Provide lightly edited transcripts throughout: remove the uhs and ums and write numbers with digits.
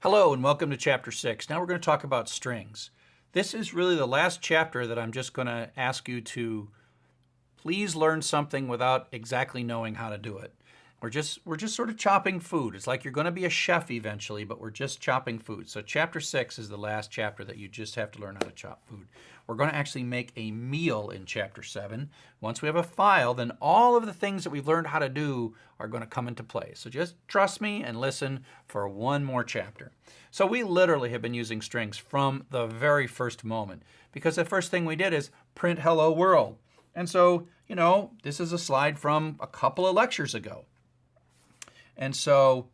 Hello and welcome to Chapter 6. Now we're going to talk about strings. This is really the last chapter that I'm just going to ask you to please learn something without exactly knowing how to do it. We're just sort of chopping food. It's like you're going to be a chef eventually, but we're just chopping food. So Chapter 6 is the last chapter that you just have to learn how to chop food. We're going to actually make a meal in Chapter 7. Once we have a file, then all of the things that we've learned how to do are going to come into play. So just trust me and listen for one more chapter. So we literally have been using strings from the very first moment, because the first thing we did is print hello world. And so, this is a slide from a couple of lectures ago. And so,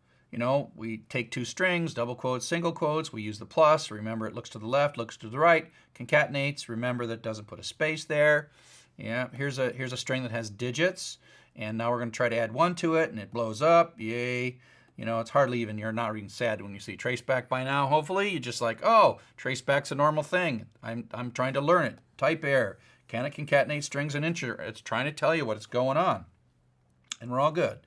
we take two strings, double quotes, single quotes. We use the plus. Remember, it looks to the left, looks to the right. Concatenates. Remember that doesn't put a space there. Yeah, here's a string that has digits. And now we're going to try to add one to it, and it blows up. Yay. It's hardly even, you're not even sad when you see traceback by now, hopefully. You're just like, oh, traceback's a normal thing. I'm trying to learn it. Type error. Can it concatenate strings and integer? It's trying to tell you what's going on. And we're all good.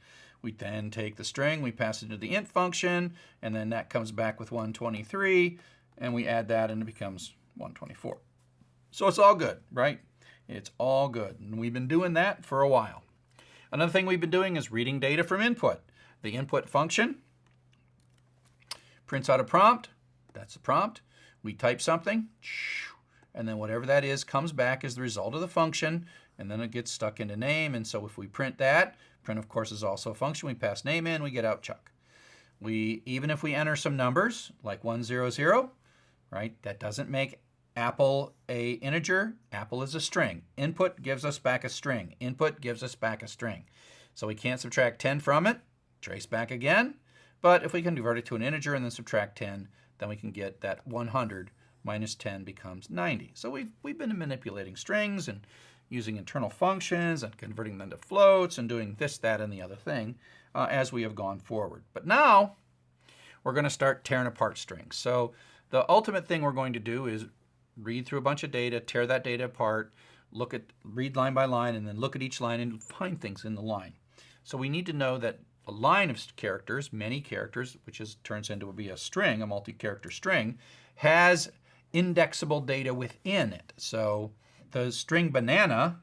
We then take the string, we pass it into the int function, and then that comes back with 123, and we add that and it becomes 124. So it's all good, right? It's all good. And we've been doing that for a while. Another thing we've been doing is reading data from input. The input function prints out a prompt. That's the prompt. We type something, and then whatever that is comes back as the result of the function, and then it gets stuck into name. And so if we print that, print of course is also a function. We pass name in, we get out Chuck. Even if we enter some numbers like 100, right? That doesn't make Apple a integer. Apple is a string. Input gives us back a string. Input gives us back a string. So we can't subtract 10 from it, trace back again. But if we can convert it to an integer and then subtract 10, then we can get that 100 minus 10 becomes 90. So we've been manipulating strings and using internal functions and converting them to floats and doing this, that, and the other thing as we have gone forward. But now we're going to start tearing apart strings. So the ultimate thing we're going to do is read through a bunch of data, tear that data apart, read line by line, and then look at each line and find things in the line. So we need to know that a line of characters, many characters, which turns into a string, a multi-character string, has indexable data within it. So the string banana,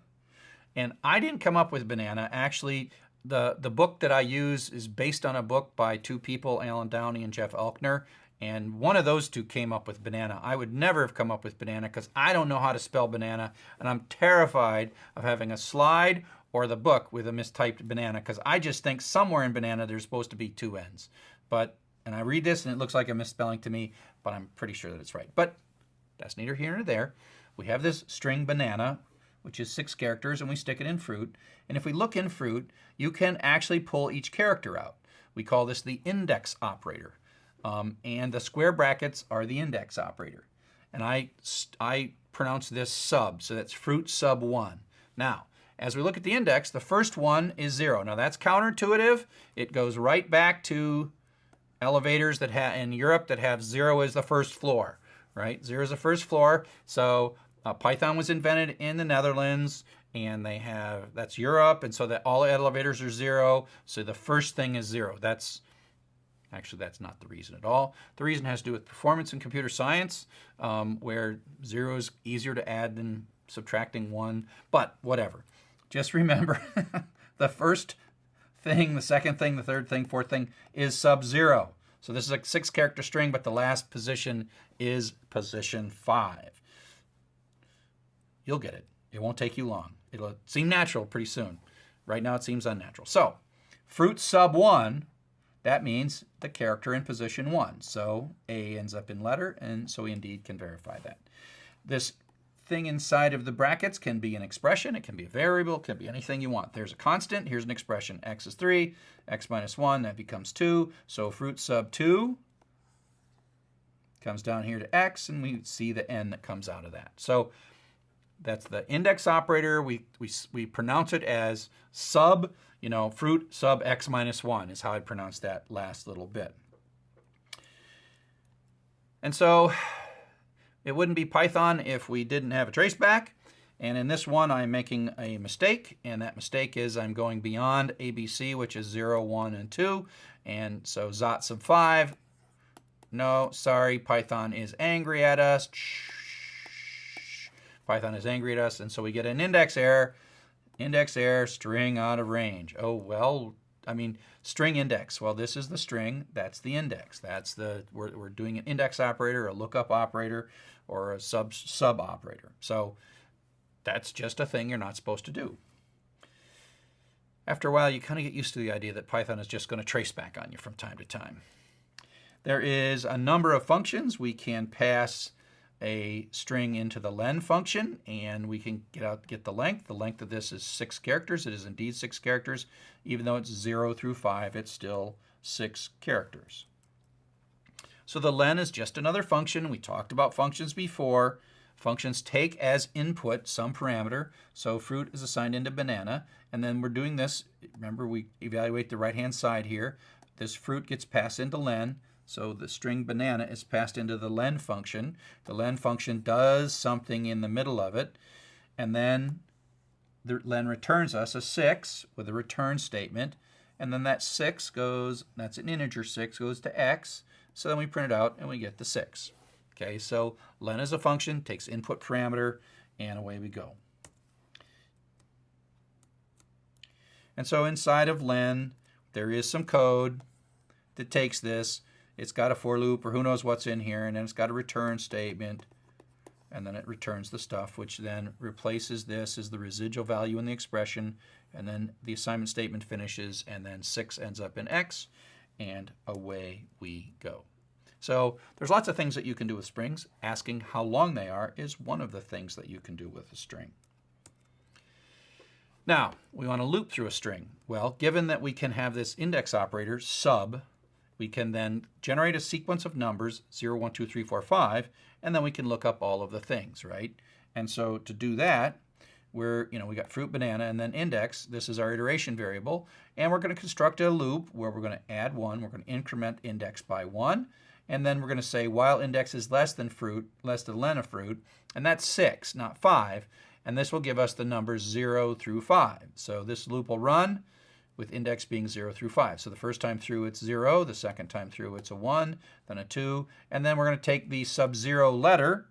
and I didn't come up with banana. Actually, the book that I use is based on a book by two people, Alan Downey and Jeff Elkner, and one of those two came up with banana. I would never have come up with banana because I don't know how to spell banana, and I'm terrified of having a slide or the book with a mistyped banana, because I just think somewhere in banana there's supposed to be two N's. And I read this and it looks like a misspelling to me, but I'm pretty sure that it's right. But that's neither here nor there. We have this string banana, which is 6 characters, and we stick it in fruit. And if we look in fruit, you can actually pull each character out. We call this the index operator. And the square brackets are the index operator. And I pronounce this sub, so that's fruit sub 1. Now, as we look at the index, the first one is 0. Now that's counterintuitive. It goes right back to elevators that in Europe that have 0 as the first floor, right? 0 is the first floor. So Python was invented in the Netherlands, and that's Europe, and so that all elevators are 0. So the first thing is 0. That's not the reason at all. The reason has to do with performance in computer science, where 0 is easier to add than subtracting 1. But whatever. Just remember, the first thing, the second thing, the third thing, fourth thing is sub-0. So this is a 6-character string, but the last position is position 5. You'll get it. It won't take you long. It'll seem natural pretty soon. Right now it seems unnatural. So fruit sub 1, that means the character in position 1. So A ends up in letter, and so we indeed can verify that. This thing inside of the brackets can be an expression, it can be a variable, it can be anything you want. There's a constant, here's an expression. X is 3, x minus 1, that becomes 2. So fruit sub 2 comes down here to x, and we see the n that comes out of that. So that's the index operator. We pronounce it as sub, fruit sub x minus 1 is how I pronounce that last little bit. And so it wouldn't be Python if we didn't have a traceback. And in this one, I'm making a mistake. And that mistake is I'm going beyond ABC, which is 0, 1, and 2. And so zot sub 5 no, sorry, Python is angry at us. Python is angry at us, and so we get an index error. Index error, string out of range. Oh, well, I mean, string index. Well, this is the string. That's the index. We're doing an index operator, a lookup operator, or a sub operator. So that's just a thing you're not supposed to do. After a while, you kind of get used to the idea that Python is just going to trace back on you from time to time. There is a number of functions. We can pass a string into the len function, and we can get the length. The length of this is 6 characters. It is indeed 6 characters. Even though it's 0 through 5, it's still 6 characters. So the len is just another function. We talked about functions before. Functions take as input some parameter. So fruit is assigned into banana, and then we're doing this. Remember, we evaluate the right-hand side here. This fruit gets passed into len. So the string banana is passed into the len function. The len function does something in the middle of it, and then the len returns us a 6 with a return statement, and then that 6 goes, that's an integer 6, goes to x, so then we print it out and we get the 6. Okay, so len is a function, takes input parameter, and away we go. And so inside of len, there is some code that takes this. It's got a for loop, or who knows what's in here, and then it's got a return statement, and then it returns the stuff, which then replaces this as the residual value in the expression, and then the assignment statement finishes, and then 6 ends up in x, and away we go. So there's lots of things that you can do with strings. Asking how long they are is one of the things that you can do with a string. Now, we want to loop through a string. Well, given that we can have this index operator, sub, we can then generate a sequence of numbers, 0, 1, 2, 3, 4, 5, and then we can look up all of the things, right? And so to do that, we got fruit, banana, and then index. This is our iteration variable, and we're going to construct a loop where we're going to add 1. We're going to increment index by 1, and then we're going to say while index is less than len of fruit, and that's 6, not 5, and this will give us the numbers 0 through 5. So this loop will run with index being 0 through 5. So the first time through it's 0, the second time through it's a 1, then a 2, and then we're going to take the sub-0 letter,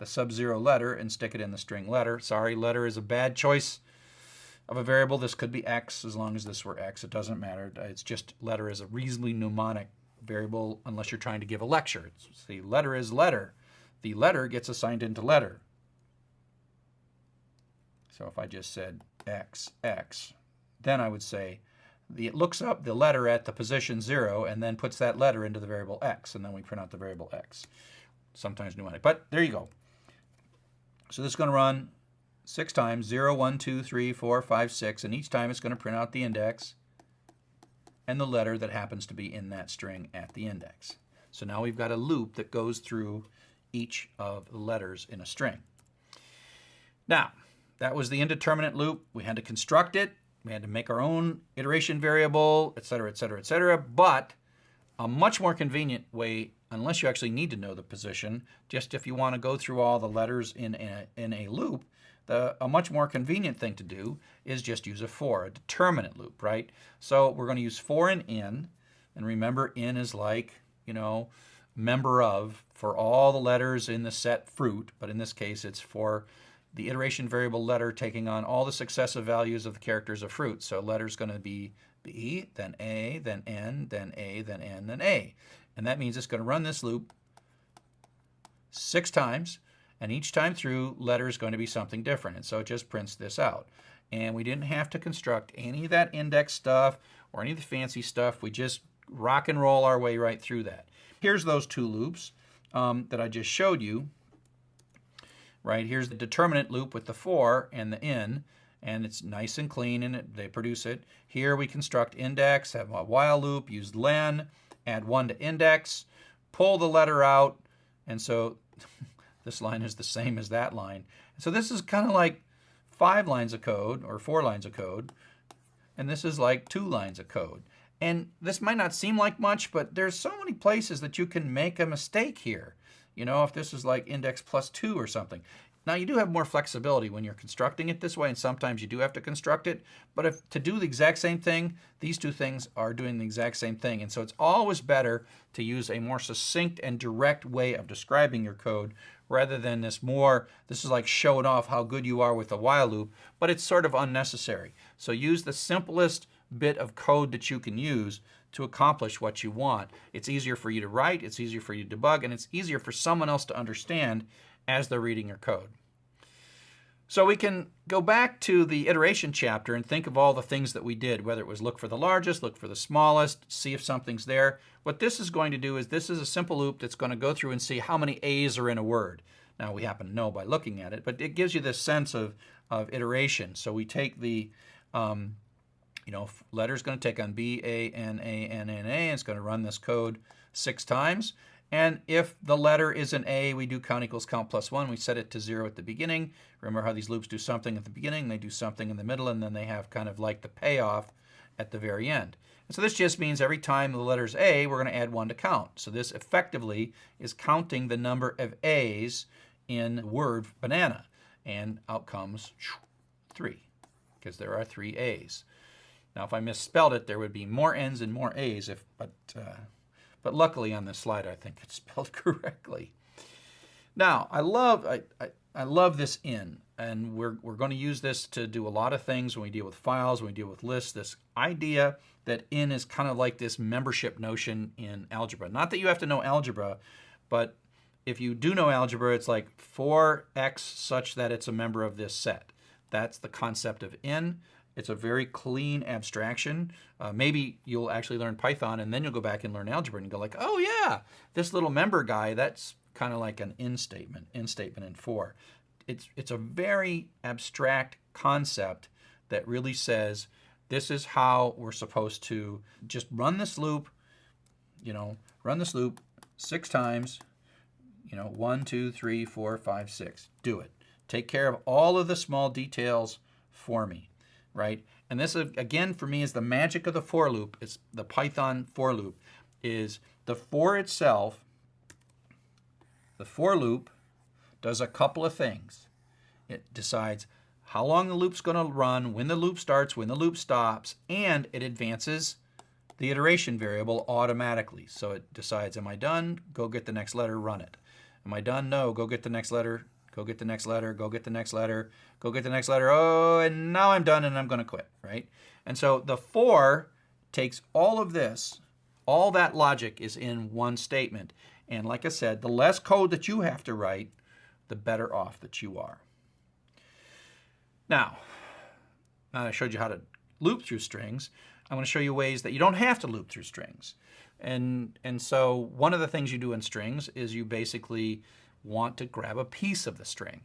and stick it in the string letter. Sorry, letter is a bad choice of a variable. This could be x as long as this were x. It doesn't matter. It's just letter is a reasonably mnemonic variable unless you're trying to give a lecture. The letter is letter. The letter gets assigned into letter. So if I just said x, x, then I would say it looks up the letter at the position 0 and then puts that letter into the variable x, and then we print out the variable x. Sometimes mnemonic, but there you go. So this is going to run 6 times, 0, 1, 2, 3, 4, 5, 6, and each time it's going to print out the index and the letter that happens to be in that string at the index. So now we've got a loop that goes through each of the letters in a string. Now, that was the indeterminate loop. We had to construct it. We had to make our own iteration variable, etc., etc., etc. But a much more convenient way, unless you actually need to know the position, just if you want to go through all the letters in a loop, a much more convenient thing to do is just use a for, a determinate loop, right? So we're going to use for and in, and remember in is like, member of for all the letters in the set fruit, but in this case it's for the iteration variable letter taking on all the successive values of the characters of fruit. So letter's going to be B, then A, then N, then A, then N, then A. And that means it's going to run this loop 6 times, and each time through, letter is going to be something different. And so it just prints this out. And we didn't have to construct any of that index stuff or any of the fancy stuff. We just rock and roll our way right through that. Here's those 2 loops that I just showed you. Right, here's the determinate loop with the for and the in, and it's nice and clean, and they produce it. Here we construct index, have a while loop, use len, add 1 to index, pull the letter out, and so this line is the same as that line. So this is kind of like 5 lines of code or 4 lines of code, and this is like 2 lines of code. And this might not seem like much, but there's so many places that you can make a mistake here. If this is like index plus 2 or something. Now you do have more flexibility when you're constructing it this way, and sometimes you do have to construct it. But if to do the exact same thing, these two things are doing the exact same thing. And so it's always better to use a more succinct and direct way of describing your code rather than this is like showing off how good you are with a while loop, but it's sort of unnecessary. So use the simplest bit of code that you can use to accomplish what you want. It's easier for you to write, it's easier for you to debug, and it's easier for someone else to understand as they're reading your code. So we can go back to the iteration chapter and think of all the things that we did, whether it was look for the largest, look for the smallest, see if something's there. What this is going to do is this is a simple loop that's going to go through and see how many A's are in a word. Now we happen to know by looking at it, but it gives you this sense of iteration. So we take the letter's going to take on B, A, N, A, N, N, A, and it's going to run this code 6 times. And if the letter is an A, we do count equals count plus 1. We set it to 0 at the beginning. Remember how these loops do something at the beginning, they do something in the middle, and then they have kind of like the payoff at the very end. And so this just means every time the letter's A, we're going to add 1 to count. So this effectively is counting the number of A's in the word banana. And out comes 3, because there are 3 A's. Now if I misspelled it, there would be more N's and more A's, but luckily on this slide, I think it's spelled correctly. Now, I love this in, and we're going to use this to do a lot of things when we deal with files, when we deal with lists. This idea that in is kind of like this membership notion in algebra. Not that you have to know algebra, but if you do know algebra, it's like for X such that it's a member of this set. That's the concept of in. It's a very clean abstraction. Maybe you'll actually learn Python and then you'll go back and learn algebra and go like, oh yeah, this little member guy, that's kind of like an in statement in for. It's a very abstract concept that really says this is how we're supposed to just run this loop, run this loop 6 times, 1, 2, 3, 4, 5, 6. Do it. Take care of all of the small details for me. Right? And this, again, for me, is the magic of the for loop. It's the Python for loop. Is the for itself, the for loop does a couple of things. It decides how long the loop's going to run, when the loop starts, when the loop stops, and it advances the iteration variable automatically. So it decides, am I done? Go get the next letter, run it. Am I done? No, go get the next letter. Go get the next letter, go get the next letter, go get the next letter. Oh, and now I'm done and I'm going to quit, right? And so the for takes all of this, all that logic is in one statement. And like I said, the less code that you have to write, the better off that you are. Now that I showed you how to loop through strings, I'm going to show you ways that you don't have to loop through strings. And so one of the things you do in strings is you basically want to grab a piece of the string.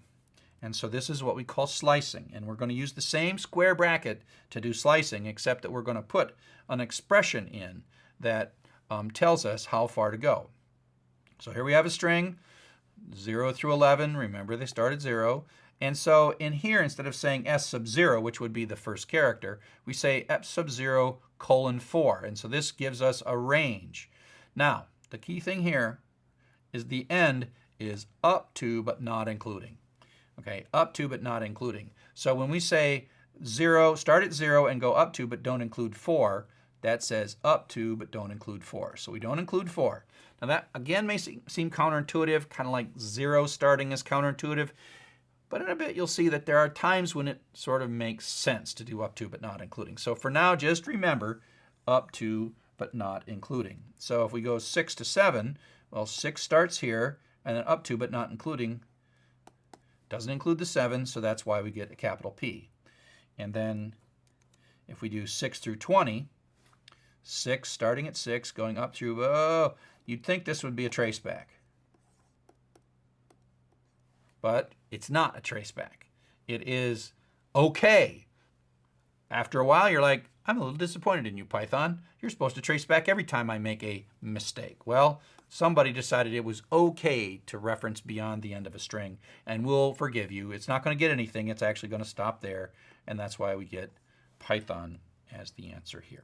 And so this is what we call slicing. And we're going to use the same square bracket to do slicing, except that we're going to put an expression in that tells us how far to go. So here we have a string, 0 through 11. Remember, they start at 0. And so in here, instead of saying s sub 0, which would be the first character, we say s sub 0 colon 4. And so this gives us a range. Now, the key thing here is the end is up to but not including. Okay, up to but not including. So when we say 0, start at 0 and go up to but don't include 4, that says up to but don't include 4. So we don't include 4. Now that again may seem counterintuitive, kind of like 0 starting is counterintuitive, but in a bit you'll see that there are times when it sort of makes sense to do up to but not including. So for now, just remember up to but not including. So if we go 6 to 7, well, 6 starts here, and then up to but not including doesn't include the 7, so that's why we get a capital P. And then if we do 6 through 20, 6 starting at 6, going up through, oh, you'd think this would be a traceback. But it's not a traceback. It is okay. After a while, you're like, I'm a little disappointed in you, Python. You're supposed to trace back every time I make a mistake. Well, somebody decided it was okay to reference beyond the end of a string, and we'll forgive you. It's not going to get anything. It's actually going to stop there, and that's why we get Python as the answer here.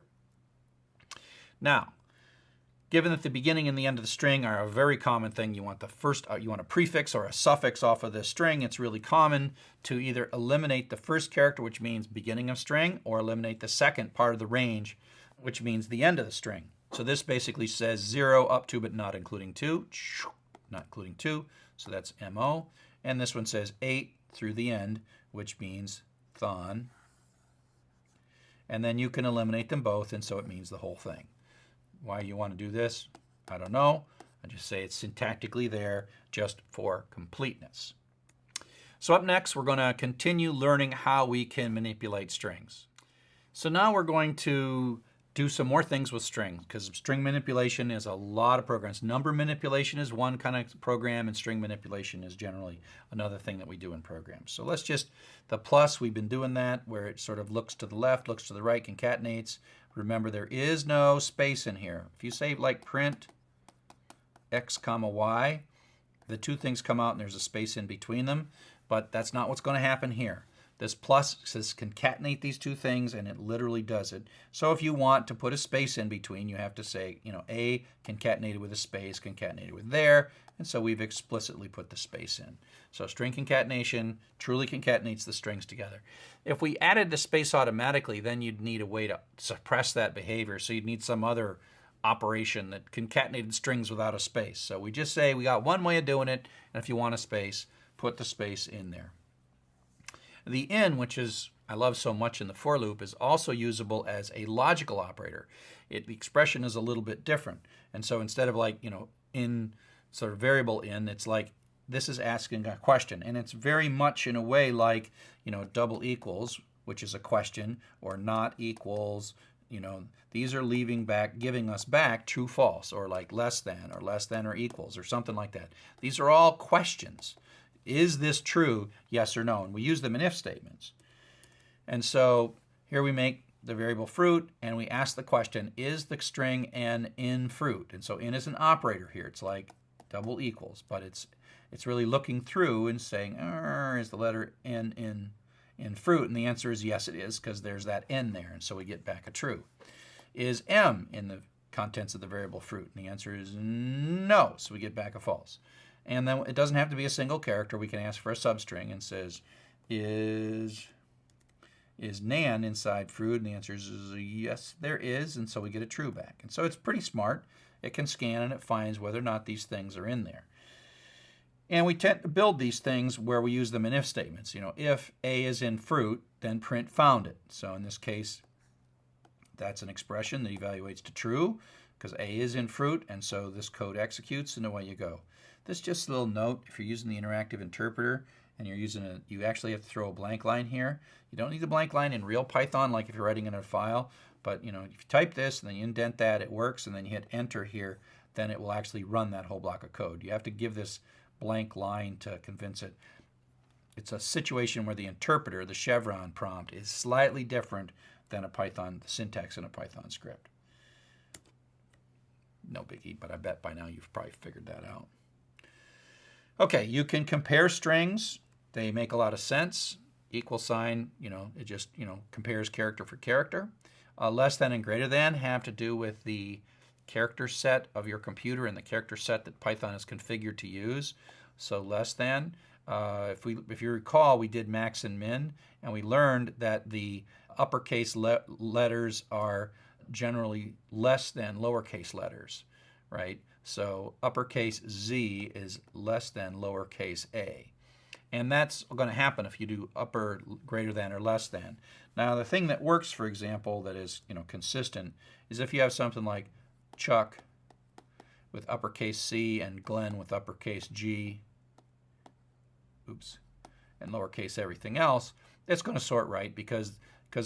Now, Given that the beginning and the end of the string are a very common thing, you want you want a prefix or a suffix off of this string. It's really common to either eliminate the first character, which means beginning of string, or eliminate the second part of the range, which means the end of the string. So this basically says 0 up to but not including 2, not including 2, so that's MO. And this one says 8 through the end, which means thon. And then you can eliminate them both, and so it means the whole thing. Why you want to do this, I don't know. I just say it's syntactically there just for completeness. So up next, we're going to continue learning how we can manipulate strings. So now we're going to do some more things with strings, because string manipulation is a lot of programs. Number manipulation is one kind of program, and string manipulation is generally another thing that we do in programs. So let's just, the plus, we've been doing that, where it sort of looks to the left, looks to the right, concatenates. Remember, there is no space in here. If you say like print x comma y, the two things come out and there's a space in between them, but that's not what's going to happen here. This plus says concatenate these two things, and it literally does it. So if you want to put a space in between, you have to say, A concatenated with a space, concatenated with there, and so we've explicitly put the space in. So string concatenation truly concatenates the strings together. If we added the space automatically, then you'd need a way to suppress that behavior, so you'd need some other operation that concatenated strings without a space. So we just say we got one way of doing it, and if you want a space, put the space in there. The in, which is I love so much in the for loop, is also usable as a logical operator. The expression is a little bit different. And so instead of like, in sort of variable in, it's like this is asking a question. And it's very much in a way like, double equals, which is a question, or not equals, these are giving us back true, false, or like less than or equals, or something like that. These are all questions. Is this true? Yes or no? And we use them in if statements. And so here we make the variable fruit, and we ask the question, is the string n in fruit? And so in is an operator here. It's like double equals, but it's really looking through and saying, is the letter n in fruit? And the answer is yes, it is, because there's that n there, and so we get back a true. Is m in the contents of the variable fruit? And the answer is no, so we get back a false. And then it doesn't have to be a single character. We can ask for a substring and says, is nan inside fruit? And the answer is yes, there is, and so we get a true back. And so it's pretty smart. It can scan and it finds whether or not these things are in there. And we tend to build these things where we use them in if statements. If A is in fruit, then print found it. So in this case, that's an expression that evaluates to true because A is in fruit, and so this code executes, and away you go. This is just a little note. If you're using the interactive interpreter and you actually have to throw a blank line here. You don't need the blank line in real Python like if you're writing in a file, but if you type this and then you indent that, it works, and then you hit enter here, then it will actually run that whole block of code. You have to give this blank line to convince it. It's a situation where the interpreter, the chevron prompt, is slightly different than the syntax in a Python script. No biggie, but I bet by now you've probably figured that out. Okay, you can compare strings. They make a lot of sense. Equal sign, it just, compares character for character. Less than and greater than have to do with the character set of your computer and the character set that Python is configured to use. So less than, if you recall, we did max and min, and we learned that the uppercase letters are generally less than lowercase letters, right? So uppercase Z is less than lowercase a. And that's going to happen if you do upper, greater than, or less than. Now, the thing that works, for example, that is consistent, is if you have something like Chuck with uppercase C and Glenn with uppercase G, and lowercase everything else, it's going to sort right because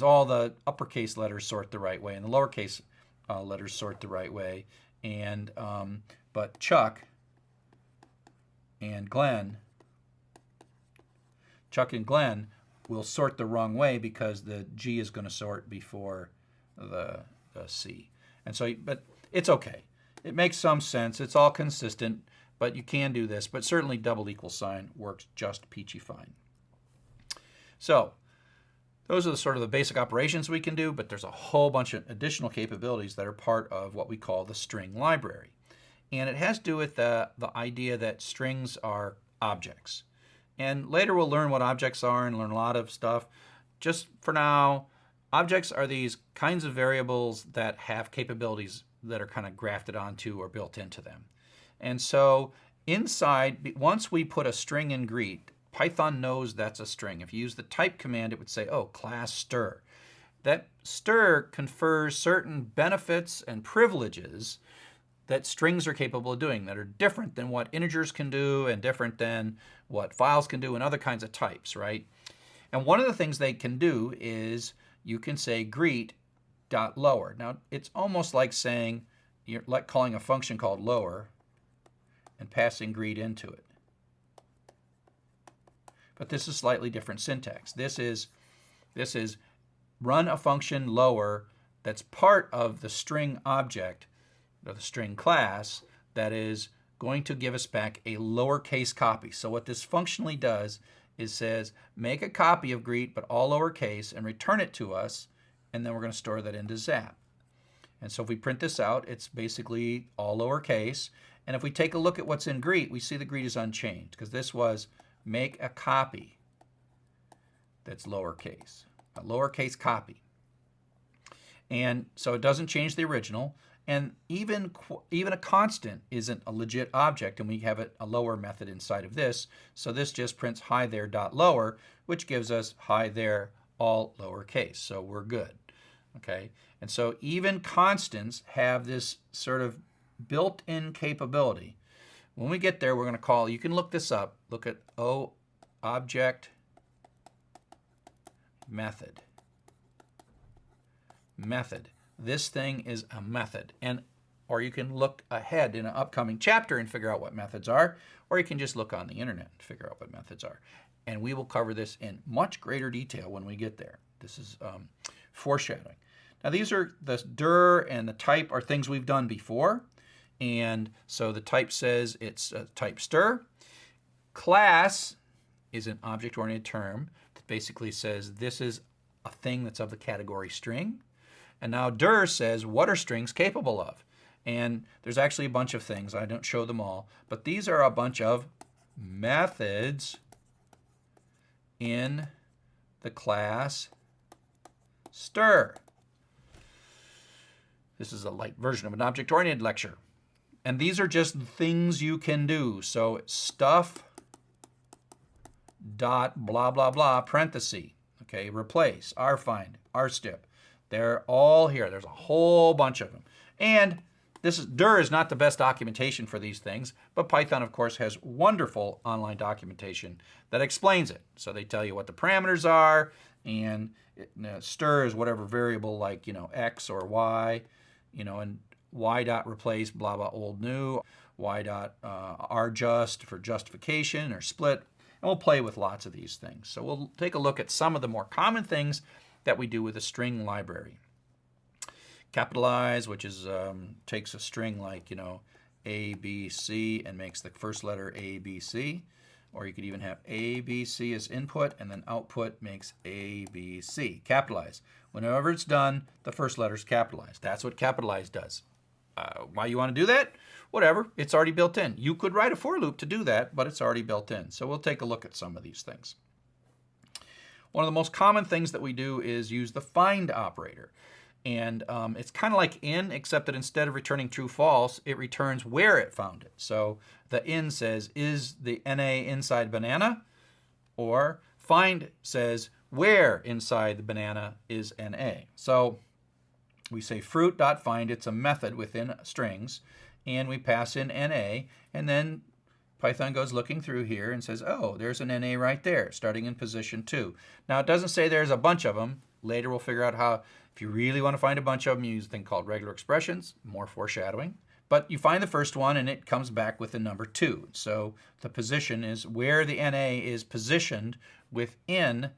all the uppercase letters sort the right way and the lowercase letters sort the right way. And but Chuck and Glenn will sort the wrong way because the G is going to sort before the C. And so, but it's okay. It makes some sense. It's all consistent, but you can do this. But certainly double equal sign works just peachy fine. So Those are the sort of the basic operations we can do, but there's a whole bunch of additional capabilities that are part of what we call the string library. And it has to do with the idea that strings are objects. And later we'll learn what objects are and learn a lot of stuff. Just for now, objects are these kinds of variables that have capabilities that are kind of grafted onto or built into them. And so inside, once we put a string in greet, Python knows that's a string. If you use the type command, it would say, oh, class stir. That stir confers certain benefits and privileges that strings are capable of doing that are different than what integers can do and different than what files can do and other kinds of types, right? And one of the things they can do is you can say greet.lower. Now, it's almost like saying, you're like calling a function called lower and passing greet into it. But this is slightly different syntax. This is run a function lower that's part of the string object or the string class that is going to give us back a lowercase copy. So what this functionally does is says make a copy of greet but all lowercase and return it to us, and then we're going to store that into Zap. And so if we print this out, it's basically all lowercase. And if we take a look at what's in greet, we see the greet is unchanged because this was make a copy that's lowercase, a lowercase copy. And so it doesn't change the original. And even a constant isn't a legit object, and we have a lower method inside of this. So this just prints hi there dot lower, which gives us hi there all lowercase. So we're good. Okay. And so even constants have this sort of built-in capability. When we get there, we're going to call, you can look this up, look at object method. Method. This thing is a method. Or you can look ahead in an upcoming chapter and figure out what methods are, or you can just look on the internet and figure out what methods are. And we will cover this in much greater detail when we get there. This is foreshadowing. Now these are the dir and the type are things we've done before. And so the type says it's a type stir. Class is an object-oriented term that basically says this is a thing that's of the category string. And now dir says what are strings capable of? And there's actually a bunch of things. I don't show them all. But these are a bunch of methods in the class stir. This is a light version of an object-oriented lecture. And these are just things you can do. So stuff dot blah blah blah parenthesis. Okay, replace, rfind, rstip. They're all here. There's a whole bunch of them. And dir is not the best documentation for these things, but Python, of course, has wonderful online documentation that explains it. So they tell you what the parameters are, and stir is whatever variable like, x or y, and y dot replace blah blah old new, y dot rjust for justification or split, and we'll play with lots of these things. So we'll take a look at some of the more common things that we do with a string library. Capitalize, which is takes a string like A, B, C and makes the first letter A, B, C. Or you could even have A, B, C as input and then output makes A, B, C. Capitalize. Whenever it's done, the first letter is capitalized. That's what capitalize does. Why you want to do that? Whatever. It's already built in. You could write a for loop to do that, but it's already built in. So we'll take a look at some of these things. One of the most common things that we do is use the find operator. And it's kind of like in, except that instead of returning true false, it returns where it found it. So the in says, is the NA inside banana? Or find says, where inside the banana is NA? So we say fruit.find, it's a method within strings, and we pass in NA, and then Python goes looking through here and says, oh, there's an NA right there, starting in position 2. Now, it doesn't say there's a bunch of them. Later, we'll figure out how, if you really want to find a bunch of them, you use a thing called regular expressions, more foreshadowing. But you find the first one, and it comes back with the number 2. So the position is where the NA is positioned within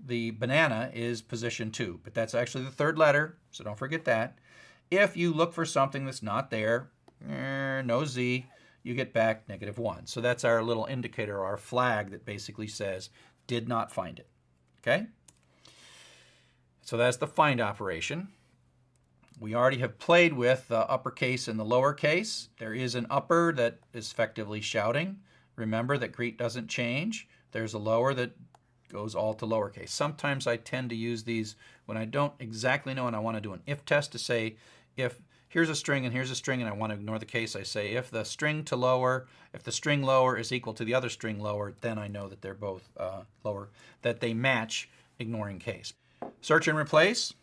the banana is position 2. But that's actually the third letter, so don't forget that. If you look for something that's not there, no Z, you get back -1. So that's our little indicator, our flag that basically says did not find it. Okay? So that's the find operation. We already have played with the uppercase and the lowercase. There is an upper that is effectively shouting. Remember that Greek doesn't change. There's a lower that goes all to lowercase. Sometimes I tend to use these when I don't exactly know and I want to do an if test to say if here's a string and here's a string and I want to ignore the case. I say if the string lower is equal to the other string lower, then I know that they're both lower, that they match ignoring case. Search and replace.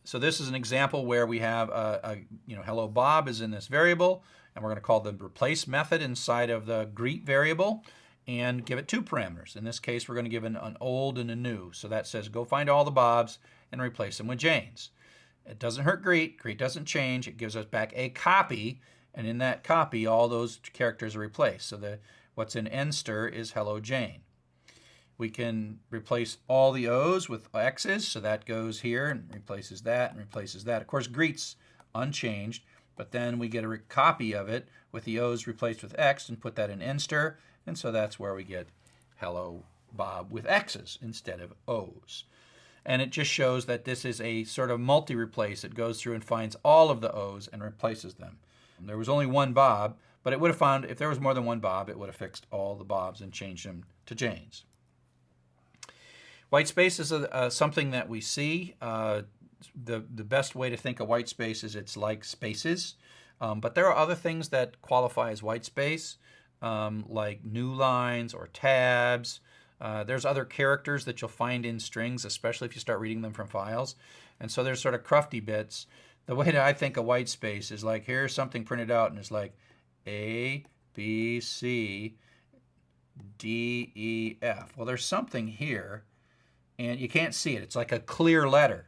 So this is an example where we have hello Bob is in this variable, and we're going to call the replace method inside of the greet variable and give it two parameters. In this case, we're going to give an old and a new. So that says go find all the Bobs and replace them with Janes. It doesn't hurt greet. Greet doesn't change. It gives us back a copy, and in that copy, all those characters are replaced. So what's in nster is hello Jane. We can replace all the O's with X's, so that goes here and replaces that and replaces that. Of course, greet's unchanged, but then we get a copy of it with the O's replaced with X and put that in nster, and so that's where we get hello Bob with X's instead of O's. And it just shows that this is a sort of multi-replace. It goes through and finds all of the O's and replaces them. There was only one Bob, but it would have found, if there was more than one Bob, it would have fixed all the Bobs and changed them to Janes. White space is something that we see. The best way to think of white space is it's like spaces. But there are other things that qualify as white space, like new lines or tabs. There's other characters that you'll find in strings, especially if you start reading them from files. And so there's sort of crufty bits. The way that I think of white space is like here's something printed out and it's like A, B, C, D, E, F. Well, there's something here and you can't see it. It's like a clear letter.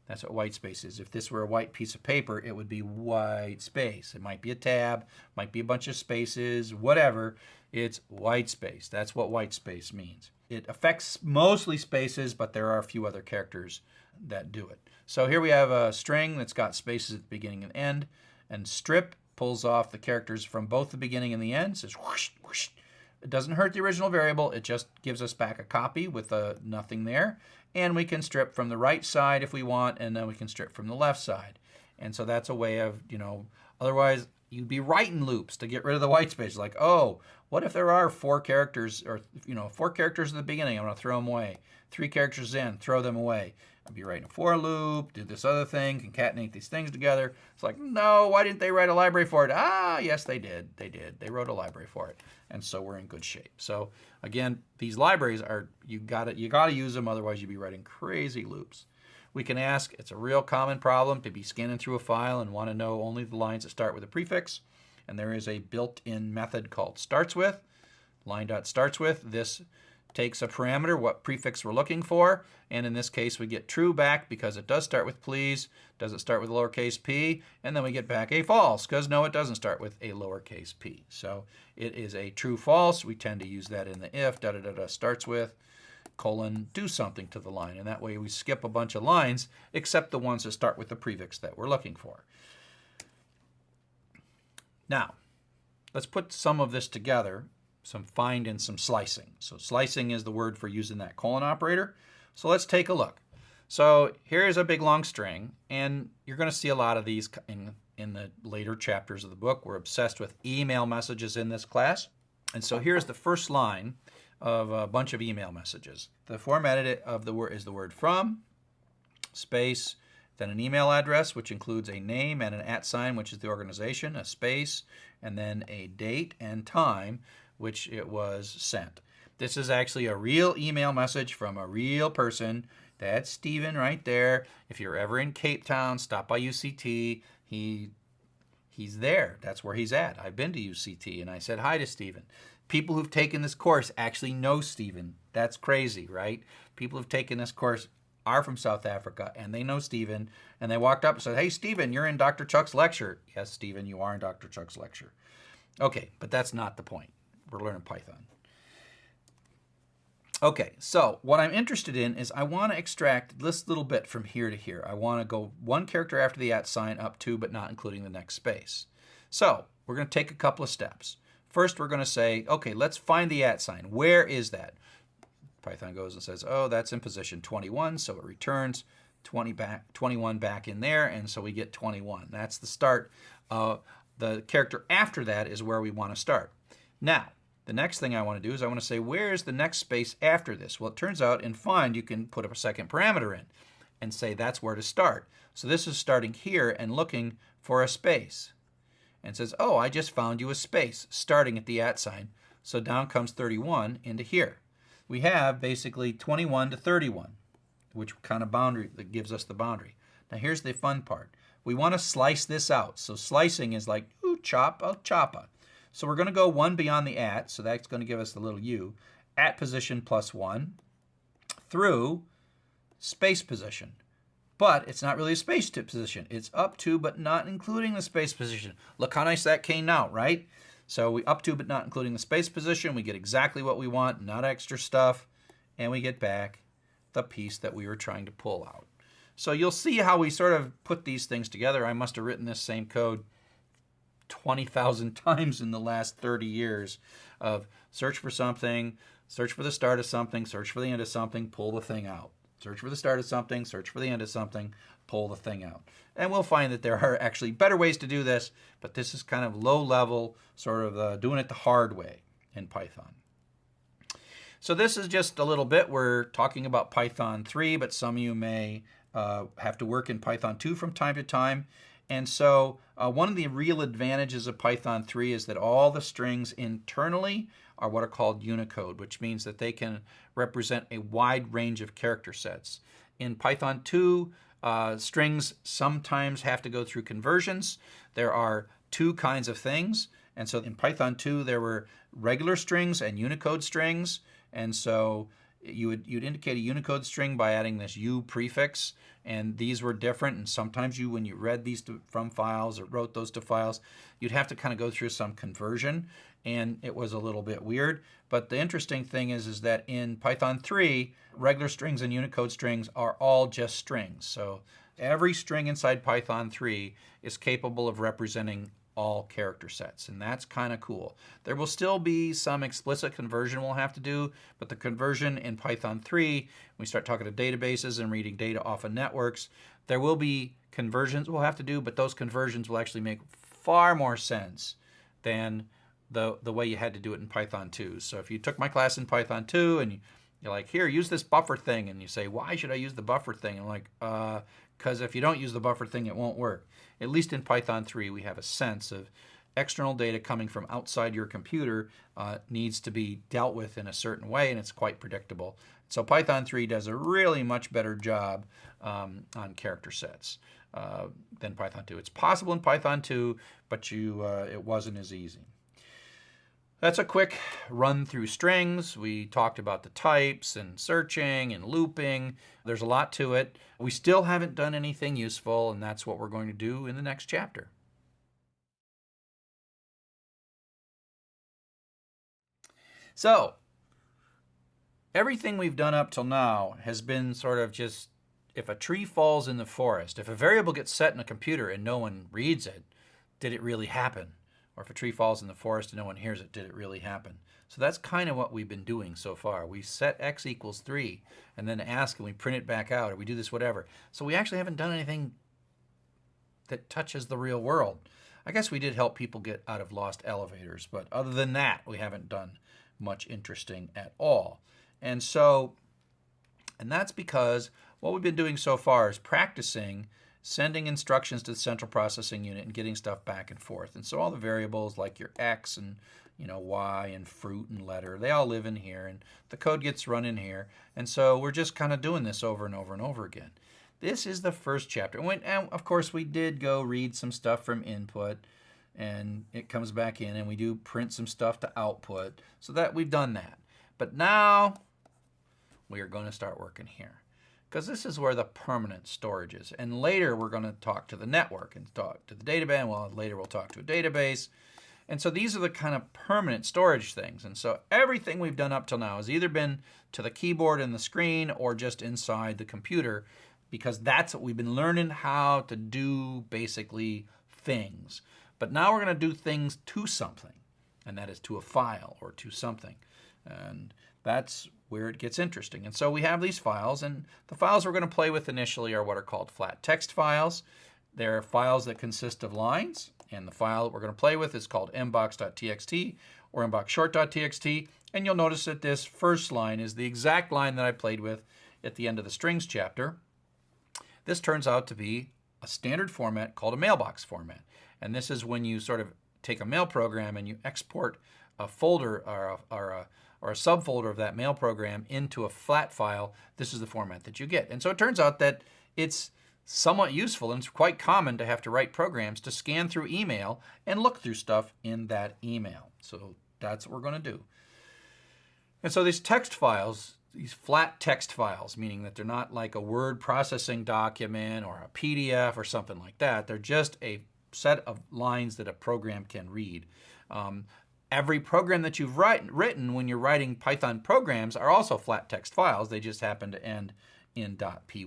That's what white space is. If this were a white piece of paper, it would be white space. It might be a tab, might be a bunch of spaces, whatever. It's white space. That's what white space means. It affects mostly spaces, but there are a few other characters that do it. So here we have a string that's got spaces at the beginning and end, and strip pulls off the characters from both the beginning and the end. It says whoosh, whoosh. It doesn't hurt the original variable. It just gives us back a copy with nothing there. And we can strip from the right side if we want, and then we can strip from the left side. And so that's a way of, otherwise you'd be writing loops to get rid of the white space. Like, oh, what if there are 4 characters, or 4 characters at the beginning, I'm going to throw them away. 3 characters in, throw them away. I'd be writing a for loop, do this other thing, concatenate these things together. It's like, no, why didn't they write a library for it? Ah, yes, they did. They did. They wrote a library for it. And so we're in good shape. So again, these libraries are, you gotta use them, otherwise you'd be writing crazy loops. We can ask, it's a real common problem to be scanning through a file and want to know only the lines that start with a prefix. And there is a built-in method called starts with. Line.starts with. This takes a parameter, what prefix we're looking for, and in this case we get true back because it does start with please. Does it start with lowercase p? And then we get back a false because no, it doesn't start with a lowercase p. So it is a true false. We tend to use that in the if, starts with, colon, do something to the line. And that way we skip a bunch of lines except the ones that start with the prefix that we're looking for. Now, let's put some of this together. Some find and some slicing. So slicing is the word for using that colon operator. So let's take a look. So here's a big long string, and you're going to see a lot of these in the later chapters of the book. We're obsessed with email messages in this class. And so here's the first line of a bunch of email messages. The formatted of the word is the word from, space, then an email address, which includes a name and an @ sign, which is the organization, a space, and then a date and time, which it was sent. This is actually a real email message from a real person. That's Stephen right there. If you're ever in Cape Town, stop by UCT. He's there. That's where he's at. I've been to UCT, and I said hi to Stephen. People who've taken this course actually know Stephen. That's crazy, right? People who've taken this course are from South Africa, and they know Stephen, and they walked up and said, hey, Stephen, you're in Dr. Chuck's lecture. Yes, Stephen, you are in Dr. Chuck's lecture. Okay, but that's not the point. We're learning Python. Okay, so what I'm interested in is I want to extract this little bit from here to here. I want to go one character after the @ sign up to, but not including the next space. So we're going to take a couple of steps. First, we're going to say, okay, let's find the @ sign. Where is that? Python goes and says, oh, that's in position 21, so it returns 21 back in there, and so we get 21. That's the start. The character after that is where we want to start. Now, the next thing I want to do is I want to say, where's the next space after this? Well, it turns out in find you can put a second parameter in and say that's where to start. So this is starting here and looking for a space. And says, oh, I just found you a space starting at the @ sign. So down comes 31 into here. We have basically 21 to 31, which kind of boundary that gives us the boundary. Now here's the fun part. We want to slice this out. So slicing is like, ooh, chop, I'll choppa. So we're going to go one beyond the @ so that's going to give us the little u, @ position +1 through space position. But it's not really a space position. It's up to but not including the space position. Look how nice that came out, right? So we up to but not including the space position. We get exactly what we want, not extra stuff. And we get back the piece that we were trying to pull out. So you'll see how we sort of put these things together. I must have written this same code 20,000 times in the last 30 years of search for something, search for the start of something, search for the end of something, pull the thing out. Search for the start of something, search for the end of something, pull the thing out. And we'll find that there are actually better ways to do this, but this is kind of low level, sort of doing it the hard way in Python. So this is just a little bit. We're talking about Python 3, but some of you may have to work in Python 2 from time to time. And so one of the real advantages of Python 3 is that all the strings internally are what are called Unicode, which means that they can represent a wide range of character sets. In Python 2, strings sometimes have to go through conversions. There are two kinds of things. And so in Python 2, there were regular strings and Unicode strings. And so you'd indicate a Unicode string by adding this U prefix, and these were different. And sometimes when you read these from files or wrote those to files, you'd have to kind of go through some conversion, and it was a little bit weird. But the interesting thing is that in Python 3, regular strings and Unicode strings are all just strings. So every string inside Python 3 is capable of representing all character sets, and that's kind of cool. There will still be some explicit conversion we'll have to do, but the conversion in Python 3, when we start talking to databases and reading data off of networks, there will be conversions we'll have to do, but those conversions will actually make far more sense than the way you had to do it in Python 2. So if you took my class in Python 2 and you're like, here, use this buffer thing, and you say, why should I use the buffer thing? And I'm like, because if you don't use the buffer thing, it won't work. At least in Python 3, we have a sense of external data coming from outside your computer needs to be dealt with in a certain way, and it's quite predictable. So Python 3 does a really much better job on character sets than Python 2. It's possible in Python 2, but it wasn't as easy. That's a quick run through strings. We talked about the types and searching and looping. There's a lot to it. We still haven't done anything useful, and that's what we're going to do in the next chapter. So, everything we've done up till now has been sort of just, if a tree falls in the forest, if a variable gets set in a computer and no one reads it, did it really happen? Or if a tree falls in the forest and no one hears it, did it really happen? So that's kind of what we've been doing so far. We set x equals 3 and then ask and we print it back out, or we do this whatever. So we actually haven't done anything that touches the real world. I guess we did help people get out of lost elevators, but other than that, we haven't done much interesting at all. And that's because what we've been doing so far is practicing sending instructions to the central processing unit and getting stuff back and forth. And so all the variables like your x and y and fruit and letter, they all live in here, and the code gets run in here. And so we're just kind of doing this over and over and over again. This is the first chapter. And of course, we did go read some stuff from input, and it comes back in, and we do print some stuff to output, so that we've done that. But now we are going to start working here, because this is where the permanent storage is. And later we're going to talk to the network and talk to the database. Well, later we'll talk to a database. And so these are the kind of permanent storage things. And so everything we've done up till now has either been to the keyboard and the screen or just inside the computer, because that's what we've been learning how to do, basically things. But now we're going to do things to something, and that is to a file or to something. And That's where it gets interesting. And so we have these files, and the files we're going to play with initially are what are called flat text files. They're files that consist of lines, and the file that we're going to play with is called mbox.txt or mboxshort.txt. And you'll notice that this first line is the exact line that I played with at the end of the strings chapter. This turns out to be a standard format called a mailbox format. And this is when you sort of take a mail program and you export a folder or a subfolder of that mail program into a flat file. This is the format that you get. And so it turns out that it's somewhat useful, and it's quite common to have to write programs to scan through email and look through stuff in that email. So that's what we're going to do. And so these text files, these flat text files, meaning that they're not like a word processing document or a PDF or something like that. They're just a set of lines that a program can read. Every program that you've written when you're writing Python programs are also flat text files. They just happen to end in .py.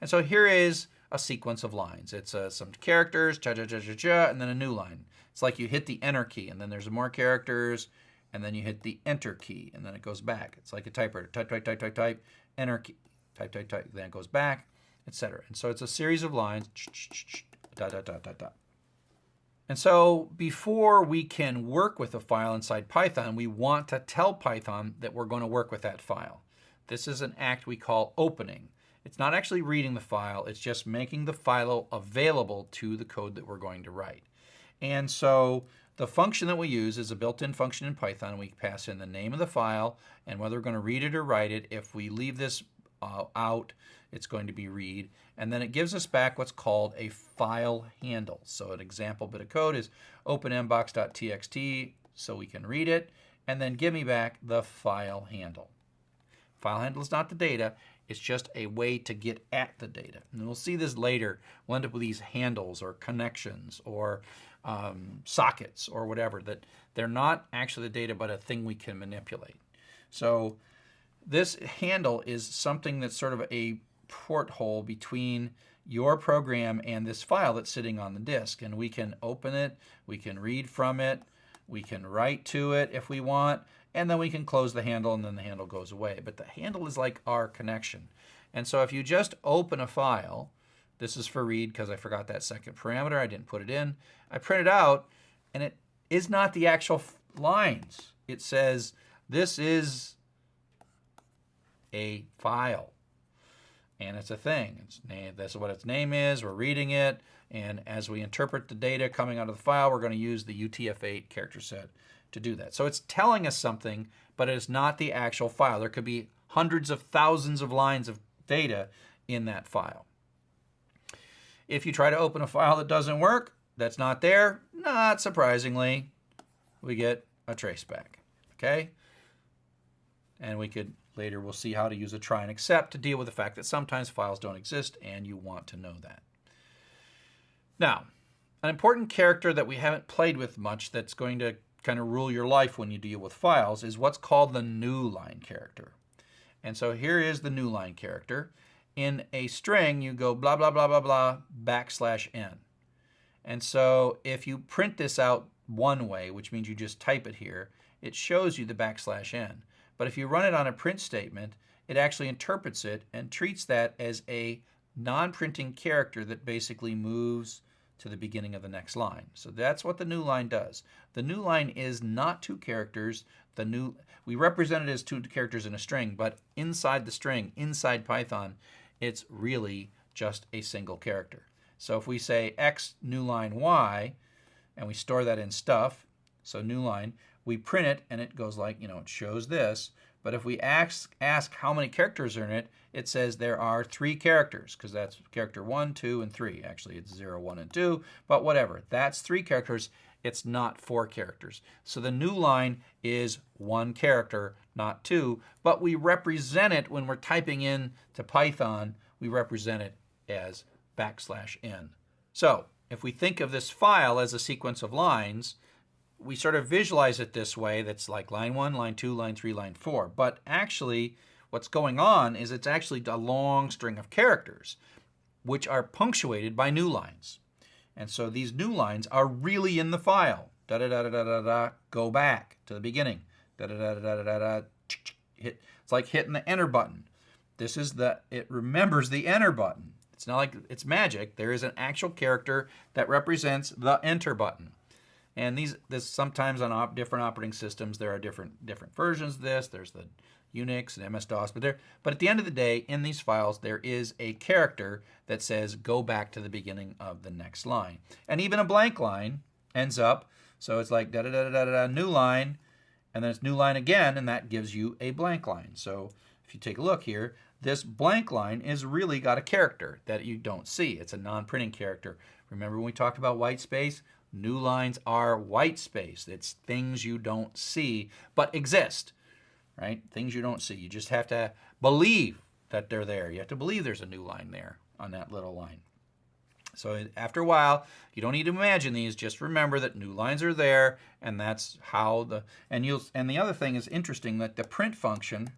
And so here is a sequence of lines. It's some characters, cha-cha-cha-cha-cha, and then a new line. It's like you hit the enter key, and then there's more characters, and then you hit the enter key, and then it goes back. It's like a typewriter. Type, type, type, type, type, enter key. Type, type, type, then it goes back, etc. And so it's a series of lines, dot, dot, dot, dot, dot. And so before we can work with a file inside Python, we want to tell Python that we're going to work with that file. This is an act we call opening. It's not actually reading the file, it's just making the file available to the code that we're going to write. And so the function that we use is a built-in function in Python. We pass in the name of the file and whether we're going to read it or write it. If we leave this out, it's going to be read. And then it gives us back what's called a file handle. So an example bit of code is open mbox.txt so we can read it, and then give me back the file handle. File handle is not the data. It's just a way to get at the data. And we'll see this later. We'll end up with these handles or connections or sockets or whatever, that they're not actually the data but a thing we can manipulate. So this handle is something that's sort of a porthole between your program and this file that's sitting on the disk. And we can open it, we can read from it, we can write to it if we want, and then we can close the handle and then the handle goes away. But the handle is like our connection. And so if you just open a file, this is for read because I forgot that second parameter, I didn't put it in. I print it out and it is not the actual lines. It says this is a file and it's a thing. That's what its name is. We're reading it, and as we interpret the data coming out of the file, we're going to use the UTF-8 character set to do that. So it's telling us something, but it is not the actual file. There could be hundreds of thousands of lines of data in that file. If you try to open a file that doesn't work, that's not there, not surprisingly, we get a traceback. Okay? And we could later we'll see how to use a try and except to deal with the fact that sometimes files don't exist and you want to know that. Now, an important character that we haven't played with much that's going to kind of rule your life when you deal with files is what's called the new line character. And so here is the new line character. In a string, you go blah, blah, blah, blah, blah, \n. And so if you print this out one way, which means you just type it here, it shows you the \n. But if you run it on a print statement, it actually interprets it and treats that as a non-printing character that basically moves to the beginning of the next line. So that's what the new line does. The new line is not two characters. We represent it as two characters in a string, but inside the string, inside Python, it's really just a single character. So if we say x new line y, and we store that in stuff, so new line, we print it and it goes like, it shows this. But if we ask how many characters are in it, it says there are 3 characters, because that's character 1, 2, and 3. Actually, it's 0, 1, and 2, but whatever. That's 3 characters. It's not 4 characters. So the new line is 1 character, not 2, but we represent it when we're typing in to Python, we represent it as \n. So if we think of this file as a sequence of lines, we sort of visualize it this way. That's like line 1, line 2, line 3, line 4. But actually, what's going on is it's actually a long string of characters, which are punctuated by new lines. And so these new lines are really in the file. Da da da da da da da. Go back to the beginning. Da da da da da da da. It's like hitting the enter button. It remembers the enter button. It's not like it's magic. There is an actual character that represents the enter button. And this sometimes on different operating systems there are different versions of this. There's the Unix and MS-DOS, but at the end of the day, in these files there is a character that says go back to the beginning of the next line. And even a blank line ends up, so it's like da da da da da new line, and then it's new line again, and that gives you a blank line. So if you take a look here, this blank line is really got a character that you don't see. It's a non-printing character. Remember when we talked about white space? New lines are white space. It's things you don't see but exist, right? Things you don't see. You just have to believe that they're there. You have to believe there's a new line there on that little line. So after a while, you don't need to imagine these. Just remember that new lines are there, and that's how and the other thing is interesting, that the print function,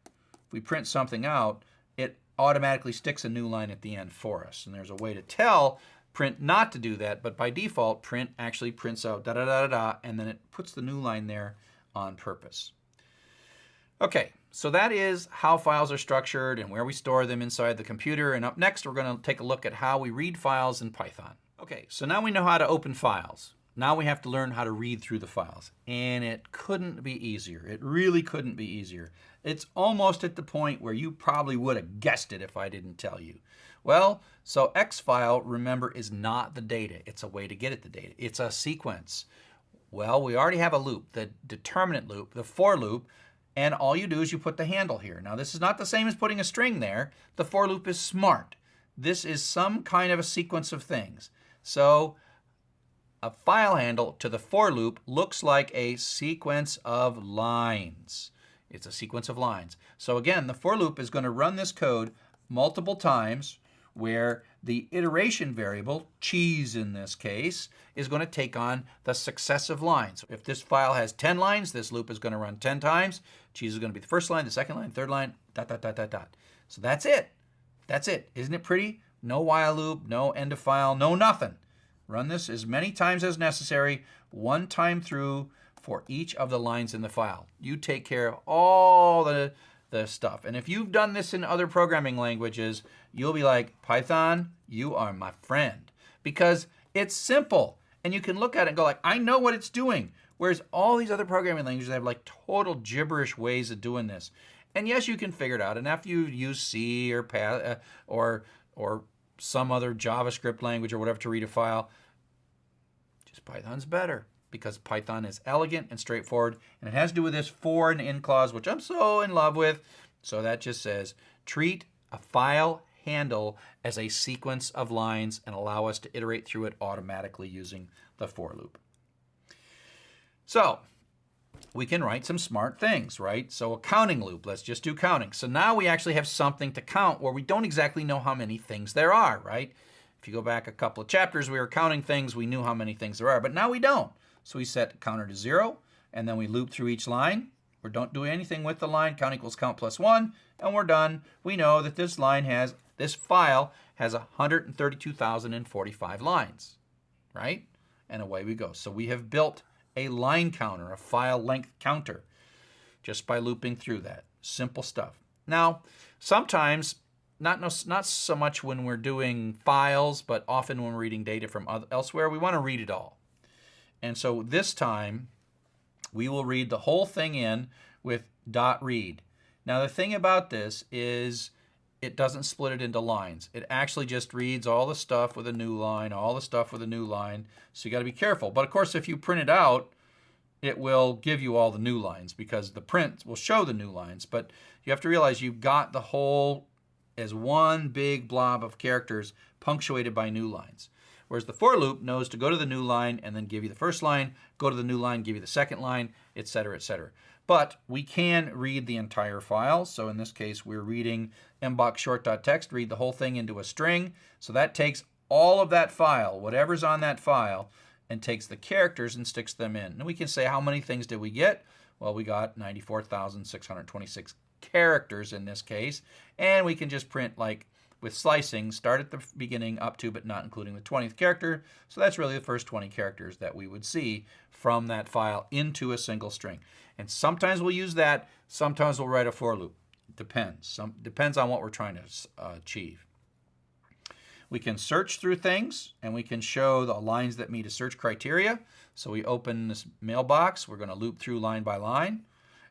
if we print something out, it automatically sticks a new line at the end for us. And there's a way to tell print not to do that, but by default, print actually prints out da da da da da, and then it puts the new line there on purpose. Okay, so that is how files are structured and where we store them inside the computer. And up next, we're going to take a look at how we read files in Python. Okay, so now we know how to open files. Now we have to learn how to read through the files. And it couldn't be easier. It really couldn't be easier. It's almost at the point where you probably would have guessed it if I didn't tell you. Well, so X file, remember, is not the data. It's a way to get at the data. It's a sequence. Well, we already have a loop, the determinant loop, the for loop, and all you do is you put the handle here. Now, this is not the same as putting a string there. The for loop is smart. This is some kind of a sequence of things. So a file handle to the for loop looks like a sequence of lines. It's a sequence of lines. So again, the for loop is going to run this code multiple times, where the iteration variable, cheese in this case, is going to take on the successive lines. If this file has 10 lines, this loop is going to run 10 times. Cheese is going to be the first line, the second line, third line, dot, dot, dot, dot, dot. So that's it. That's it. Isn't it pretty? No while loop, no end of file, no nothing. Run this as many times as necessary, one time through for each of the lines in the file. You take care of all the stuff. And if you've done this in other programming languages, you'll be like, Python, you are my friend. Because it's simple. And you can look at it and go like, I know what it's doing. Whereas all these other programming languages have like total gibberish ways of doing this. And yes, you can figure it out. And after you use C or some other JavaScript language or whatever to read a file, just Python's better. Because Python is elegant and straightforward, and it has to do with this for and in clause, which I'm so in love with. So that just says, treat a file handle as a sequence of lines and allow us to iterate through it automatically using the for loop. So we can write some smart things, right? So a counting loop, let's just do counting. So now we actually have something to count where we don't exactly know how many things there are, right? If you go back a couple of chapters, we were counting things, we knew how many things there are, but now we don't. So we set counter to 0, and then we loop through each line. We don't do anything with the line. Count equals count plus 1, and we're done. We know that this file has 132,045 lines, right? And away we go. So we have built a line counter, a file length counter, just by looping through that. Simple stuff. Now, sometimes, not so much when we're doing files, but often when we're reading data from elsewhere, we want to read it all. And so this time, we will read the whole thing in with .read. Now the thing about this is it doesn't split it into lines. It actually just reads all the stuff with a new line, all the stuff with a new line. So you got to be careful. But of course, if you print it out, it will give you all the new lines because the print will show the new lines. But you have to realize you've got the whole as one big blob of characters punctuated by new lines. Whereas the for loop knows to go to the new line and then give you the first line, go to the new line, give you the second line, etc., etc. But we can read the entire file. So in this case, we're reading mbox_short.txt, read the whole thing into a string. So that takes all of that file, whatever's on that file, and takes the characters and sticks them in. And we can say how many things did we get? Well, we got 94,626 characters in this case. And we can just print like with slicing, start at the beginning up to but not including the 20th character. So that's really the first 20 characters that we would see from that file into a single string. And sometimes we'll use that, sometimes we'll write a for loop. It depends. Depends on what we're trying to achieve. We can search through things, and we can show the lines that meet a search criteria. So we open this mailbox, we're going to loop through line by line,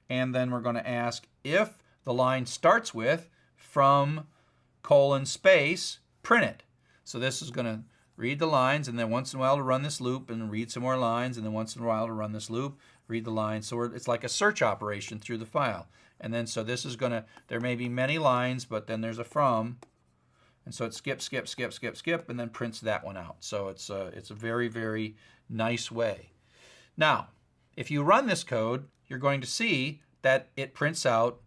and then we're going to ask if the line starts with from colon space, print it. So this is going to read the lines, and then once in a while to run this loop and read some more lines, and then once in a while to run this loop, read the lines. So it's like a search operation through the file. And then so this is going to, there may be many lines, but then there's a from, and so it skips, skip, skip, skip, skip, and then prints that one out. So it's a very, very nice way. Now, if you run this code, you're going to see that it prints out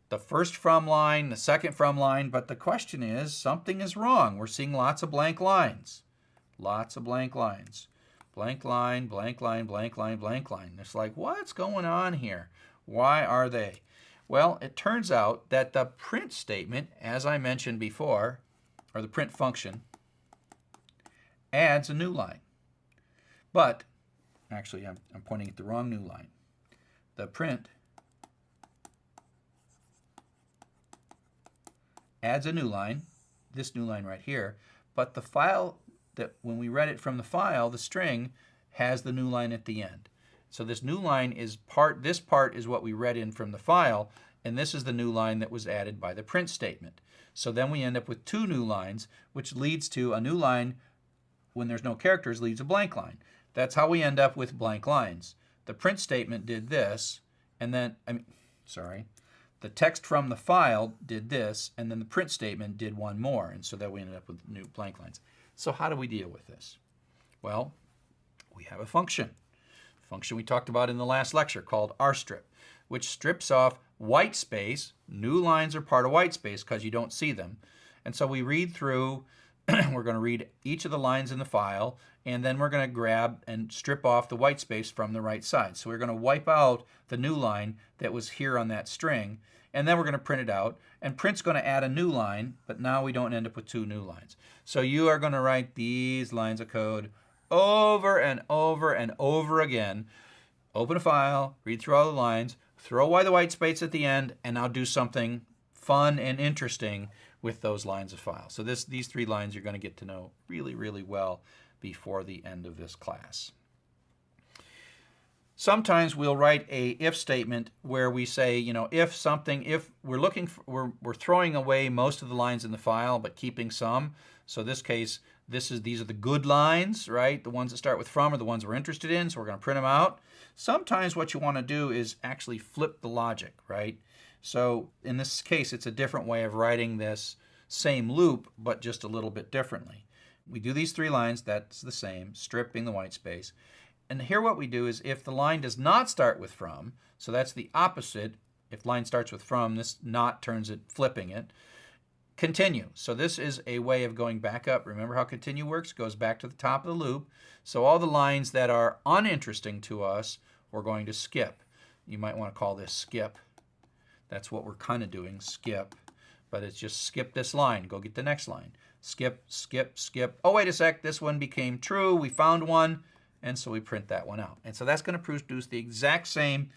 the first from line, the second from line, but the question is, something is wrong. We're seeing lots of blank lines. Lots of blank lines. Blank line, blank line, blank line, blank line. It's like, what's going on here? Why are they? Well, it turns out that the print statement, as I mentioned before, or the print function, adds a new line. But, actually, I'm pointing at the wrong new line. The print adds a new line, this new line right here, but the file that when we read it from the file, the string has the new line at the end. So this new line is this part is what we read in from the file, and this is the new line that was added by the print statement. So then we end up with two new lines, which leads to a new line when there's no characters leaves a blank line. That's how we end up with blank lines. The print statement did this, and then, the text from the file did this, and then the print statement did one more, and so that we ended up with new blank lines. So how do we deal with this? Well, we have a function. A function we talked about in the last lecture called rstrip, which strips off white space. New lines are part of white space because you don't see them. And so we read through, we're going to read each of the lines in the file, and then we're going to grab and strip off the white space from the right side. So we're going to wipe out the new line that was here on that string, and then we're going to print it out. And print's going to add a new line, but now we don't end up with two new lines. So you are going to write these lines of code over and over and over again. Open a file, read through all the lines, throw away the white space at the end, and now do something fun and interesting with those lines of file. So these three lines you're going to get to know really, really well before the end of this class. Sometimes we'll write a if statement where we say, if we're throwing away most of the lines in the file but keeping some. So in this case, these are the good lines, right? The ones that start with from are the ones we're interested in, so we're going to print them out. Sometimes what you want to do is actually flip the logic, right? So in this case, it's a different way of writing this same loop, but just a little bit differently. We do these three lines, that's the same, stripping the white space. And here what we do is if the line does not start with from, so that's the opposite, if line starts with from, this not turns it, flipping it, continue. So this is a way of going back up. Remember how continue works? It goes back to the top of the loop. So all the lines that are uninteresting to us, we're going to skip. You might want to call this skip. That's what we're kind of doing, skip. But it's just skip this line, go get the next line. Skip, skip, skip. Oh, wait a sec, this one became true. We found one, and so we print that one out. And so that's going to produce the exact same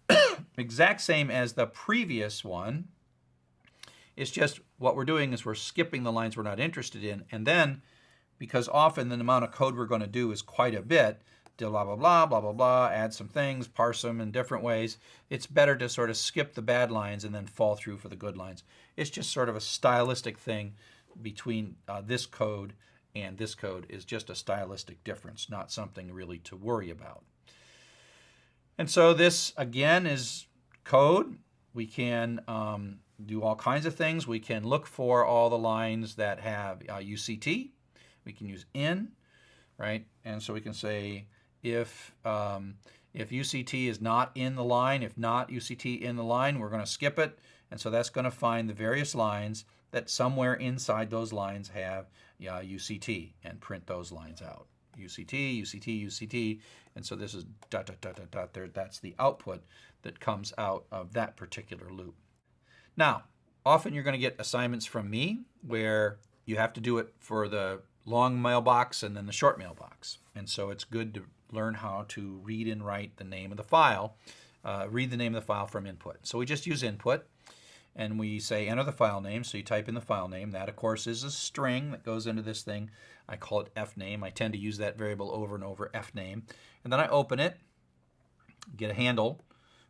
as the previous one. It's just what we're doing is we're skipping the lines we're not interested in, and then because often the amount of code we're going to do is quite a bit, blah, blah, blah, blah, blah, blah, add some things, parse them in different ways, it's better to sort of skip the bad lines and then fall through for the good lines. It's just sort of a stylistic thing between this code and this code is just a stylistic difference, not something really to worry about. And so this, again, is code. We can do all kinds of things. We can look for all the lines that have UCT. We can use in, right? And so we can say if UCT is not in the line, if not UCT in the line, we're going to skip it. And so that's going to find the various lines that somewhere inside those lines have UCT and print those lines out. UCT, UCT, UCT, and so this is dot, dot, dot, dot, dot there. That's the output that comes out of that particular loop. Now, often you're going to get assignments from me where you have to do it for the long mailbox and then the short mailbox. And so it's good to learn how to read and write the name of the file, read the name of the file from input. So we just use input, and we say enter the file name. So you type in the file name. That, of course, is a string that goes into this thing. I call it fname. I tend to use that variable over and over, fname. And then I open it, get a handle,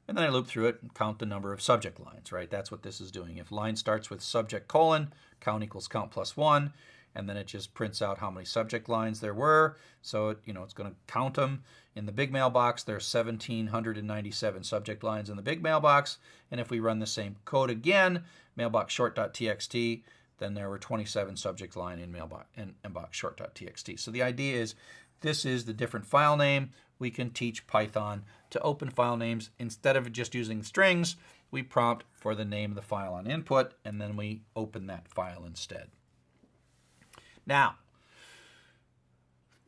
and then I loop through it and count the number of subject lines, right? That's what this is doing. If line starts with subject colon, count equals count plus 1, and then it just prints out how many subject lines there were. So it's going to count them. In the big mailbox, there's 1,797 subject lines in the big mailbox. And if we run the same code again, mailbox short.txt, then there were 27 subject line in mailbox short.txt. So the idea is this is the different file name. We can teach Python to open file names. Instead of just using strings, we prompt for the name of the file on input, and then we open that file instead. Now,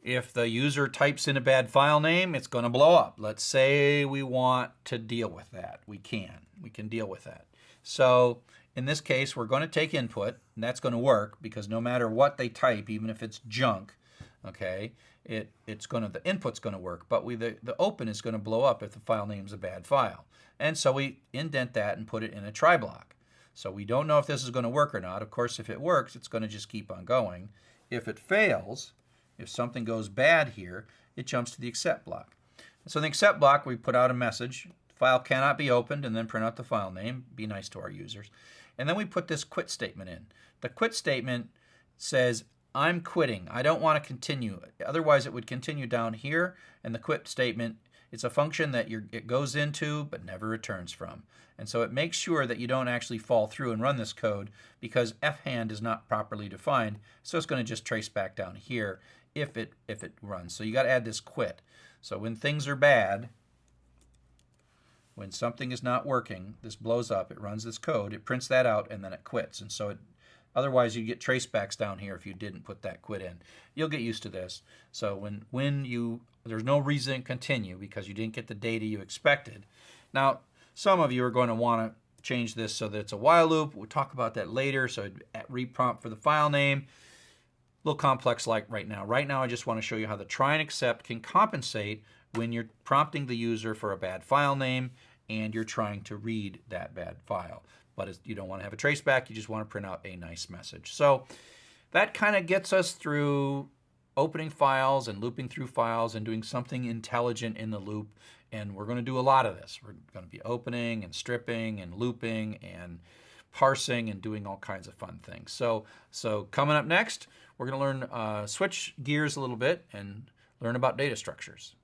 if the user types in a bad file name, it's going to blow up. Let's say we want to deal with that. We can deal with that. So in this case, we're going to take input, and that's going to work because no matter what they type, even if it's junk, okay, the input's going to work, but the open is going to blow up if the file name's a bad file. And so we indent that and put it in a try block. So we don't know if this is going to work or not. Of course, if it works, it's going to just keep on going. If it fails, if something goes bad here, it jumps to the except block. So in the except block, we put out a message, file cannot be opened, and then print out the file name. Be nice to our users. And then we put this quit statement in. The quit statement says, I'm quitting. I don't want to continue. Otherwise, it would continue down here. And the quit statement, it's a function that it goes into but never returns from. And so it makes sure that you don't actually fall through and run this code because fhand is not properly defined. So it's going to just trace back down here if it runs. So you got to add this quit. So when things are bad, when something is not working, this blows up, it runs this code, it prints that out, and then it quits. And so otherwise you get tracebacks down here if you didn't put that quit in. You'll get used to this. So there's no reason to continue because you didn't get the data you expected. Now, some of you are going to want to change this so that it's a while loop. We'll talk about that later. So reprompt for the file name. A little complex like right now. Right now I just want to show you how the try and accept can compensate when you're prompting the user for a bad file name and you're trying to read that bad file. But you don't want to have a traceback, you just want to print out a nice message. So that kind of gets us through opening files and looping through files and doing something intelligent in the loop. And we're going to do a lot of this. We're going to be opening and stripping and looping and parsing and doing all kinds of fun things. So coming up next, we're going to learn, switch gears a little bit and learn about data structures.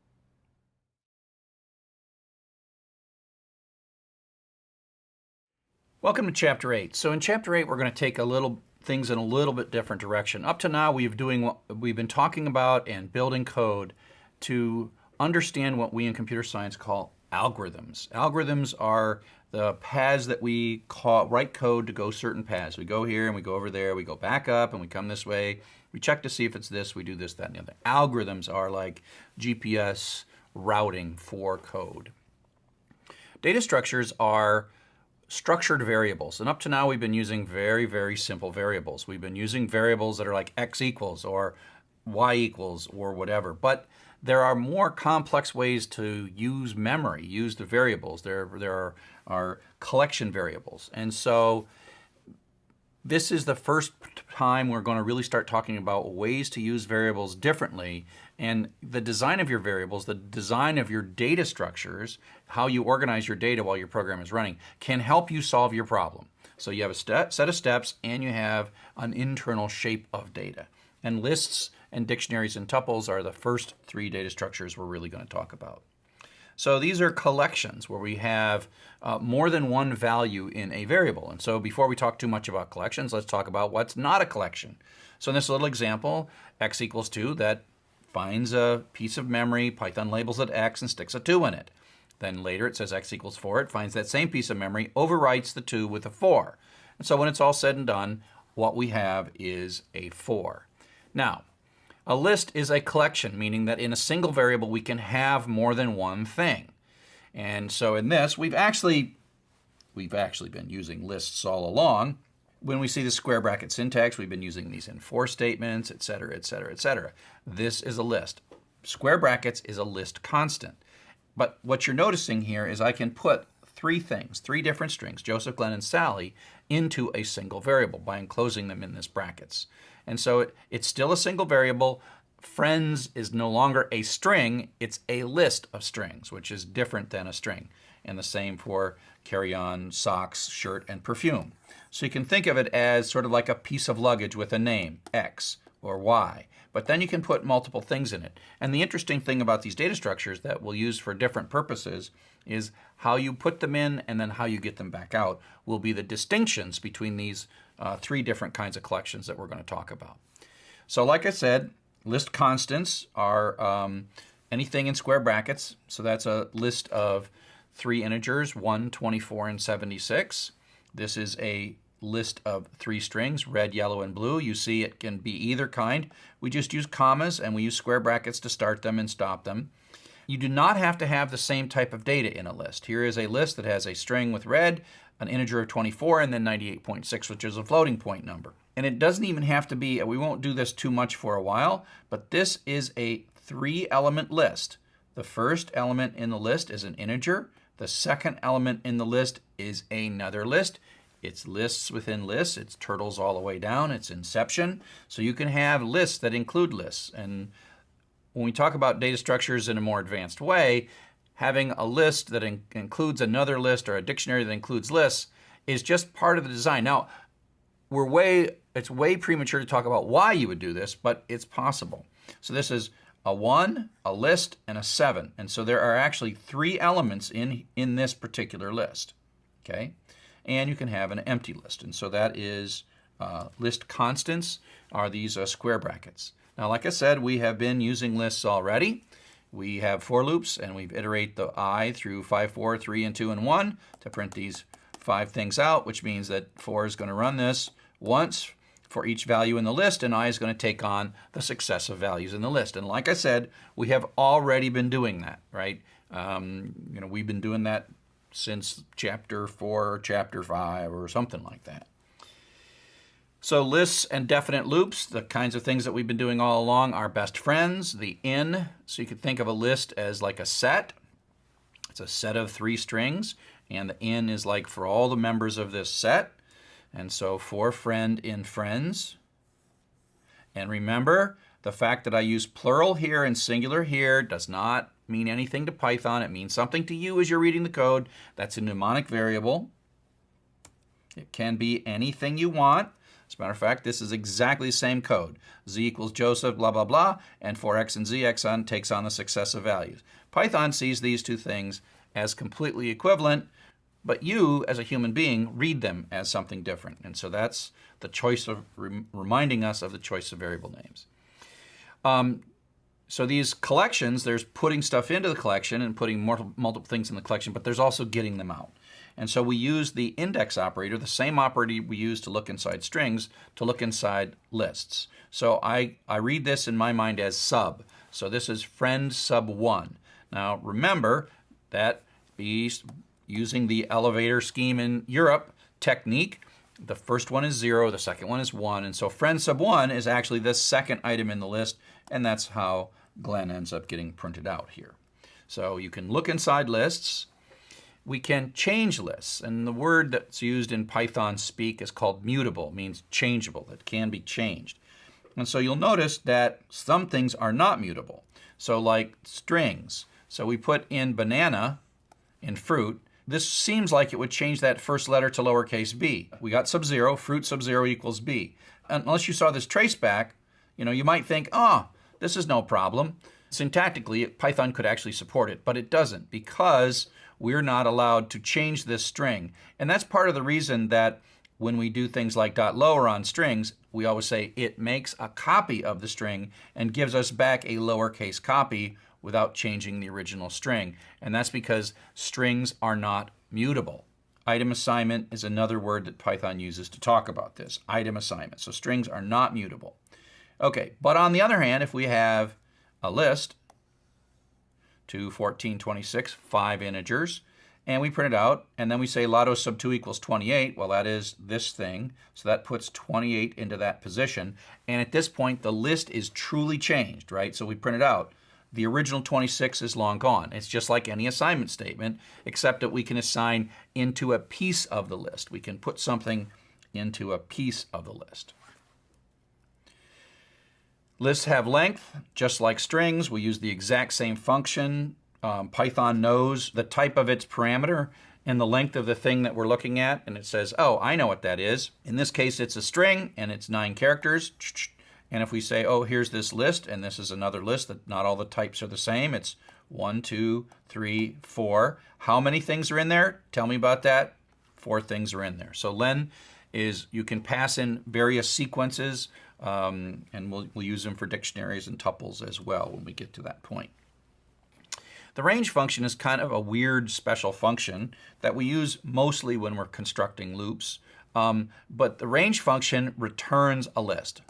Welcome to Chapter 8. So in Chapter 8, we're going to take things in a little bit different direction. Up to now, we've been talking about and building code to understand what we in computer science call algorithms. Algorithms are the paths that we write code to go certain paths. We go here and we go over there, we go back up and we come this way. We check to see if it's this, we do this, that, and the other. Algorithms are like GPS routing for code. Data structures are structured variables. And up to now, we've been using very, very simple variables. We've been using variables that are like x equals or y equals or whatever. But there are more complex ways to use memory, use the variables. There are collection variables. And so this is the first time we're going to really start talking about ways to use variables differently. And the design of your variables, the design of your data structures, how you organize your data while your program is running, can help you solve your problem. So you have a set of steps and you have an internal shape of data. And lists and dictionaries and tuples are the first three data structures we're really going to talk about. So these are collections where we have more than one value in a variable. And so before we talk too much about collections, let's talk about what's not a collection. So in this little example, x equals 2, that finds a piece of memory, Python labels it x and sticks a 2 in it. Then later it says x equals 4, it finds that same piece of memory, overwrites the 2 with a 4. And so when it's all said and done, what we have is a 4. Now, a list is a collection, meaning that in a single variable we can have more than one thing. And so in this, we've we've actually been using lists all along. When we see the square bracket syntax, we've been using these in for statements, etc., etc., etc. This is a list. Square brackets is a list constant. But what you're noticing here is I can put three different strings, Joseph, Glenn, and Sally, into a single variable by enclosing them in this brackets. And so it's still a single variable. Friends is no longer a string, it's a list of strings, which is different than a string. And the same for carry on, socks, shirt, and perfume. So you can think of it as sort of like a piece of luggage with a name, X or Y. But then you can put multiple things in it. And the interesting thing about these data structures that we'll use for different purposes is how you put them in and then how you get them back out will be the distinctions between these three different kinds of collections that we're going to talk about. So like I said, list constants are anything in square brackets. So that's a list of three integers, 1, 24, and 76. This is a list of three strings, red, yellow, and blue. You see it can be either kind. We just use commas and we use square brackets to start them and stop them. You do not have to have the same type of data in a list. Here is a list that has a string with red, an integer of 24, and then 98.6, which is a floating point number. And it doesn't even have to be, we won't do this too much for a while, but this is a three-element list. The first element in the list is an integer. The second element in the list is another list. It's lists within lists. It's turtles all the way down. It's inception. So you can have lists that include lists. And when we talk about data structures in a more advanced way, having a list that includes another list or a dictionary that includes lists is just part of the design. Now, it's way premature to talk about why you would do this, but it's possible. So this is a 1, a list, and a 7. And so there are actually three elements in this particular list. Okay? And you can have an empty list. And so that is list constants are these square brackets. Now, like I said, we have been using lists already. We have for loops, and we've iterate the I through 5, 4, 3, and 2, and 1 to print these 5 things out, which means that for is going to run this once for each value in the list, and I is going to take on the successive values in the list. And like I said, we have already been doing that, right? We've been doing that since chapter 4 or chapter 5 or something like that. So lists and definite loops, the kinds of things that we've been doing all along, are best friends. The in, so you could think of a list as like a set. It's a set of 3 strings, and the in is like for all the members of this set. And so for friend in friends. And remember, the fact that I use plural here and singular here does not mean anything to Python. It means something to you as you're reading the code. That's a mnemonic variable. It can be anything you want. As a matter of fact, this is exactly the same code. Z equals Joseph, blah, blah, blah, and for x and z, x takes on the successive values. Python sees these two things as completely equivalent, but you, as a human being, read them as something different. And so that's the choice of reminding us of the choice of variable names. So these collections, there's putting stuff into the collection and putting multiple things in the collection, but there's also getting them out. And so we use the index operator, the same operator we use to look inside strings, to look inside lists. So I read this in my mind as sub. So this is friend sub 1. Now remember that using the elevator scheme in Europe technique, the first one is 0, the second one is 1, and so friend sub 1 is actually the second item in the list, and that's how Glenn ends up getting printed out here. So you can look inside lists. We can change lists, and the word that's used in Python speak is called mutable. It means changeable. It can be changed. And so you'll notice that some things are not mutable. So like strings. So we put in banana in fruit. This seems like it would change that first letter to lowercase b. We got sub-0, fruit sub-0 equals b. Unless you saw this traceback, you might think, this is no problem. Syntactically, Python could actually support it, but it doesn't because we're not allowed to change this string. And that's part of the reason that when we do things like .lower on strings, we always say it makes a copy of the string and gives us back a lowercase copy without changing the original string. And that's because strings are not mutable. Item assignment is another word that Python uses to talk about this. Item assignment. So strings are not mutable. Okay, but on the other hand, if we have a list, 2, 14, 26, 5 integers, and we print it out, and then we say lotto sub 2 equals 28. Well, that is this thing, so that puts 28 into that position. And at this point, the list is truly changed, right? So we print it out. The original 26 is long gone. It's just like any assignment statement, except that we can assign into a piece of the list. We can put something into a piece of the list. Lists have length, just like strings. We use the exact same function. Python knows the type of its parameter and the length of the thing that we're looking at, and it says, oh, I know what that is. In this case, it's a string, and it's 9 characters. And if we say, oh, here's this list, and this is another list that not all the types are the same. It's 1, 2, 3, 4. How many things are in there? Tell me about that. 4 things are in there. So len is, you can pass in various sequences, and we'll use them for dictionaries and tuples as well when we get to that point. The range function is kind of a weird special function that we use mostly when we're constructing loops. But the range function returns a list.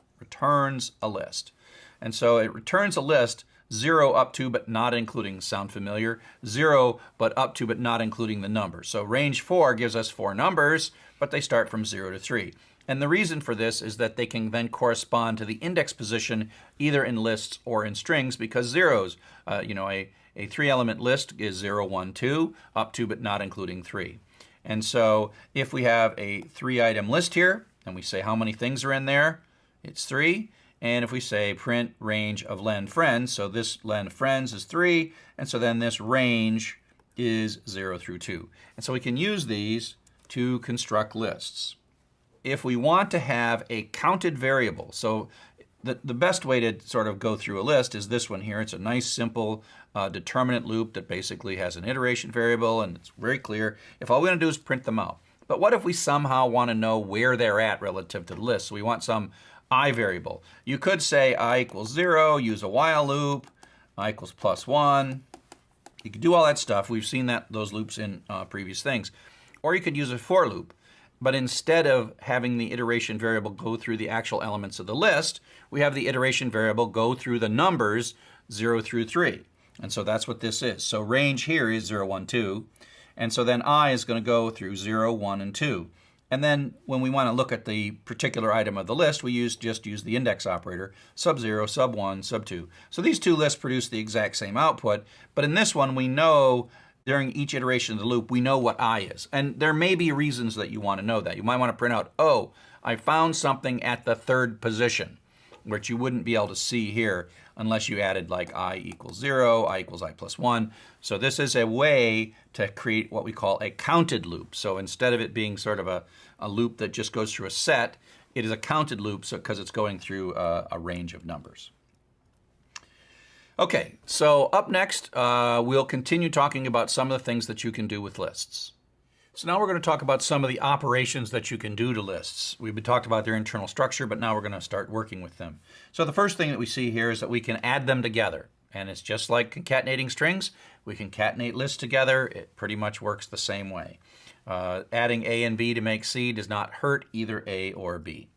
And so it returns a list 0 up to but not including, sound familiar? 0 but up to but not including the number. So range 4 gives us 4 numbers, but they start from 0 to 3. And the reason for this is that they can then correspond to the index position either in lists or in strings, because zeros, a 3-element list is 0, 1, 2, up to but not including 3. And so if we have a 3-item list here, and we say how many things are in there, it's 3. And if we say print range of len friends, so this len friends is 3, and so then this range is 0 through 2. And so we can use these to construct lists. If we want to have a counted variable, so the best way to sort of go through a list is this one here. It's a nice, simple determinant loop that basically has an iteration variable, and it's very clear. If all we want to do is print them out. But what if we somehow want to know where they're at relative to the list? So we want some I variable. You could say I equals 0, use a while loop, I equals +1. You could do all that stuff. We've seen those loops in previous things. Or you could use a for loop. But instead of having the iteration variable go through the actual elements of the list, we have the iteration variable go through the numbers 0 through 3. And so that's what this is. So range here is 0, 1, 2. And so then I is going to go through 0, 1, and 2. And then when we want to look at the particular item of the list, we just use the index operator, sub 0, sub 1, sub 2. So these two lists produce the exact same output. But in this one, we know during each iteration of the loop, we know what I is. And there may be reasons that you want to know that. You might want to print out, oh, I found something at the 3rd position, which you wouldn't be able to see here unless you added like I equals 0, I equals I plus 1. So this is a way to create what we call a counted loop. So instead of it being sort of a loop that just goes through a set, it is a counted loop because it's going through a range of numbers. Okay, so up next, we'll continue talking about some of the things that you can do with lists. So now we're going to talk about some of the operations that you can do to lists. We've talked about their internal structure, but now we're going to start working with them. So the first thing that we see here is that we can add them together. And it's just like concatenating strings. We concatenate lists together. It pretty much works the same way. Adding A and B to make C does not hurt either A or B.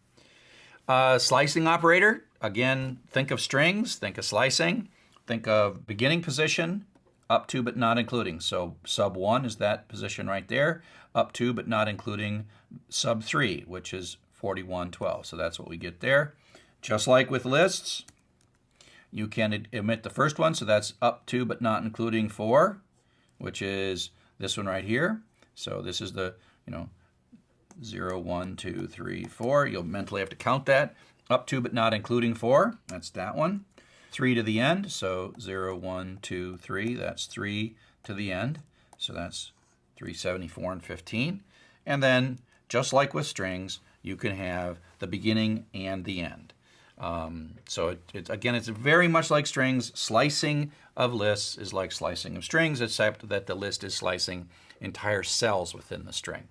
Slicing operator, again, think of strings, think of slicing. Think of beginning position, up to but not including. So sub 1 is that position right there, up to but not including sub 3, which is 4112. So that's what we get there. Just like with lists, you can omit the first one, so that's up to but not including 4, which is this one right here. So this is the, 0, 1, 2, 3, 4. You'll mentally have to count that. Up to but not including 4, that's that one. 3 to the end, so 0, 1, 2, 3, that's 3 to the end. So that's 374 and 15. And then, just like with strings, you can have the beginning and the end. So again, it's very much like strings. Slicing of lists is like slicing of strings, except that the list is slicing entire cells within the string.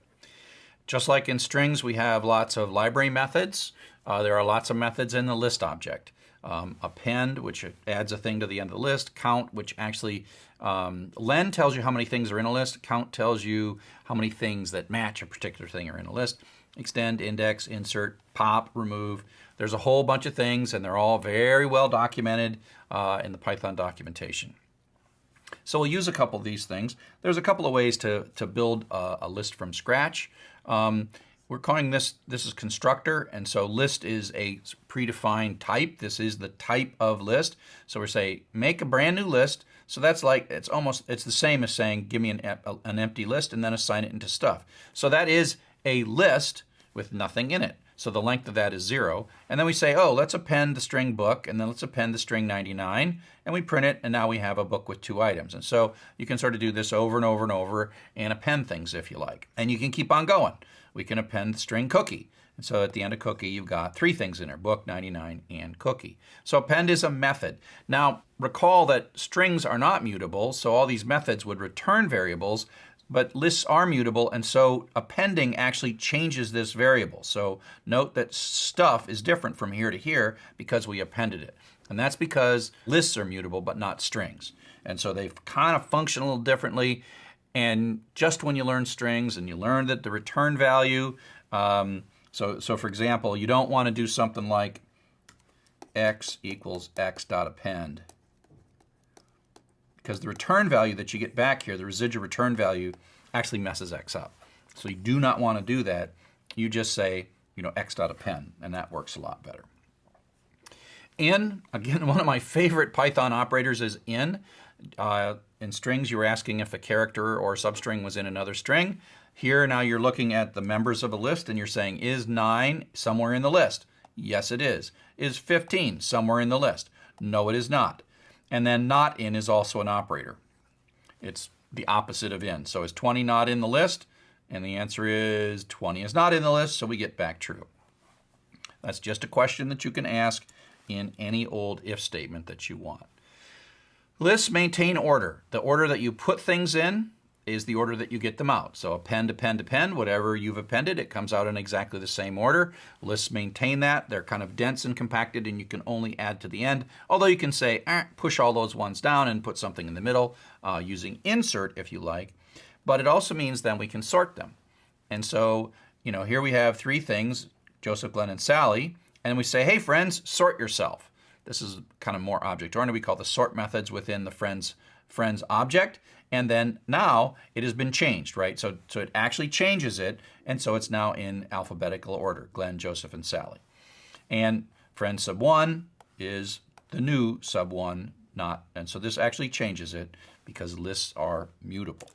Just like in strings, we have lots of library methods. There are lots of methods in the list object. Append, which adds a thing to the end of the list. Count, which actually, len tells you how many things are in a list. Count tells you how many things that match a particular thing are in a list. Extend, index, insert, pop, remove. There's a whole bunch of things, and they're all very well documented in the Python documentation. So we'll use a couple of these things. There's a couple of ways to build a list from scratch. We're calling this is constructor, and so list is a predefined type. This is the type of list. So we're saying make a brand new list. So that's like, it's the same as saying give me an empty list and then assign it into stuff. So that is a list with nothing in it. So the length of that is 0. And then we say, oh, let's append the string book, and then let's append the string 99, and we print it, and now we have a book with 2 items. And so you can sort of do this over and over and over and append things if you like. And you can keep on going. We can append the string cookie. And so at the end of cookie, you've got 3 things in there, book, 99, and cookie. So append is a method. Now, recall that strings are not mutable, so all these methods would return variables, but lists are mutable, and so appending actually changes this variable. So note that stuff is different from here to here because we appended it. And that's because lists are mutable, but not strings. And so they kind of function a little differently. And just when you learn strings and you learn that the return value, so for example, you don't want to do something like x equals x dot append, because the return value that you get back here, the residual return value, actually messes x up. So you do not want to do that. You just say, x dot append, and that works a lot better. In, again, one of my favorite Python operators is in. In strings, you were asking if a character or substring was in another string. Here, now you're looking at the members of a list, and you're saying, is 9 somewhere in the list? Yes, it is. Is 15 somewhere in the list? No, it is not. And then not in is also an operator. It's the opposite of in. So is 20 not in the list? And the answer is 20 is not in the list, so we get back true. That's just a question that you can ask in any old if statement that you want. Lists maintain order. The order that you put things in is the order that you get them out. So append, append, append, whatever you've appended, it comes out in exactly the same order. Lists maintain that. They're kind of dense and compacted, and you can only add to the end. Although you can say, push all those ones down and put something in the middle using insert if you like. But it also means then we can sort them. And so, here we have 3 things, Joseph, Glenn, and Sally, and we say, hey, friends, sort yourself. This is kind of more object-oriented. We call the sort methods within the friends object. And then now it has been changed, right? So it actually changes it, and so it's now in alphabetical order, Glenn, Joseph, and Sally. And friend sub 1 is the new sub 1, not, and so this actually changes it because lists are mutable.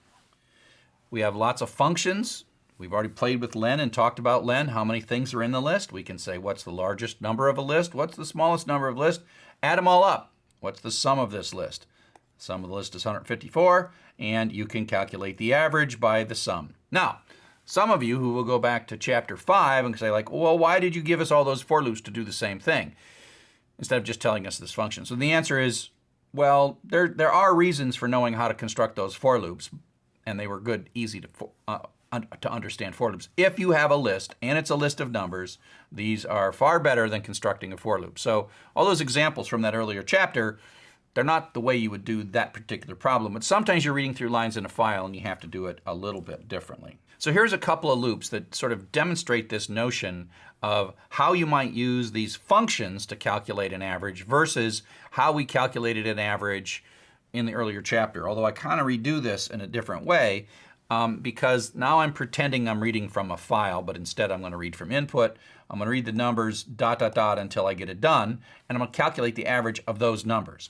We have lots of functions. We've already played with len and talked about len, how many things are in the list. We can say what's the largest number of a list, what's the smallest number of a list, add them all up. What's the sum of this list? Sum of the list is 154, and you can calculate the average by the sum. Now, some of you who will go back to chapter 5 and say like, well, why did you give us all those for loops to do the same thing instead of just telling us this function? So the answer is, well, there are reasons for knowing how to construct those for loops, and they were good, easy to understand for loops. If you have a list and it's a list of numbers, these are far better than constructing a for loop. So all those examples from that earlier chapter, they're not the way you would do that particular problem, but sometimes you're reading through lines in a file and you have to do it a little bit differently. So here's a couple of loops that sort of demonstrate this notion of how you might use these functions to calculate an average versus how we calculated an average in the earlier chapter. Although I kind of redo this in a different way because now I'm pretending I'm reading from a file, but instead I'm going to read from input. I'm going to read the numbers ... until I get it done, and I'm going to calculate the average of those numbers.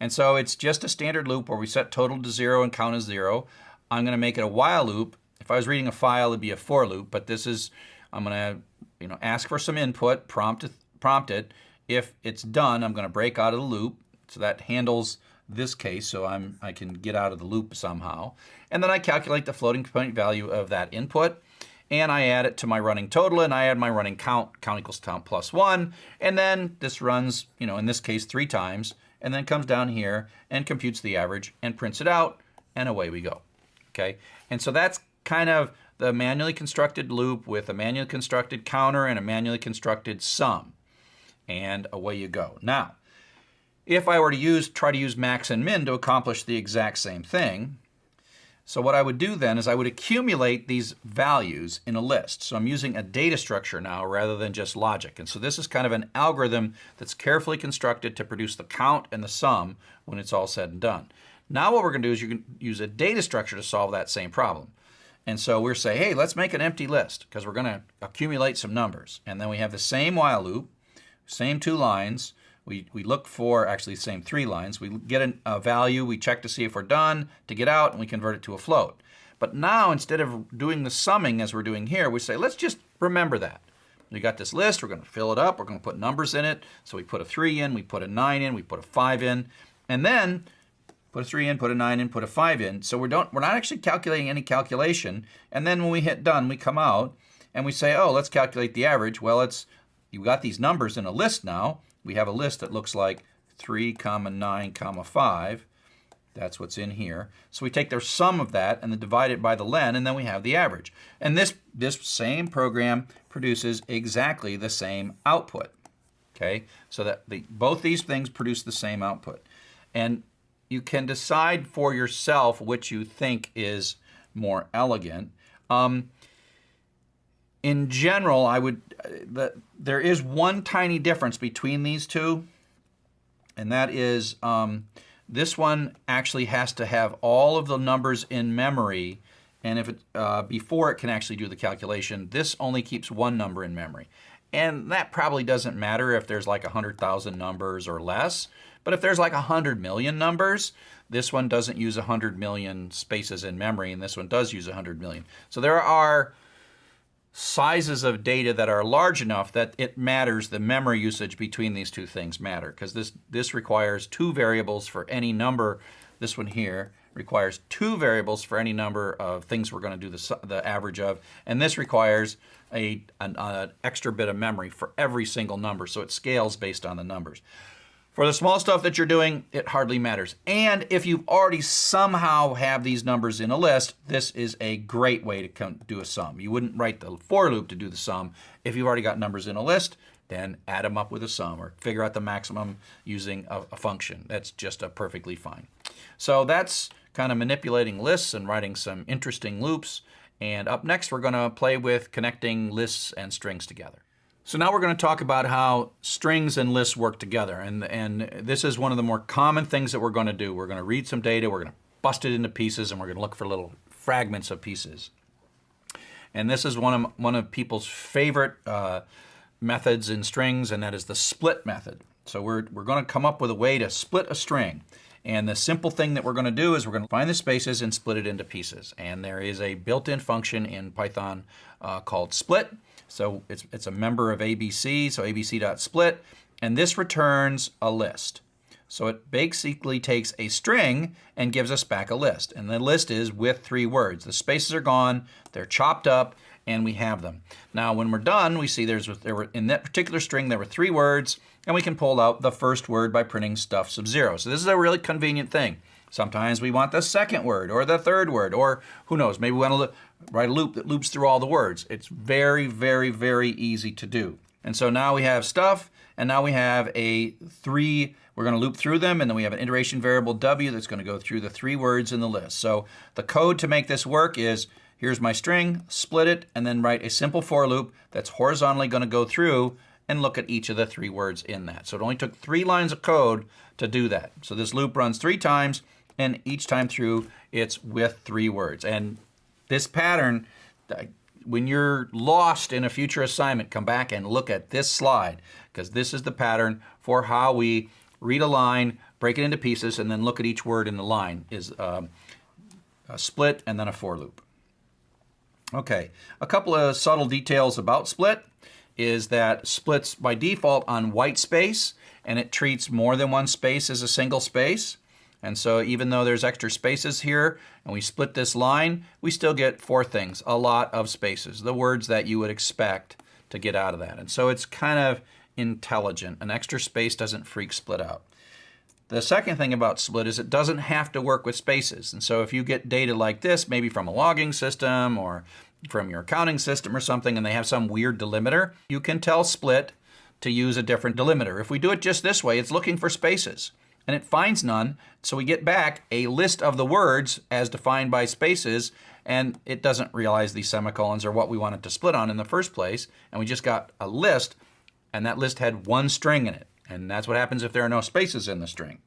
And so it's just a standard loop where we set total to 0 and count as 0. I'm going to make it a while loop. If I was reading a file, it'd be a for loop, but this is, I'm going to ask for some input, prompt it. If it's done, I'm going to break out of the loop. So that handles this case, so I can get out of the loop somehow. And then I calculate the floating point value of that input, and I add it to my running total, and I add my running count equals count plus 1, and then this runs, in this case 3 times, and then comes down here and computes the average and prints it out, and away we go. Okay, and so that's kind of the manually constructed loop with a manually constructed counter and a manually constructed sum, and away you go. Now, if I were to try to use max and min to accomplish the exact same thing, so what I would do then is I would accumulate these values in a list. So I'm using a data structure now rather than just logic. And so this is kind of an algorithm that's carefully constructed to produce the count and the sum when it's all said and done. Now what we're going to do is you can use a data structure to solve that same problem. And so we're saying, hey, let's make an empty list because we're going to accumulate some numbers. And then we have the same while loop, same 2 lines. We look for, actually the same 3 lines. We get a value, we check to see if we're done, to get out, and we convert it to a float. But now instead of doing the summing as we're doing here, we say, let's just remember that. We got this list, we're going to fill it up, we're going to put numbers in it. So we put a 3 in, we put a 9 in, we put a 5 in, and then put a 3 in, put a 9 in, put a 5 in. So we're not actually calculating any calculation. And then when we hit done, we come out and we say, oh, let's calculate the average. Well, you got these numbers in a list now. We have a list that looks like 3, 9, 5. That's what's in here. So we take the sum of that and then divide it by the len, and then we have the average. And this same program produces exactly the same output. Okay, so that both these things produce the same output. And you can decide for yourself which you think is more elegant. In general, there is one tiny difference between these two, and that is this one actually has to have all of the numbers in memory, and if before it can actually do the calculation. This only keeps one number in memory. And that probably doesn't matter if there's like 100,000 numbers or less. But if there's like 100 million numbers, this one doesn't use 100 million spaces in memory, and this one does use 100 million. So there are sizes of data that are large enough that it matters, the memory usage between these two things matter, because this requires 2 variables for any number. This one here requires 2 variables for any number of things we're going to do the average of, and this requires an extra bit of memory for every single number, so it scales based on the numbers. For the small stuff that you're doing, it hardly matters. And if you've already somehow have these numbers in a list, this is a great way to do a sum. You wouldn't write the for loop to do the sum. If you've already got numbers in a list, then add them up with a sum or figure out the maximum using a function. That's just perfectly fine. So that's kind of manipulating lists and writing some interesting loops. And up next, we're going to play with connecting lists and strings together. So now we're going to talk about how strings and lists work together. And this is one of the more common things that we're going to do. We're going to read some data, we're going to bust it into pieces, and we're going to look for little fragments of pieces. And this is one of people's favorite methods in strings, and that is the split method. So we're going to come up with a way to split a string. And the simple thing that we're going to do is we're going to find the spaces and split it into pieces. And there is a built-in function in Python called split. So it's a member of ABC, so abc.split, and this returns a list. So it basically takes a string and gives us back a list. And the list is with 3 words. The spaces are gone, they're chopped up, and we have them. Now when we're done, we see in that particular string there were 3 words, and we can pull out the first word by printing stuff sub 0. So this is a really convenient thing. Sometimes we want the second word or the third word, or who knows, maybe we want to write a loop that loops through all the words. It's very, very, very easy to do. And so now we have stuff, and now we have a 3, we're going to loop through them, and then we have an iteration variable W that's going to go through the 3 words in the list. So the code to make this work is, here's my string, split it, and then write a simple for loop that's horizontally going to go through and look at each of the 3 words in that. So it only took 3 lines of code to do that. So this loop runs 3 times, and each time through, it's with 3 words. And this pattern, when you're lost in a future assignment, come back and look at this slide, because this is the pattern for how we read a line, break it into pieces, and then look at each word in the line is a split and then a for loop. Okay, a couple of subtle details about split is that splits by default on white space, and it treats more than one space as a single space. And so even though there's extra spaces here and we split this line, we still get 4 things, a lot of spaces, the words that you would expect to get out of that. And so it's kind of intelligent. An extra space doesn't freak split out. The second thing about split is it doesn't have to work with spaces. And so if you get data like this, maybe from a logging system or from your accounting system or something, and they have some weird delimiter, you can tell split to use a different delimiter. If we do it just this way, it's looking for spaces, and it finds none, so we get back a list of the words as defined by spaces, and it doesn't realize these semicolons are what we wanted to split on in the first place, and we just got a list, and that list had 1 string in it, and that's what happens if there are no spaces in the string.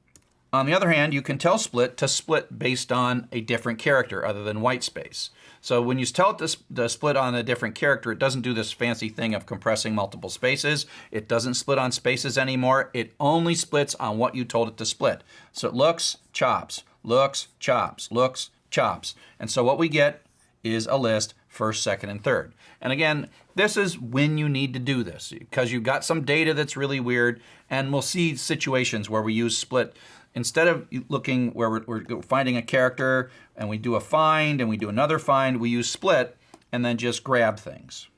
On the other hand, you can tell split to split based on a different character other than white space. So when you tell it to split on a different character, it doesn't do this fancy thing of compressing multiple spaces. It doesn't split on spaces anymore. It only splits on what you told it to split. So it looks, chops, looks, chops, looks, chops. And so what we get is a list, first, second, and third. And again, this is when you need to do this because you've got some data that's really weird, and we'll see situations where we use split. Instead of looking where we're finding a character and we do a find and we do another find, we use split and then just grab things.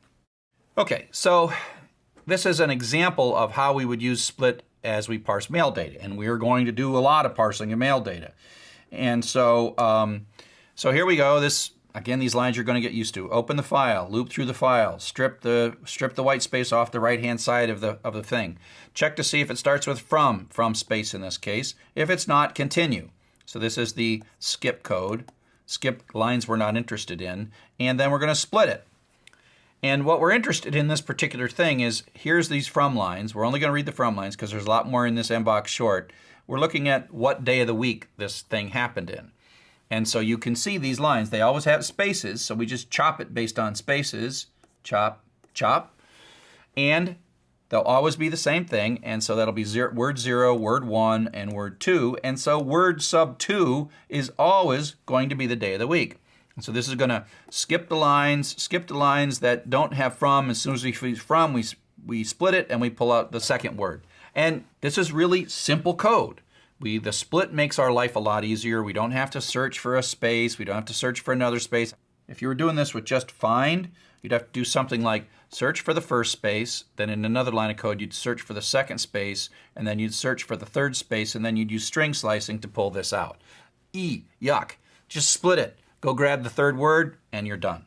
Okay, so this is an example of how we would use split as we parse mail data. And we're going to do a lot of parsing of mail data. And so, so here we go. Again, these lines you're going to get used to. Open the file, loop through the file, strip the white space off the right-hand side of the thing. Check to see if it starts with from space in this case. If it's not, continue. So this is the skip code. Skip lines we're not interested in. And then we're going to split it. And what we're interested in this particular thing is, here's these from lines. We're only going to read the from lines because there's a lot more in this mbox short. We're looking at what day of the week this thing happened in. And so you can see these lines, they always have spaces, so we just chop it based on spaces, chop, chop, and they'll always be the same thing, and so that'll be word 0, word 1, and word 2, and so word sub 2 is always going to be the day of the week. And so this is going to skip the lines that don't have from. As soon as we freeze from, we split it and we pull out the second word. And this is really simple code. The split makes our life a lot easier. We don't have to search for a space. We don't have to search for another space. If you were doing this with just find, you'd have to do something like search for the first space, then in another line of code, you'd search for the second space, and then you'd search for the third space, and then you'd use string slicing to pull this out. Yuck. Just split it. Go grab the third word, and you're done.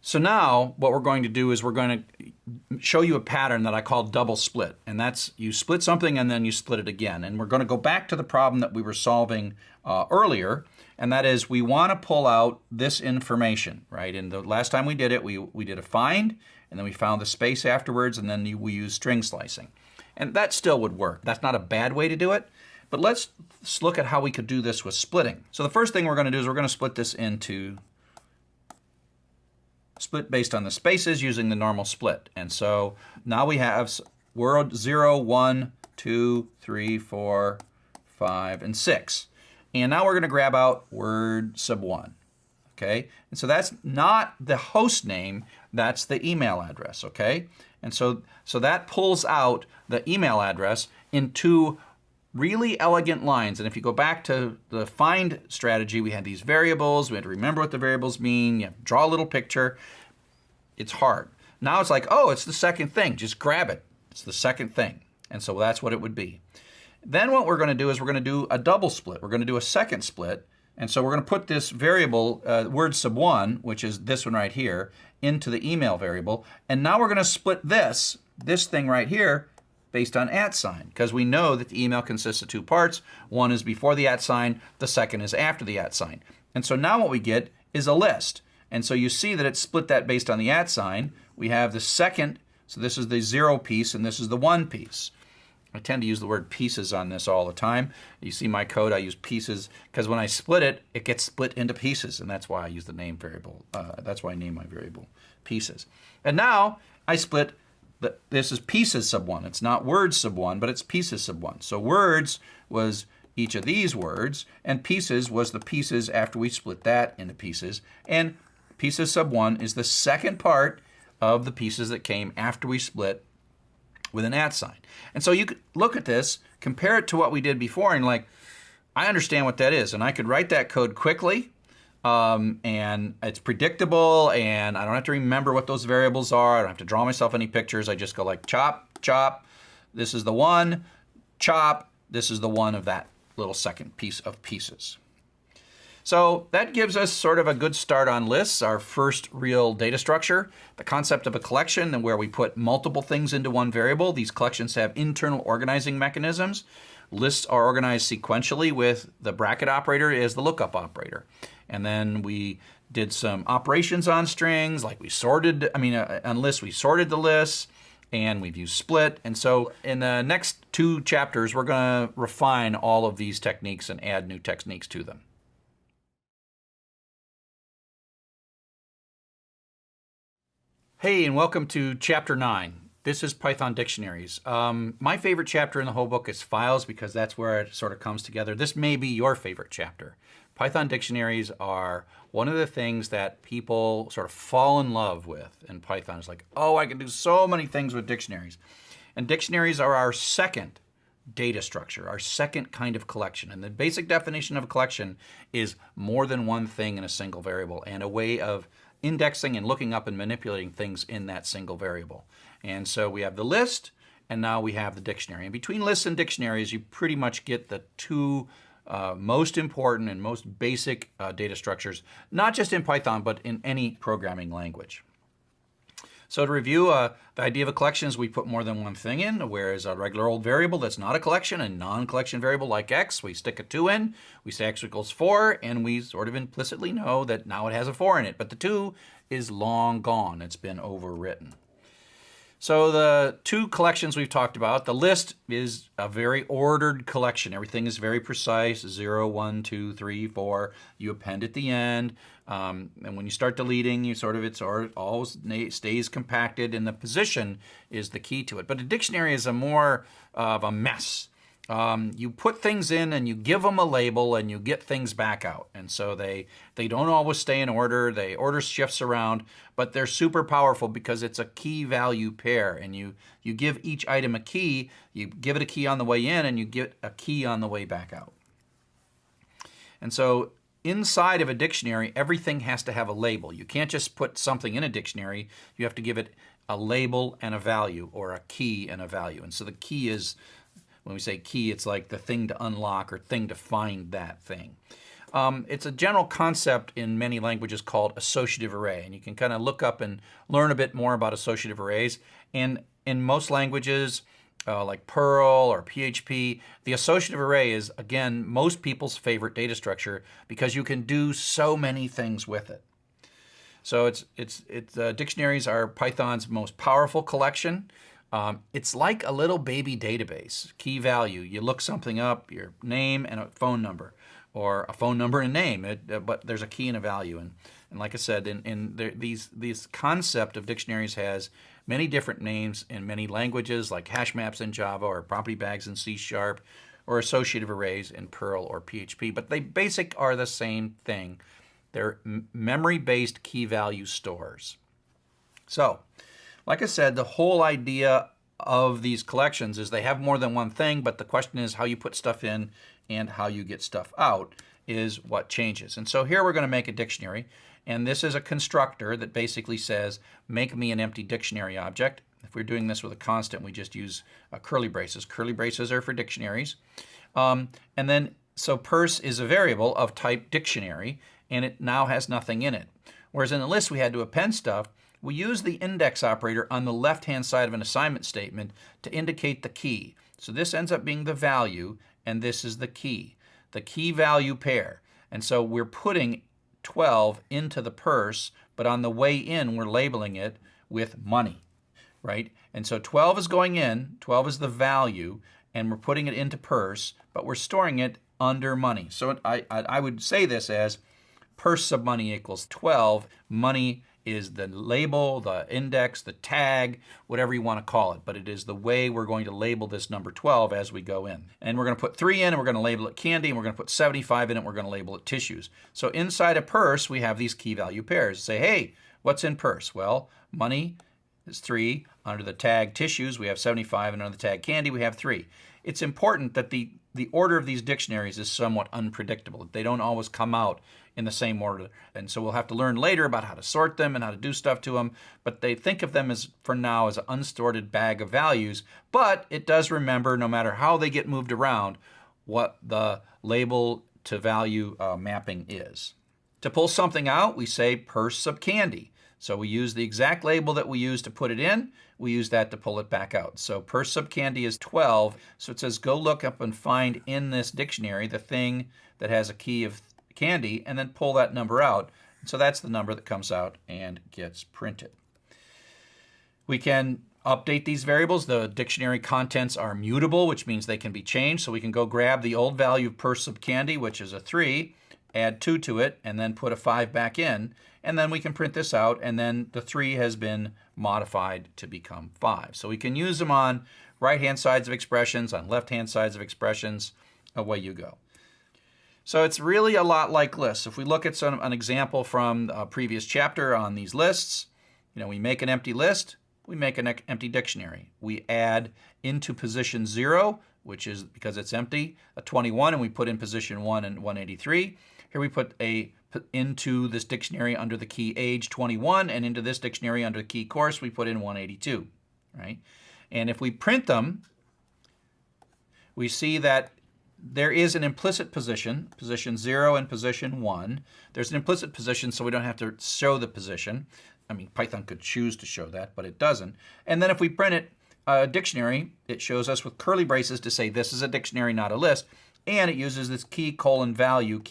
So now what we're going to do is we're going to show you a pattern that I call double split. And that's you split something and then you split it again. And we're going to go back to the problem that we were solving earlier. And that is we want to pull out this information, right? And the last time we did it, we did a find, and then we found the space afterwards, and then we used string slicing. And that still would work. That's not a bad way to do it. But let's look at how we could do this with splitting. So the first thing we're going to do is we're going to split this into split based on the spaces using the normal split. And so now we have word 0, 1, 2, 3, 4, 5, and 6. And now we're going to grab out word sub 1. Okay? And so that's not the host name, that's the email address, okay? And so that pulls out the email address in two really elegant lines. And if you go back to the find strategy, we had these variables. We had to remember what the variables mean. You have to draw a little picture. It's hard. Now it's like, oh, it's the second thing. Just grab it. It's the second thing. And so that's what it would be. Then what we're going to do is we're going to do a double split. We're going to do a second split. And so we're going to put this variable, word sub 1, which is this one right here, into the email variable. And now we're going to split this thing right here, based on @, because we know that the email consists of two parts. One is before the @, the second is after the @. And so now what we get is a list. And so you see that it's split that based on the @. We have the second, so this is the 0 piece and this is the 1 piece. I tend to use the word pieces on this all the time. You see my code, I use pieces, because when I split it, it gets split into pieces, and that's why I use the name variable. That's why I name my variable pieces. And now I split this is pieces sub 1. It's not words sub 1, but it's pieces sub 1. So words was each of these words, and pieces was the pieces after we split that into pieces. And pieces sub 1 is the second part of the pieces that came after we split with an @. And so you could look at this, compare it to what we did before, and like, I understand what that is. And I could write that code quickly. And it's predictable, and I don't have to remember what those variables are. I don't have to draw myself any pictures. I just go like chop, chop. This is the 1, chop. This is the 1 of that little second piece of pieces. So that gives us sort of a good start on lists, our first real data structure. The concept of a collection and where we put multiple things into one variable. These collections have internal organizing mechanisms. Lists are organized sequentially with the bracket operator as the lookup operator. And then we did some operations on strings, like on lists, we sorted the lists. and we've used split. And so in the next 2 chapters, we're going to refine all of these techniques and add new techniques to them. Hey, and welcome to Chapter 9. This is Python Dictionaries. My favorite chapter in the whole book is files because that's where it sort of comes together. This may be your favorite chapter. Python dictionaries are one of the things that people sort of fall in love with in Python. It's like, oh, I can do so many things with dictionaries. And dictionaries are our second data structure, our second kind of collection. And the basic definition of a collection is more than one thing in a single variable and a way of indexing and looking up and manipulating things in that single variable. And so we have the list, and now we have the dictionary. And between lists and dictionaries, you pretty much get the 2 most important and most basic data structures, not just in Python, but in any programming language. So to review, the idea of a collection is we put more than one thing in, whereas a regular old variable that's not a collection, a non-collection variable like x, we stick a 2 in, we say x equals 4, and we sort of implicitly know that now it has a 4 in it. But the 2 is long gone. It's been overwritten. So the 2 collections we've talked about, the list is a very ordered collection. Everything is very precise, 0, 1, 2, 3, 4. You append at the end. And when you start deleting, it always stays compacted, and the position is the key to it. But a dictionary is more of a mess. You put things in and you give them a label and you get things back out. And so they don't always stay in order. The order shifts around, but they're super powerful because it's a key value pair. And you give each item a key, you give it a key on the way in and you get a key on the way back out. And so inside of a dictionary, everything has to have a label. You can't just put something in a dictionary. You have to give it a label and a value, or a key and a value. And so the key is, when we say key, it's like the thing to unlock or thing to find that thing. It's a general concept in many languages called associative array, and you can kind of look up and learn a bit more about associative arrays. And in most languages, like Perl or PHP, the associative array is, again, most people's favorite data structure because you can do so many things with it. So dictionaries are Python's most powerful collection. It's like a little baby database. Key value, you look something up, your name and a phone number, or a phone number and name, but there's a key and a value. And like I said, these concept of dictionaries has many different names in many languages, like hash maps in Java, or property bags in C#, or associative arrays in Perl or PHP. But they are the same thing. They're memory-based key value stores. So, like I said, the whole idea of these collections is they have more than one thing, but the question is how you put stuff in and how you get stuff out is what changes. And so here we're going to make a dictionary, and this is a constructor that basically says, make me an empty dictionary object. If we're doing this with a constant, we just use curly braces. Curly braces are for dictionaries. And then, so pers is a variable of type dictionary, and it now has nothing in it. Whereas in the list we had to append stuff, we use the index operator on the left-hand side of an assignment statement to indicate the key. So this ends up being the value, and this is the key value pair. And so we're putting 12 into the pers, but on the way in, we're labeling it with money, right? And so 12 is going in, 12 is the value, and we're putting it into pers, but we're storing it under money. So I would say this as pers sub money equals 12. Money is the label, the index, the tag, whatever you want to call it. But it is the way we're going to label this number 12 as we go in. And we're going to put 3 in, and we're going to label it candy, and we're going to put 75 in it, and we're going to label it tissues. So inside a pers, we have these key value pairs. Say, hey, what's in pers? Well, money is 3. Under the tag tissues, we have 75, and under the tag candy, we have 3. It's important that the order of these dictionaries is somewhat unpredictable. They don't always come out in the same order. And so we'll have to learn later about how to sort them and how to do stuff to them. But they think of them as, for now, as an unsorted bag of values. But it does remember, no matter how they get moved around, what the label to value mapping is. To pull something out, we say pers sub candy. So we use the exact label that we use to put it in. We use that to pull it back out. So pers sub candy is 12. So it says go look up and find in this dictionary the thing that has a key of candy, and then pull that number out. So that's the number that comes out and gets printed. We can update these variables. The dictionary contents are mutable, which means they can be changed. So we can go grab the old value of purse of candy, which is a 3, add 2 to it, and then put a 5 back in. And then we can print this out, and then the 3 has been modified to become 5. So we can use them on right-hand sides of expressions, on left-hand sides of expressions. Away you go. So it's really a lot like lists. If we look at an example from a previous chapter on these lists, we make an empty list, we make an empty dictionary. We add into position 0, which is because it's empty, a 21, and we put in position 1 and 183. Here we put into this dictionary under the key age 21, and into this dictionary under the key course we put in 182, right? And if we print them, we see that there is an implicit position 0 and position 1. There's an implicit position, so we don't have to show the position. I mean, Python could choose to show that, but it doesn't. And then if we print it, a dictionary, it shows us with curly braces to say this is a dictionary, not a list. And it uses this key colon value.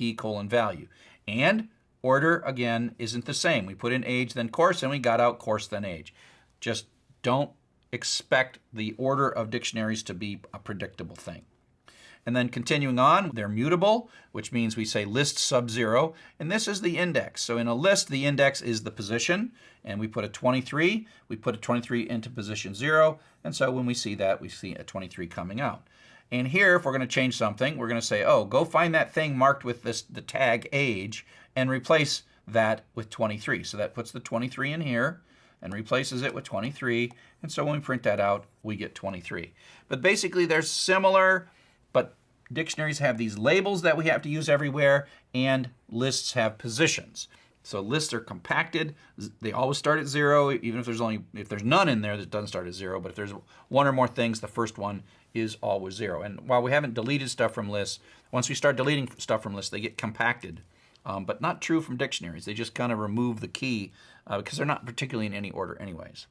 And order, again, isn't the same. We put in age, then course, and we got out course, then age. Just don't expect the order of dictionaries to be a predictable thing. And then continuing on, they're mutable, which means we say list sub 0, and this is the index. So in a list, the index is the position, and we put a 23. We put a 23 into position 0, and so when we see that, we see a 23 coming out. And here, if we're going to change something, we're going to say, oh, go find that thing marked with the tag age and replace that with 23. So that puts the 23 in here and replaces it with 23. And so when we print that out, we get 23. But basically, they're similar, but dictionaries have these labels that we have to use everywhere, and lists have positions. So lists are compacted. They always start at 0, even if there's none in there that doesn't start at 0. But if there's one or more things, the first one is always 0. And while we haven't deleted stuff from lists, once we start deleting stuff from lists, they get compacted. But not true from dictionaries. They just kind of remove the key because they're not particularly in any order anyways.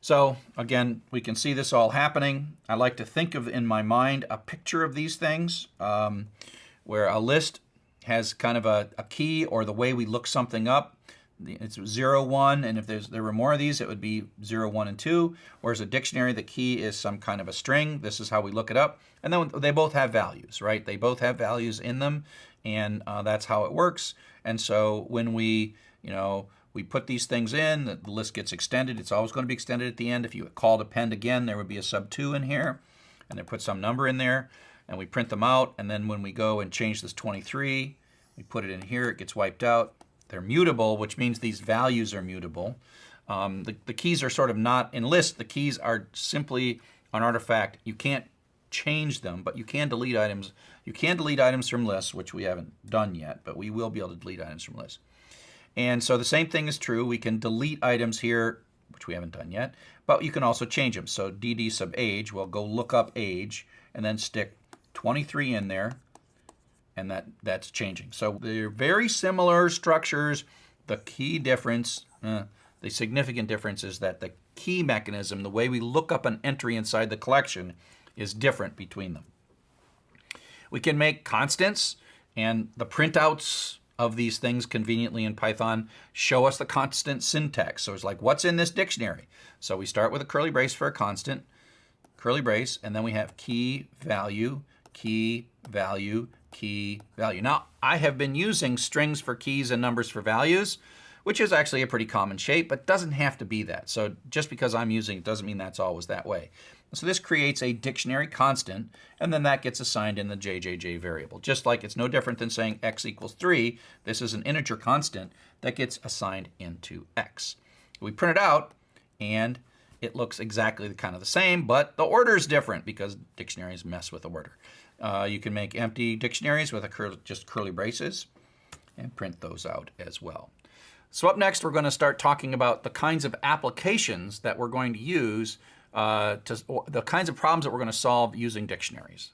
So again, we can see this all happening. I like to think of in my mind a picture of these things where a list has kind of a key or the way we look something up. It's 0, 1, and if there were more of these, it would be 0, 1, and 2. Whereas a dictionary, the key is some kind of a string. This is how we look it up. And then they both have values, right? They both have values in them, and that's how it works. And so when we put these things in, the list gets extended. It's always going to be extended at the end. If you called append again, there would be a sub 2 in here, and they put some number in there, and we print them out. And then when we go and change this 23, we put it in here, it gets wiped out. They're mutable, which means these values are mutable. The keys are sort of not in list. The keys are simply an artifact. You can't change them, but you can delete items. You can delete items from lists, which we haven't done yet, but we will be able to delete items from lists. And so the same thing is true. We can delete items here, which we haven't done yet, but you can also change them. So dd sub age, we'll go look up age and then stick 23 in there, and that's changing. So they're very similar structures. The key difference, the significant difference is that the key mechanism, the way we look up an entry inside the collection, is different between them. We can make constants, and the printouts of these things conveniently in Python show us the constant syntax. So it's like, what's in this dictionary? So we start with a curly brace for a constant, curly brace, and then we have key value, key value, key value. Now, I have been using strings for keys and numbers for values, which is actually a pretty common shape, but doesn't have to be that. So just because I'm using it doesn't mean that's always that way. So this creates a dictionary constant, and then that gets assigned in the JJJ variable. Just like it's no different than saying x equals 3. This is an integer constant that gets assigned into x. We print it out, and it looks exactly kind of the same, but the order is different because dictionaries mess with order. You can make empty dictionaries with just curly braces and print those out as well. So up next, we're going to start talking about the kinds of applications that we're going to use, the kinds of problems that we're going to solve using dictionaries.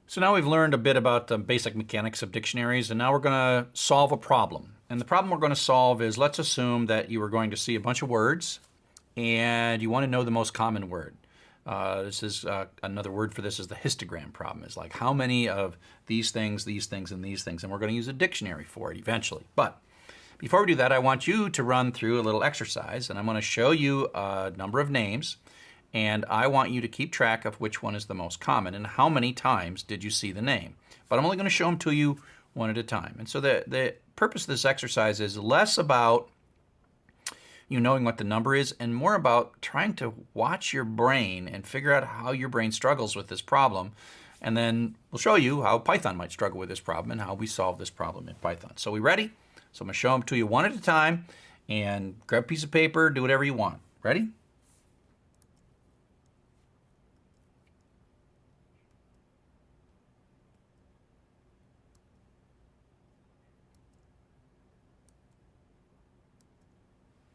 So now we've learned a bit about the basic mechanics of dictionaries, and now we're going to solve a problem. And the problem we're going to solve is, let's assume that you are going to see a bunch of words, and you want to know the most common word. This is another word for this is the histogram problem. It's like how many of these things, and these things, and we're going to use a dictionary for it eventually. But Before we do that, I want you to run through a little exercise, and I'm going to show you a number of names, and I want you to keep track of which one is the most common and how many times did you see the name. But I'm only going to show them to you one at a time. And so the purpose of this exercise is less about you knowing what the number is and more about trying to watch your brain and figure out how your brain struggles with this problem. And then we'll show you how Python might struggle with this problem and how we solve this problem in Python. So we ready? So I'm going to show them to you one at a time, and grab a piece of paper, do whatever you want. Ready?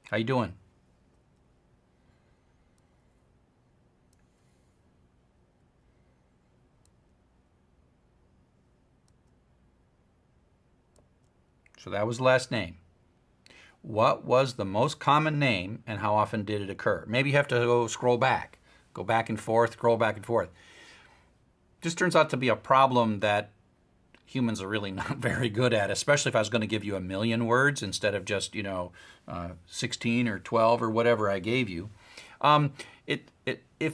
How you doing? So that was the last name. What was the most common name and how often did it occur? Maybe you have to go scroll back. Go back and forth, scroll back and forth. This turns out to be a problem that humans are really not very good at, especially if I was going to give you a million words instead of just, 16 or 12 or whatever I gave you. If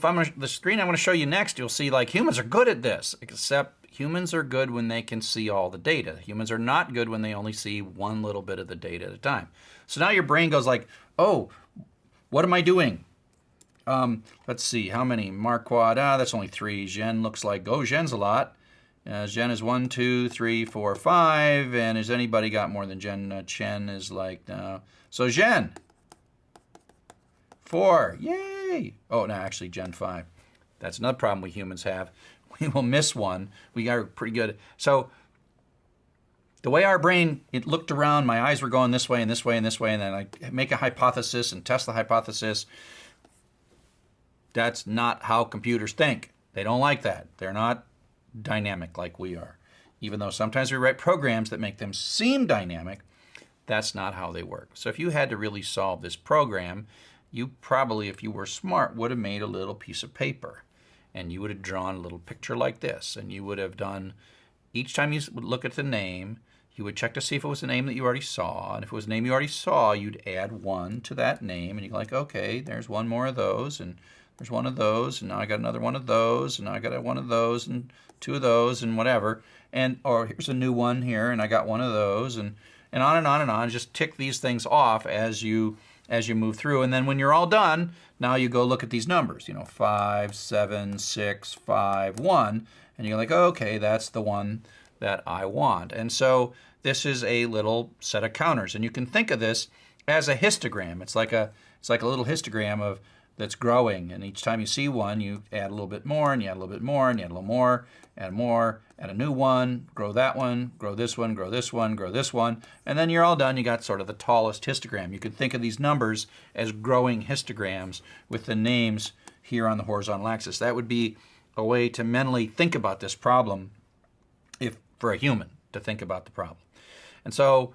the screen I'm going to show you next, you'll see like humans are good at this, except humans are good when they can see all the data. Humans are not good when they only see one little bit of the data at a time. So now your brain goes like, oh, what am I doing? Let's see, how many? Marquardt, that's only 3. Zhen looks like, oh, Zhen's a lot. Zhen is 1, 2, 3, 4, 5. And has anybody got more than Zhen? Chen is like, so Zhen, 4. Yay! Oh, no, actually, Zhen 5. That's another problem we humans have. We will miss one. We are pretty good. So the way our brain, it looked around, my eyes were going this way and this way and this way, and then I make a hypothesis and test the hypothesis. That's not how computers think. They don't like that. They're not dynamic like we are. Even though sometimes we write programs that make them seem dynamic, that's not how they work. So if you had to really solve this program, you probably, if you were smart, would have made a little piece of paper. And you would have drawn a little picture like this. And you would have done, each time you would look at the name, you would check to see if it was a name that you already saw. And if it was a name you already saw, you'd add 1 to that name. And you're like, okay, there's 1 more of those. And there's 1 of those. And now I got another 1 of those. And now I got 1 of those. And 2 of those. And whatever. And, or here's a new one here. And I got 1 of those. And on and on and on. Just tick these things off as you move through. And then when you're all done, now you go look at these numbers, 5, 7, 6, 5, 1, and you're like, okay, that's the one that I want. And so this is a little set of counters, and you can think of this as a histogram. It's like a little histogram of that's growing, and each time you see one, you add a little bit more, and you add a little bit more, and you add a little more, add a new one, grow that one, grow this one, grow this one, grow this one, and then you're all done. You got sort of the tallest histogram. You could think of these numbers as growing histograms with the names here on the horizontal axis. That would be a way to mentally think about this problem if for a human to think about the problem. And so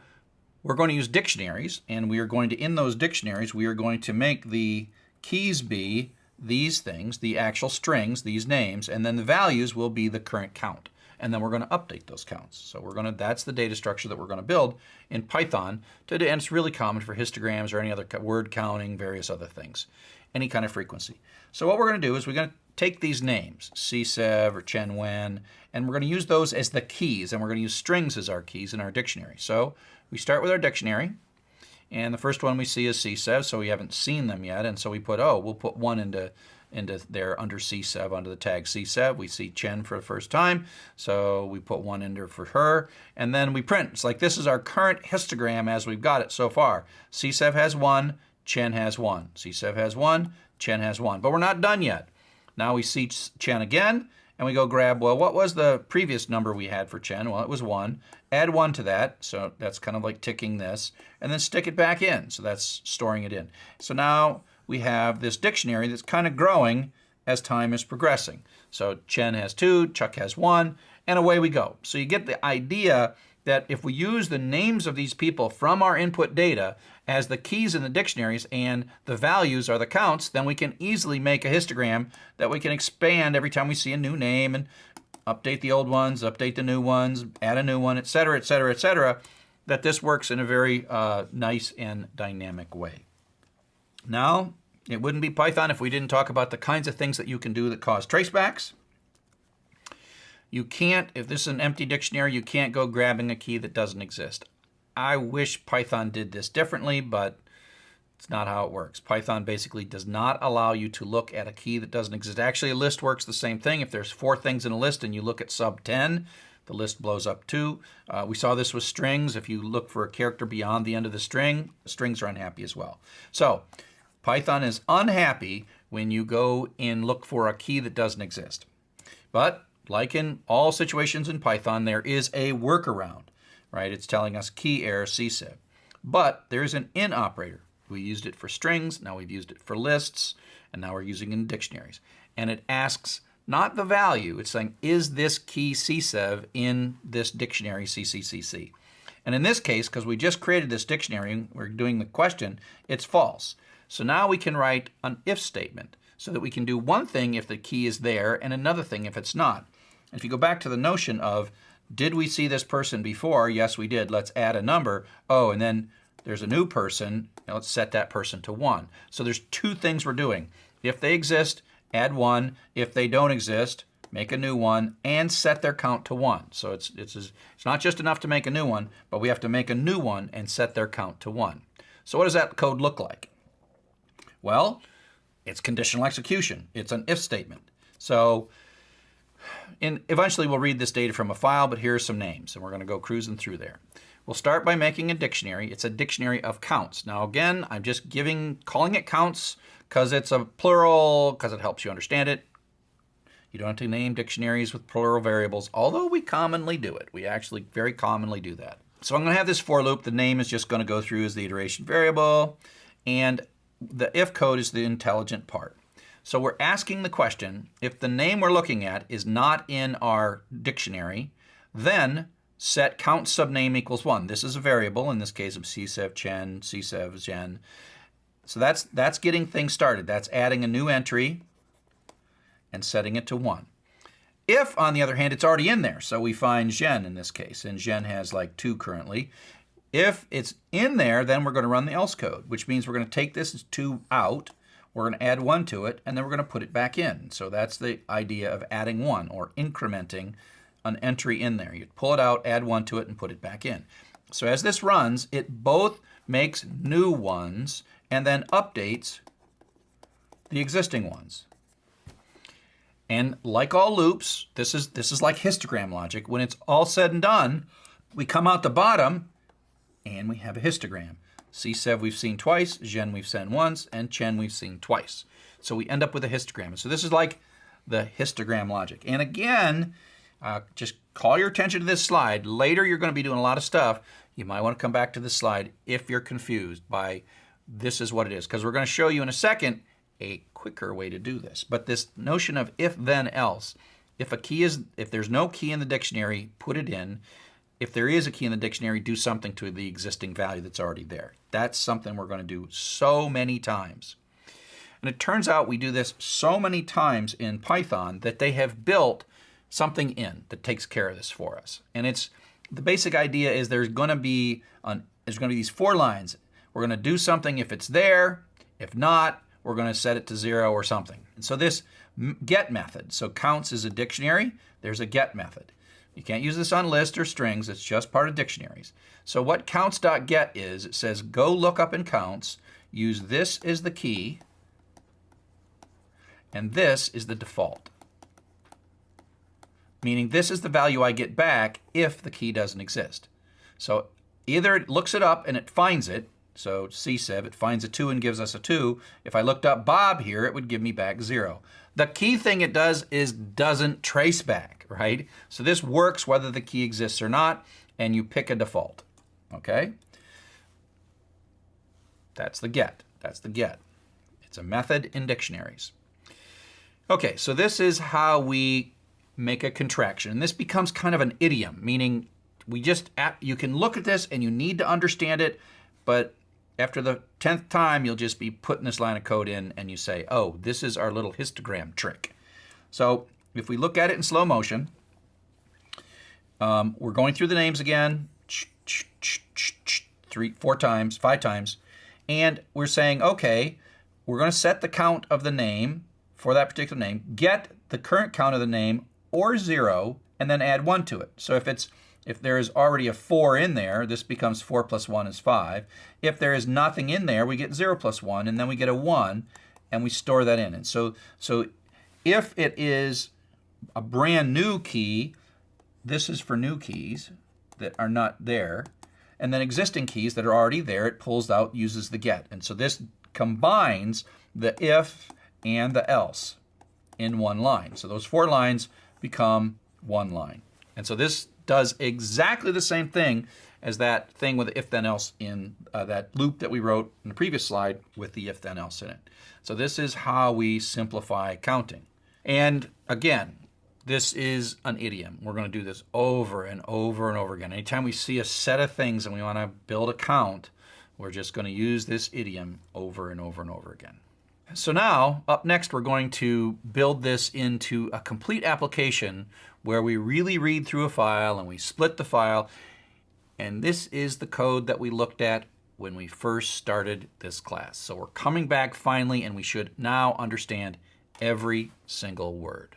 we're going to use dictionaries, and we are going to, in those dictionaries, we are going to make the keys be these things, the actual strings, these names, and then the values will be the current count. And then we're going to update those counts. So that's the data structure that we're going to build in Python. And it's really common for histograms or any other word counting, various other things, any kind of frequency. So what we're going to do is we're going to take these names, CSEV or Chen Wen, and we're going to use those as the keys, and we're going to use strings as our keys in our dictionary. So we start with our dictionary. And the first one we see is CSEV, so we haven't seen them yet. And so we put, we'll put 1 into there under CSEV, under the tag CSEV. We see Chen for the first time, so we put 1 in there for her. And then we print. It's like this is our current histogram as we've got it so far. CSEV has 1, Chen has 1. CSEV has 1, Chen has 1. But we're not done yet. Now we see Chen again, and we go grab, well, what was the previous number we had for Chen? Well, it was 1. Add 1 to that, so that's kind of like ticking this, and then stick it back in, so that's storing it in. So now we have this dictionary that's kind of growing as time is progressing. So Chen has 2, Chuck has 1, and away we go. So you get the idea that if we use the names of these people from our input data as the keys in the dictionaries and the values are the counts, then we can easily make a histogram that we can expand every time we see a new name and update the old ones, update the new ones, add a new one, etc., etc., etc. that this works in a very nice and dynamic way. Now, it wouldn't be Python if we didn't talk about the kinds of things that you can do that cause tracebacks. You can't, if this is an empty dictionary, you can't go grabbing a key that doesn't exist. I wish Python did this differently, but it's not how it works. Python basically does not allow you to look at a key that doesn't exist. Actually, a list works the same thing. If there's 4 things in a list and you look at sub 10, the list blows up 2. We saw this with strings. If you look for a character beyond the end of the strings are unhappy as well. So Python is unhappy when you go and look for a key that doesn't exist. But like in all situations in Python, there is a workaround, right? It's telling us key error CSIV. But there's an in operator. We used it for strings, now we've used it for lists, and now we're using it in dictionaries. And it asks not the value, it's saying, is this key CSIV in this dictionary CCCC? And in this case, because we just created this dictionary, we're doing the question, it's false. So now we can write an if statement so that we can do one thing if the key is there and another thing if it's not. And if you go back to the notion of, did we see this person before? Yes, we did. Let's add a number. Oh, and then there's a new person. Now let's set that person to 1. So there's 2 things we're doing. If they exist, add 1. If they don't exist, make a new one and set their count to 1. So it's not just enough to make a new one, but we have to make a new one and set their count to 1. So what does that code look like? Well, it's conditional execution. It's an if statement. So eventually we'll read this data from a file, but here's some names, and we're going to go cruising through there. We'll start by making a dictionary. It's a dictionary of counts. Now again, I'm just calling it counts because it's a plural, because it helps you understand it. You don't have to name dictionaries with plural variables, although we commonly do it. We actually very commonly do that. So I'm going to have this for loop. The name is just going to go through as the iteration variable, and the if code is the intelligent part. So we're asking the question, if the name we're looking at is not in our dictionary, then set count subname equals 1. This is a variable, in this case of CSEV Chen, CSEV Jen. So that's getting things started. That's adding a new entry and setting it to 1. If, on the other hand, it's already in there, so we find Jen in this case, and Jen has like 2 currently. If it's in there, then we're going to run the else code, which means we're going to take this 2 out, we're going to add 1 to it, and then we're going to put it back in. So that's the idea of adding 1 or incrementing an entry in there. You pull it out, add 1 to it, and put it back in. So as this runs, it both makes new ones and then updates the existing ones. And like all loops, this is like histogram logic. When it's all said and done, we come out the bottom and we have a histogram. CSEV we've seen twice, Jen we've seen once, and Chen we've seen twice. So we end up with a histogram. So this is like the histogram logic. And again, just call your attention to this slide. Later you're going to be doing a lot of stuff. You might want to come back to this slide if you're confused by this is what it is, because we're going to show you in a second a quicker way to do this. But this notion of if then else, if there's no key in the dictionary, put it in. If there is a key in the dictionary, do something to the existing value that's already there. That's something we're going to do so many times. And it turns out we do this so many times in Python that they have built something in that takes care of this for us. And the basic idea is there's going to be these 4 lines. We're going to do something if it's there. If not, we're going to set it to 0 or something. And so this get method, so counts is a dictionary, there's a get method. You can't use this on lists or strings, it's just part of dictionaries. So what counts.get is, it says go look up in counts, use this as the key, and this is the default. Meaning this is the value I get back if the key doesn't exist. So either it looks it up and it finds it, so CSEV, it finds a 2 and gives us a 2. If I looked up Bob here, it would give me back 0. The key thing it does is doesn't trace back, right? So this works whether the key exists or not, and you pick a default, okay? That's the get. That's the get. It's a method in dictionaries. Okay, so this is how we make a contraction. And this becomes kind of an idiom, meaning you can look at this and you need to understand it, but after the 10th time, you'll just be putting this line of code in and you say, oh, this is our little histogram trick. So if we look at it in slow motion, we're going through the names again. three, 4 times, 5 times. And we're saying, okay, we're going to set the count of the name for that particular name, get the current count of the name or 0, and then add 1 to it. So if there is already a 4 in there, this becomes 4 plus 1 is 5. If there is nothing in there, we get 0 plus 1, and then we get a 1, and we store that in. And so if it is a brand new key, this is for new keys that are not there. And then existing keys that are already there, it pulls out, uses the get. And so this combines the if and the else in one line. So those 4 lines become one line. And so this does exactly the same thing as that thing with the if then else in that loop that we wrote in the previous slide with the if then else in it. So this is how we simplify counting. And again, this is an idiom. We're going to do this over and over and over again. Anytime we see a set of things and we want to build a count, we're just going to use this idiom over and over and over again. So now, up next, we're going to build this into a complete application where we really read through a file and we split the file. And this is the code that we looked at when we first started this class. So we're coming back finally, and we should now understand every single word.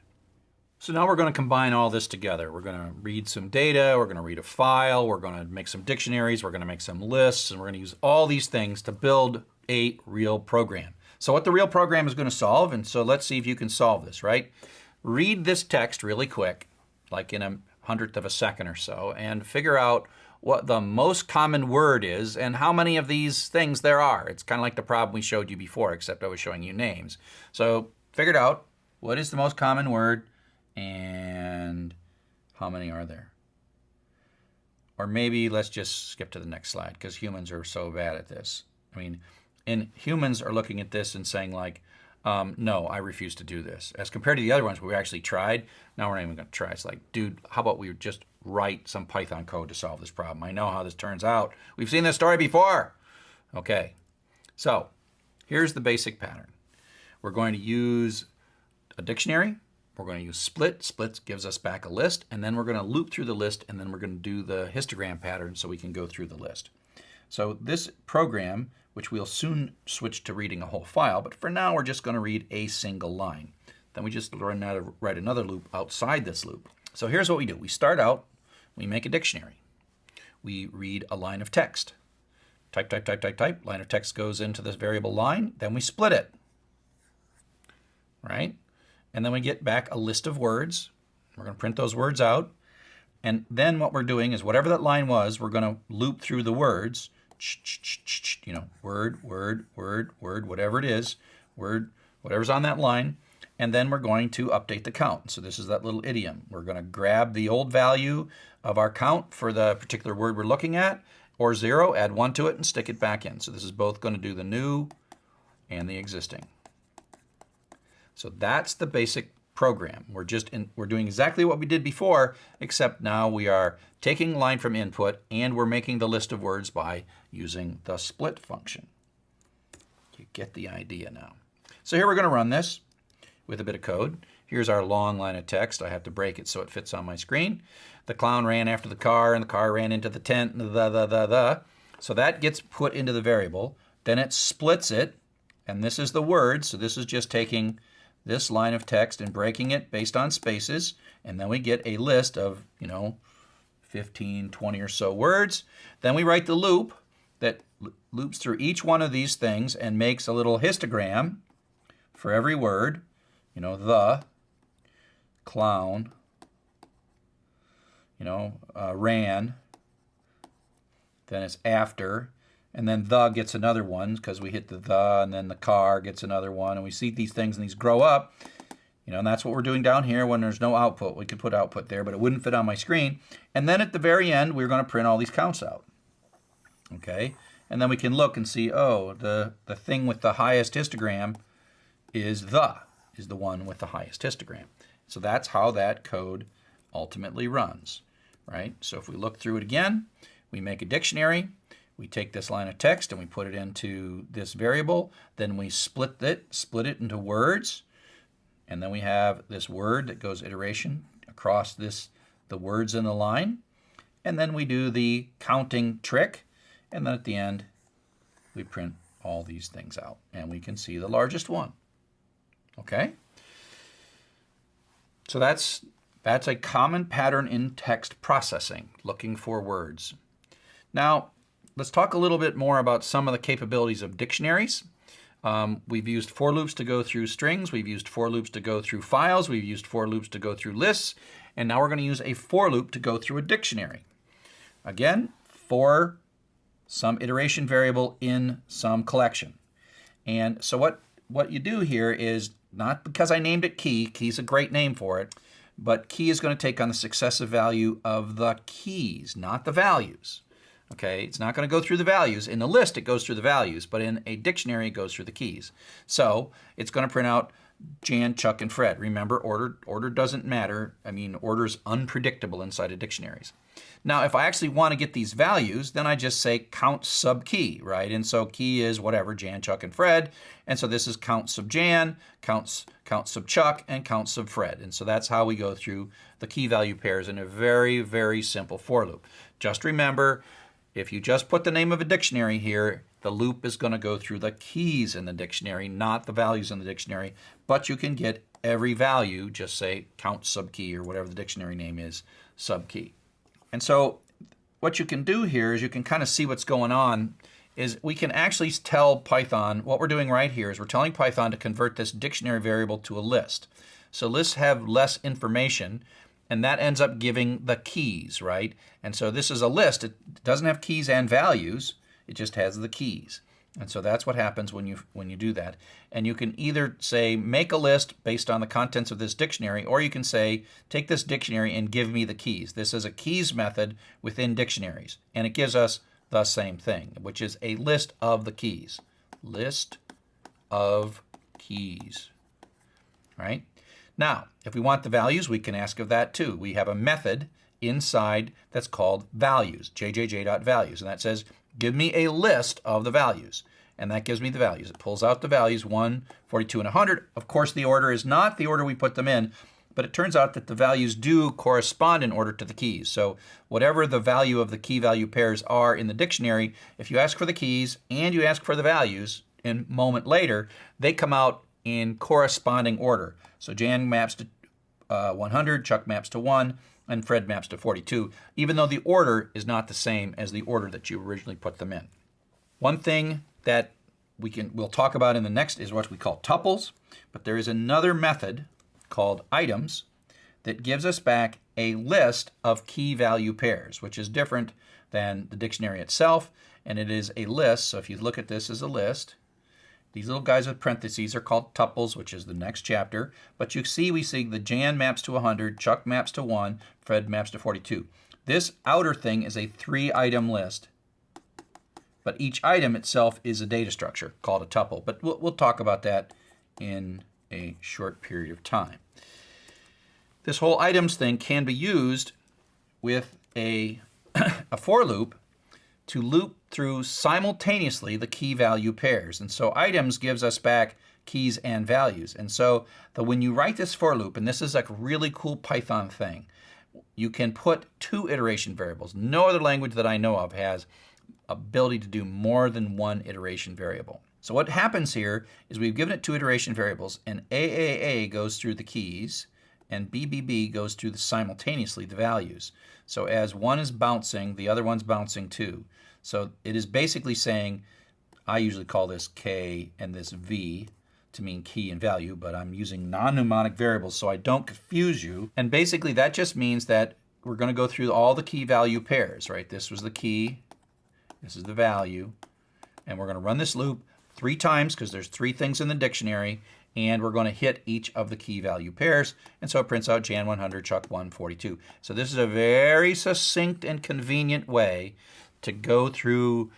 So now we're going to combine all this together. We're going to read some data, we're going to read a file, we're going to make some dictionaries, we're going to make some lists, and we're going to use all these things to build a real program. So what the real program is going to solve, and so let's see if you can solve this, right? Read this text really quick, like in 1/100th of a second or so, and figure out what the most common word is and how many of these things there are. It's kind of like the problem we showed you before, except I was showing you names. So figure it out. What is the most common word? And how many are there? Or maybe let's just skip to the next slide because humans are so bad at this. I mean, and humans are looking at this and saying like, no, I refuse to do this. As compared to the other ones where we actually tried, now we're not even going to try. It's like, dude, how about we just write some Python code to solve this problem? I know how this turns out. We've seen this story before. Okay, so here's the basic pattern. We're going to use a dictionary. We're going to use split. Split gives us back a list, and then we're going to loop through the list, and then we're going to do the histogram pattern so we can go through the list. So this program, which we'll soon switch to reading a whole file, but for now we're just going to read a single line. Then we just learn how to write another loop outside this loop. So here's what we do. We start out, we make a dictionary. We read a line of text. Type, type, type, type, type. Line of text goes into this variable line. Then we split it, right? And then we get back a list of words. We're going to print those words out. And then what we're doing is whatever that line was, we're going to loop through the words. You know, word, word, word, word, whatever it is, word, whatever's on that line. And then we're going to update the count. So this is that little idiom. We're going to grab the old value of our count for the particular word we're looking at, or 0, add 1 to it, and stick it back in. So this is both going to do the new and the existing. So that's the basic program. We're doing exactly what we did before, except now we are taking line from input and we're making the list of words by using the split function. You get the idea now. So here we're going to run this with a bit of code. Here's our long line of text. I have to break it so it fits on my screen. The clown ran after the car and the car ran into the tent, and So that gets put into the variable. Then it splits it, and this is the word. So this is just taking this line of text and breaking it based on spaces, and then we get a list of, 15, 20 or so words. Then we write the loop that loops through each one of these things and makes a little histogram for every word. The, clown, ran, then it's after, and then the gets another one because we hit the, and then the car gets another one, and we see these things and these grow up, and that's what we're doing down here when there's no output. We could put output there, but it wouldn't fit on my screen. And then at the very end, we're going to print all these counts out. Okay, and then we can look and see, oh, the thing with the highest histogram is the one with the highest histogram. So that's how that code ultimately runs, right? So if we look through it again, we make a dictionary. We take this line of text and we put it into this variable. Then we split it into words. And then we have this word that goes iteration across the words in the line. and then we do the counting trick, and then at the end we print all these things out, and we can see the largest one. Okay? So that's a common pattern in text processing, looking for words. Now, let's talk a little bit more about some of the capabilities of dictionaries. We've used for loops to go through strings. We've used for loops to go through files. We've used for loops to go through lists. And now we're going to use a for loop to go through a dictionary. Again, for some iteration variable in some collection. And so what you do here is, not because I named it key, key's a great name for it, but key is going to take on the successive value of the keys, not the values. Okay, it's not going to go through the values. In the list, it goes through the values, but in a dictionary, it goes through the keys. So it's going to print out Jan, Chuck, and Fred. Remember, order doesn't matter. I mean, order is unpredictable inside of dictionaries. Now, if I actually want to get these values, then I just say count sub key, right? And so key is whatever, Jan, Chuck, and Fred. And so this is count sub Jan, count sub Chuck, and count sub Fred. And so that's how we go through the key value pairs in a very, very simple for loop. Just remember, if you just put the name of a dictionary here, the loop is going to go through the keys in the dictionary, not the values in the dictionary. But you can get every value, just say count sub key or whatever the dictionary name is, sub key. And so what you can do here is you can kind of see what's going on is we can actually tell Python, what we're doing right here is we're telling Python to convert this dictionary variable to a list. So lists have less information, and that ends up giving the keys, right? And so this is a list. It doesn't have keys and values. It just has the keys. And so that's what happens when you do that. And you can either say make a list based on the contents of this dictionary, or you can say take this dictionary and give me the keys. This is a keys method within dictionaries, and it gives us the same thing, which is a list of the keys. List of keys, right? Now, if we want the values, we can ask of that too. We have a method inside that's called values, jjj.values, and that says give me a list of the values. And that gives me the values. It pulls out the values, 1, 42, and 100. Of course, the order is not the order we put them in, but it turns out that the values do correspond in order to the keys. So whatever the value of the key value pairs are in the dictionary, if you ask for the keys and you ask for the values a moment later, they come out in corresponding order. So Jan maps to 100, Chuck maps to 1, and Fred maps to 42, even though the order is not the same as the order that you originally put them in. One thing that we'll talk about in the next is what we call tuples, but there is another method called items that gives us back a list of key value pairs, which is different than the dictionary itself, and it is a list. So if you look at this as a list, these little guys with parentheses are called tuples, which is the next chapter. But we see the Jan maps to 100, Chuck maps to 1, Fred maps to 42. This outer thing is a 3-item list, but each item itself is a data structure called a tuple. But we'll talk about that in a short period of time. This whole items thing can be used with a for loop to loop through simultaneously the key value pairs. And so items gives us back keys and values. And so when you write this for loop, and this is a really cool Python thing, you can put 2 iteration variables. No other language that I know of has ability to do more than 1 iteration variable. So what happens here is we've given it 2 iteration variables, and AAA goes through the keys, and BBB goes through simultaneously the values. So as one is bouncing, the other one's bouncing too. So it is basically saying, I usually call this K and this V to mean key and value, but I'm using non-mnemonic variables so I don't confuse you. And basically that just means that we're going to go through all the key value pairs, right? This was the key, this is the value, and we're going to run this loop 3 times because there's 3 things in the dictionary, and we're going to hit each of the key value pairs. And so it prints out Jan 100, Chuck 142. So this is a very succinct and convenient way to go through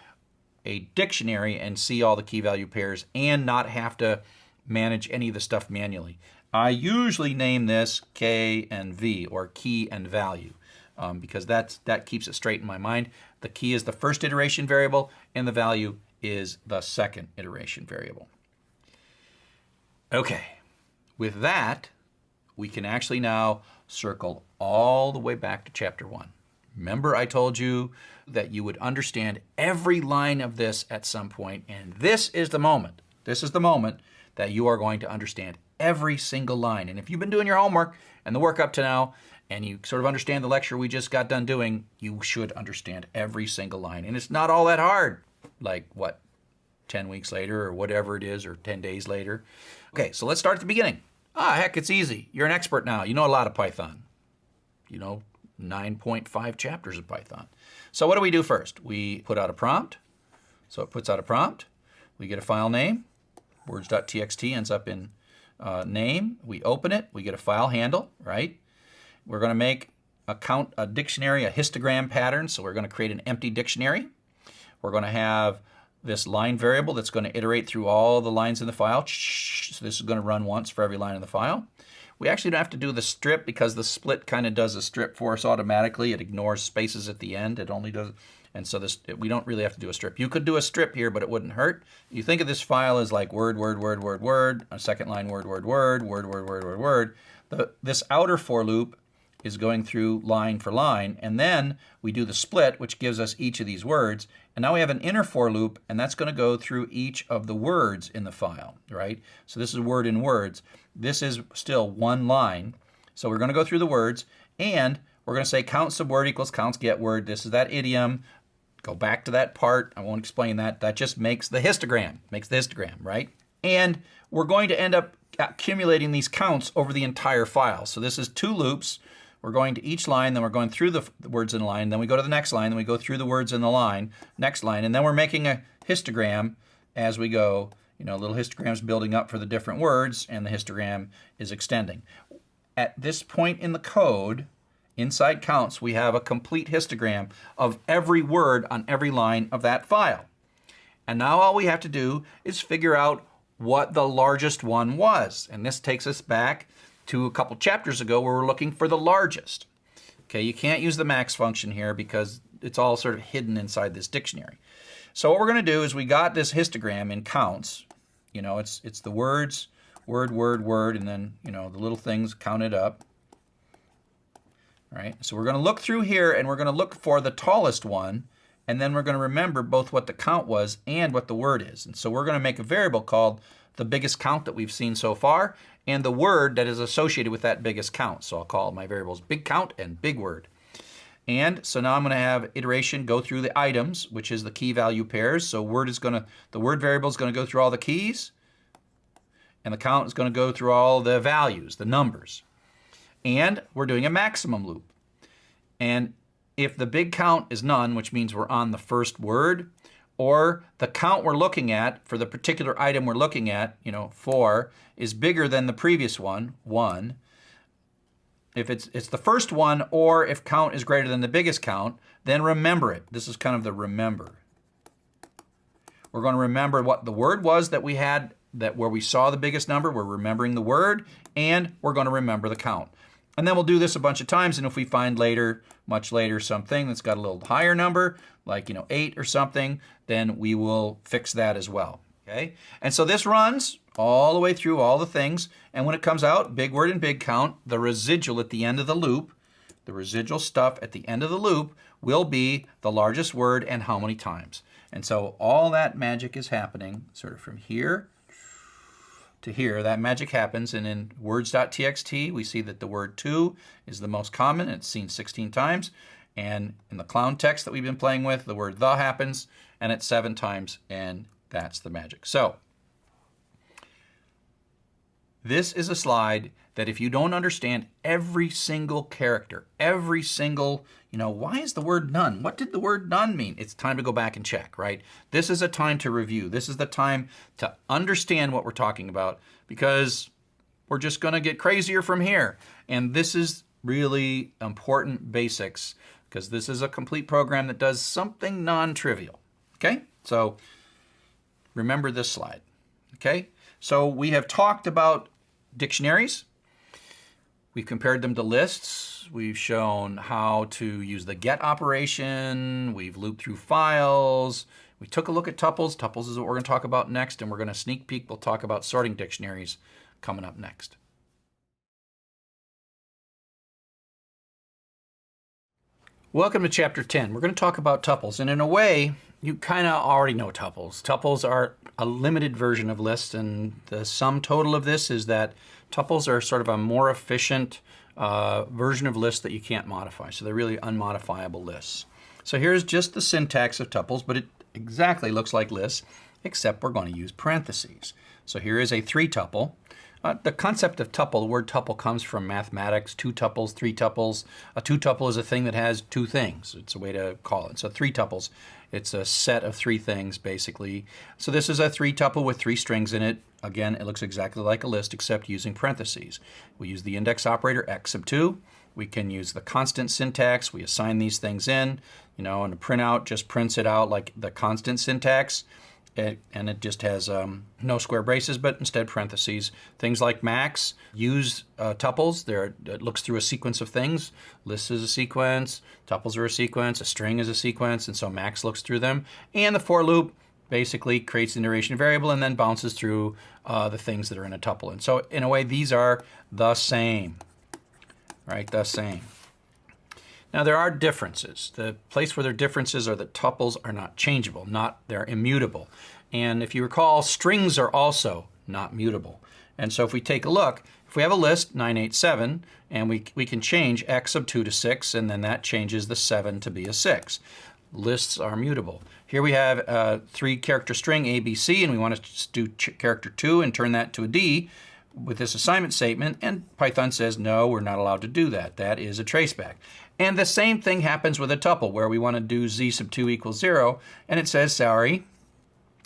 a dictionary and see all the key value pairs and not have to manage any of the stuff manually. I usually name this K and V, or key and value, because that keeps it straight in my mind. The key is the first iteration variable, and the value is the second iteration variable. Okay, with that, we can actually now circle all the way back to chapter 1. Remember I told you that you would understand every line of this at some point, and this is the moment. This is the moment that you are going to understand every single line. And if you've been doing your homework and the work up to now, and you sort of understand the lecture we just got done doing, you should understand every single line. And it's not all that hard, like what, 10 weeks later or whatever it is, or 10 days later. Okay, so let's start at the beginning. Heck, it's easy. You're an expert now. You know a lot of Python. You know 9.5 chapters of Python. So what do we do first? We put out a prompt. So it puts out a prompt. We get a file name. Words.txt ends up in name. We open it. We get a file handle, right? We're going to make a dictionary, a histogram pattern. So we're going to create an empty dictionary. We're going to have this line variable that's going to iterate through all the lines in the file. So this is going to run once for every line in the file. We actually don't have to do the strip because the split kind of does a strip for us automatically. It ignores spaces at the end. It only does, and so we don't really have to do a strip. You could do a strip here, but it wouldn't hurt. You think of this file as like word, word, word, word, word, a second line word, word, word, word, word, word, word, word. This outer for loop is going through line for line, and then we do the split, which gives us each of these words. And now we have an inner for loop, and that's going to go through each of the words in the file, right? So this is word in words. This is still one line. So we're going to go through the words, and we're going to say count subword equals counts get word. This is that idiom. Go back to that part. I won't explain that. That just makes the histogram, right? And we're going to end up accumulating these counts over the entire file. So this is two loops. We're going to each line, then we're going through the words in the line, then we go to the next line, then we go through the words in the line, next line, and then we're making a histogram as we go. You know, little histograms building up for the different words, and the histogram is extending. At this point in the code, inside counts, we have a complete histogram of every word on every line of that file. And now all we have to do is figure out what the largest one was. And this takes us back to a couple chapters ago where we're looking for the largest. Okay, you can't use the max function here because it's all sort of hidden inside this dictionary. So what we're going to do is we got this histogram in counts. You know, it's the words, word, word, word, and then, you know, the little things counted up. All right, so we're going to look through here and we're going to look for the tallest one, and then we're going to remember both what the count was and what the word is. And so we're going to make a variable called the biggest count that we've seen so far, and the word that is associated with that biggest count. So I'll call my variables big count and big word. And so now I'm going to have iteration go through the items, which is the key value pairs. So the word variable is going to go through all the keys, and the count is going to go through all the values, the numbers. And we're doing a maximum loop. And if the big count is none, which means we're on the first word, or the count we're looking at for the particular item we're looking at, you know, 4, is bigger than the previous one, 1. If it's the first one, or if count is greater than the biggest count, then remember it. This is kind of the remember. We're going to remember what the word was that we had, that where we saw the biggest number. We're remembering the word, and we're going to remember the count. And then we'll do this a bunch of times, and if we find later, much later, something that's got a little higher number, like 8 or something, then we will fix that as well. Okay? And so this runs all the way through all the things, and when it comes out, big word and big count, the residual at the end of the loop, the residual stuff at the end of the loop will be the largest word and how many times. And so all that magic is happening sort of from here to here. That magic happens, and in words.txt, we see that the word 2 is the most common. It's seen 16 times. And in the clown text that we've been playing with, the word the happens, and it's 7 times, and that's the magic. So this is a slide that if you don't understand every single character, every single, why is the word none? What did the word none mean? It's time to go back and check, right? This is a time to review. This is the time to understand what we're talking about, because we're just going to get crazier from here. And this is really important basics, because this is a complete program that does something non-trivial. Okay? So remember this slide. Okay? So we have talked about dictionaries. We've compared them to lists. We've shown how to use the get operation. We've looped through files. We took a look at tuples. Tuples is what we're going to talk about next, and we're going to sneak peek. We'll talk about sorting dictionaries coming up next. Welcome to Chapter 10. We're going to talk about tuples, and in a way, you kind of already know tuples. Tuples are a limited version of lists, and the sum total of this is that tuples are sort of a more efficient version of lists that you can't modify. So they're really unmodifiable lists. So here's just the syntax of tuples, but it exactly looks like lists, except we're going to use parentheses. So here is a 3-tuple. The concept of tuple, the word tuple comes from mathematics, 2 tuples, 3 tuples. A 2-tuple is a thing that has 2 things. It's a way to call it. So 3 tuples, it's a set of 3 things basically. So this is a 3-tuple with 3 strings in it. Again, it looks exactly like a list except using parentheses. We use the index operator x sub 2. We can use the constant syntax. We assign these things in, and a printout just prints it out like the constant syntax. And it just has no square braces, but instead parentheses. Things like max use tuples. It looks through a sequence of things. Lists is a sequence, tuples are a sequence, a string is a sequence, and so max looks through them. And the for loop basically creates an iteration variable and then bounces through the things that are in a tuple. And so in a way, these are the same, right? The same. Now there are differences. The place where there are differences are that tuples are not changeable, they're immutable. And if you recall, strings are also not mutable. And so if we take a look, if we have a list, 987, and we can change x sub 2 to 6, and then that changes the 7 to be a 6. Lists are mutable. Here we have a 3-character string ABC, and we want to do character 2 and turn that to a D with this assignment statement, and Python says, no, we're not allowed to do that. That is a traceback. And the same thing happens with a tuple where we want to do z sub 2 equals 0, and it says, sorry,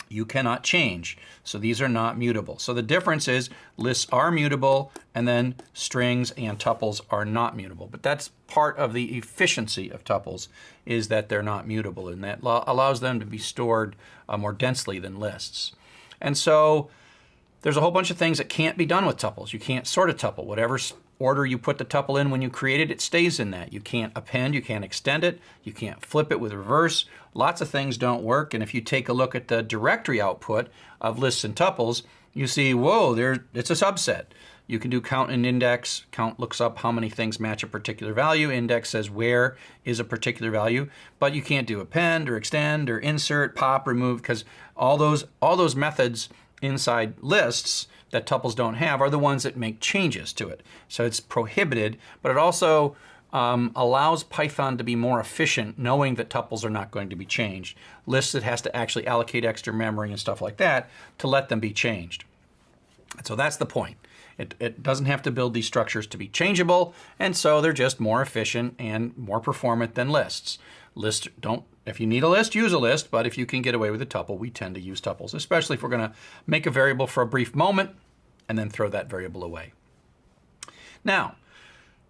you cannot change. So these are not mutable. So the difference is lists are mutable, and then strings and tuples are not mutable. But that's part of the efficiency of tuples, is that they're not mutable, and that allows them to be stored more densely than lists. And so there's a whole bunch of things that can't be done with tuples. You can't sort a tuple. Whatever order you put the tuple in when you create it, it stays in that. You can't append, you can't extend it, you can't flip it with reverse. Lots of things don't work, and if you take a look at the directory output of lists and tuples, you see, whoa, it's a subset. You can do count and index. Count looks up how many things match a particular value. Index says where is a particular value, but you can't do append or extend or insert, pop, remove, because all those methods inside lists that tuples don't have are the ones that make changes to it. So it's prohibited, but it also allows Python to be more efficient knowing that tuples are not going to be changed. Lists, it has to actually allocate extra memory and stuff like that to let them be changed. And so that's the point. It doesn't have to build these structures to be changeable, and so they're just more efficient and more performant than lists. Lists don't. If you need a list, use a list, but if you can get away with a tuple, we tend to use tuples, especially if we're going to make a variable for a brief moment and then throw that variable away. Now,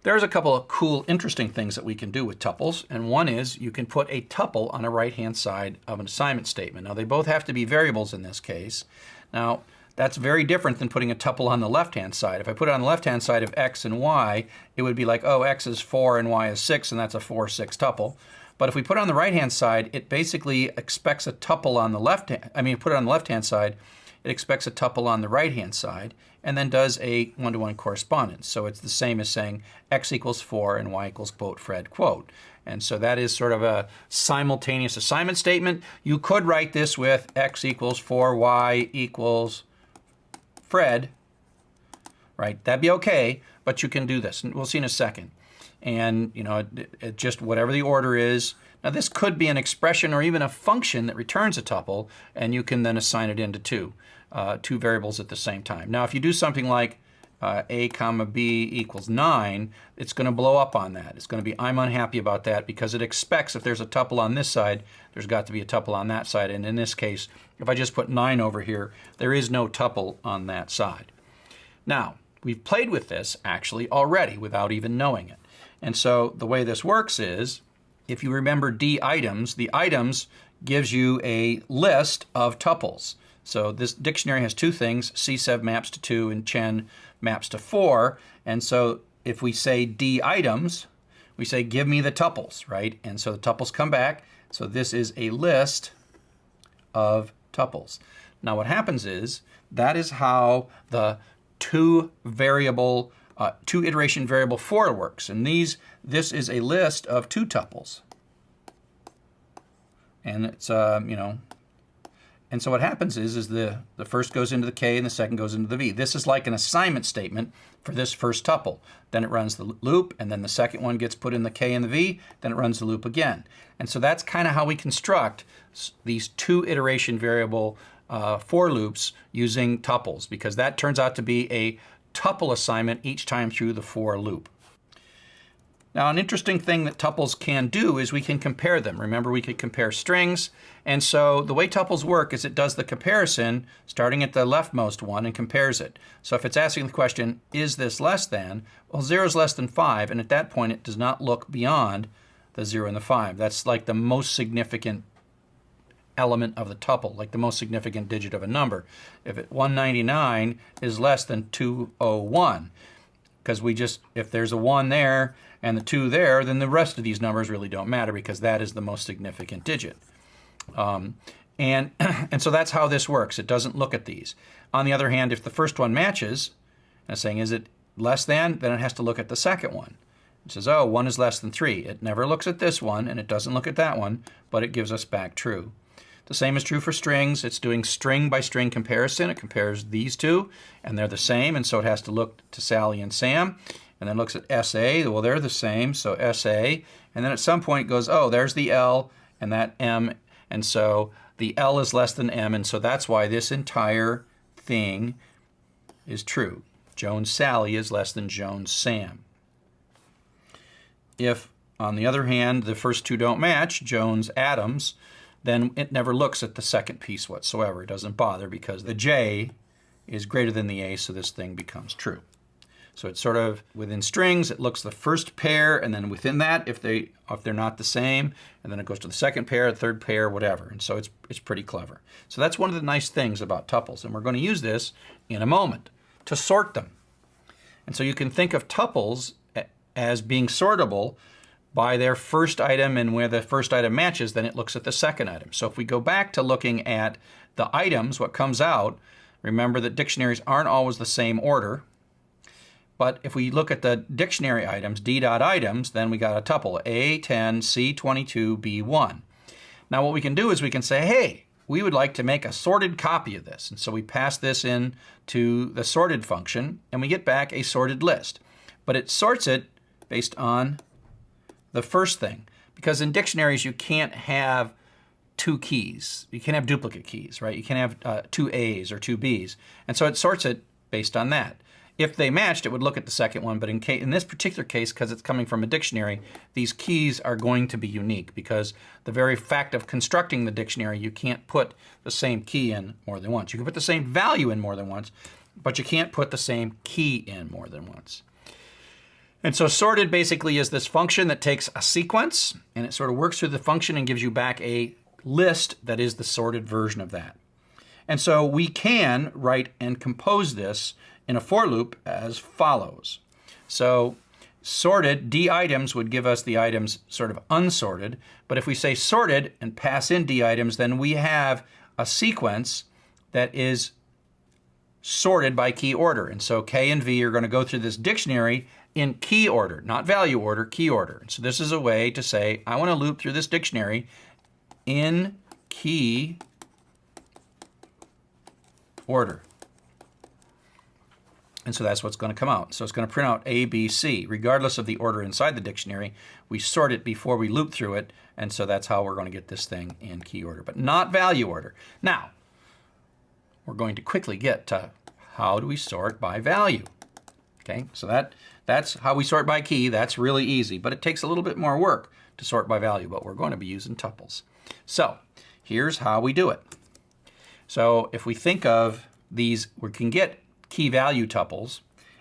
there's a couple of cool, interesting things that we can do with tuples, and one is you can put a tuple on the right-hand side of an assignment statement. Now, they both have to be variables in this case. Now, that's very different than putting a tuple on the left-hand side. If I put it on the left-hand side of x and y, it would be like, oh, x is 4 and y is 6, and that's a 4-6 tuple. But if we put it on the right-hand side, it basically expects a tuple on the put it on the left-hand side, it expects a tuple on the right-hand side, and then does a one-to-one correspondence. So it's the same as saying x equals 4 and y equals quote Fred quote. And so that is sort of a simultaneous assignment statement. You could write this with x equals 4, y equals Fred, right? That'd be okay, but you can do this, and we'll see in a second. And it just whatever the order is. Now this could be an expression or even a function that returns a tuple, and you can then assign it into two variables at the same time. Now if you do something like a comma b equals 9, it's going to blow up on that. It's going to be, I'm unhappy about that, because it expects if there's a tuple on this side, there's got to be a tuple on that side. And in this case, if I just put 9 over here, there is no tuple on that side. Now, we've played with this actually already without even knowing it. And so the way this works is, if you remember D items, the items gives you a list of tuples. So this dictionary has 2 things, CSEV maps to 2 and Chen maps to 4. And so if we say D items, we say give me the tuples, right? And so the tuples come back. So this is a list of tuples. Now what happens is, that is how the two iteration variable for works. And this is a list of 2 tuples. And it's, and so what happens is the first goes into the K and the second goes into the V. This is like an assignment statement for this first tuple. Then it runs the loop, and then the second one gets put in the K and the V, then it runs the loop again. And so that's kind of how we construct these 2 iteration variable for loops using tuples, because that turns out to be a tuple assignment each time through the for loop. Now, an interesting thing that tuples can do is we can compare them. Remember, we could compare strings. And so the way tuples work is it does the comparison starting at the leftmost one and compares it. So if it's asking the question, is this less than? Well, 0 is less than 5. And at that point, it does not look beyond the 0 and the 5. That's like the most significant element of the tuple, like the most significant digit of a number. If 199 is less than 201, because if there's a 1 there and the 2 there, then the rest of these numbers really don't matter because that is the most significant digit. And so that's how this works. It doesn't look at these. On the other hand, if the first one matches, and it's saying, is it less than? Then it has to look at the second one. It says, oh, 1 is less than 3. It never looks at this one, and it doesn't look at that one, but it gives us back true. The same is true for strings. It's doing string by string comparison. It compares these two, and they're the same, and so it has to look to Sally and Sam, and then looks at SA. Well, they're the same, so SA. And then at some point it goes, oh, there's the L and that M, and so the L is less than M, and so that's why this entire thing is true. Jones Sally is less than Jones Sam. If, on the other hand, the first two don't match, Jones Adams, then it never looks at the second piece whatsoever. It doesn't bother because the J is greater than the A, so this thing becomes true. So it's sort of within strings, it looks the first pair, and then within that, if they're not the same, and then it goes to the second pair, third pair, whatever. And so it's pretty clever. So that's one of the nice things about tuples, and we're going to use this in a moment to sort them. And so you can think of tuples as being sortable by their first item, and where the first item matches, then it looks at the second item. So if we go back to looking at the items, what comes out, remember that dictionaries aren't always the same order. But if we look at the dictionary items, d.items, then we got a tuple, A10, C22, B1. Now what we can do is we can say, hey, we would like to make a sorted copy of this. And so we pass this in to the sorted function, and we get back a sorted list. But it sorts it based on the first thing. Because in dictionaries, you can't have two keys. You can't have duplicate keys, right? You can't have two A's or two B's. And so it sorts it based on that. If they matched, it would look at the second one, but in this particular case, because it's coming from a dictionary, these keys are going to be unique because the very fact of constructing the dictionary, you can't put the same key in more than once. You can put the same value in more than once, but you can't put the same key in more than once. And so sorted basically is this function that takes a sequence, and it sort of works through the function and gives you back a list that is the sorted version of that. And so we can write and compose this in a for loop as follows. So sorted, d.items would give us the items sort of unsorted, but if we say sorted and pass in d.items, then we have a sequence that is sorted by key order. And so K and V are going to go through this dictionary in key order, not value order, key order. So this is a way to say, I want to loop through this dictionary in key order. And so that's what's going to come out. So it's going to print out A, B, C. Regardless of the order inside the dictionary, we sort it before we loop through it, and so that's how we're going to get this thing in key order, but not value order. Now, we're going to quickly get to how do we sort by value. Okay, so that's how we sort by key. That's really easy, but it takes a little bit more work to sort by value, but we're going to be using tuples. So here's how we do it. So if we think of these, we can get key value tuples,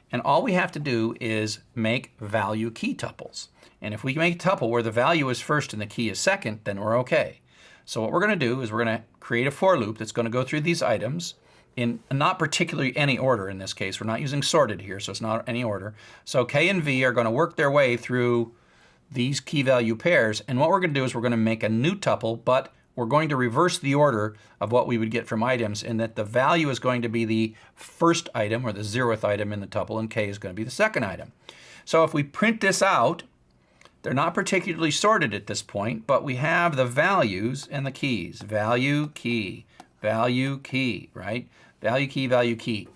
and all we have to do is make value key tuples. And if we make a tuple where the value is first and the key is second, then we're okay. So what we're going to do is we're going to create a for loop that's going to go through these items in not particularly any order in this case. We're not using sorted here, so it's not any order. So K and V are going to work their way through these key value pairs, and what we're going to do is we're going to make a new tuple, but we're going to reverse the order of what we would get from items in that the value is going to be the first item or the 0th item in the tuple, and K is going to be the second item. So if we print this out, They're not particularly sorted at this point, but we have the values and the keys. Value, key, right? Value, key, value, key.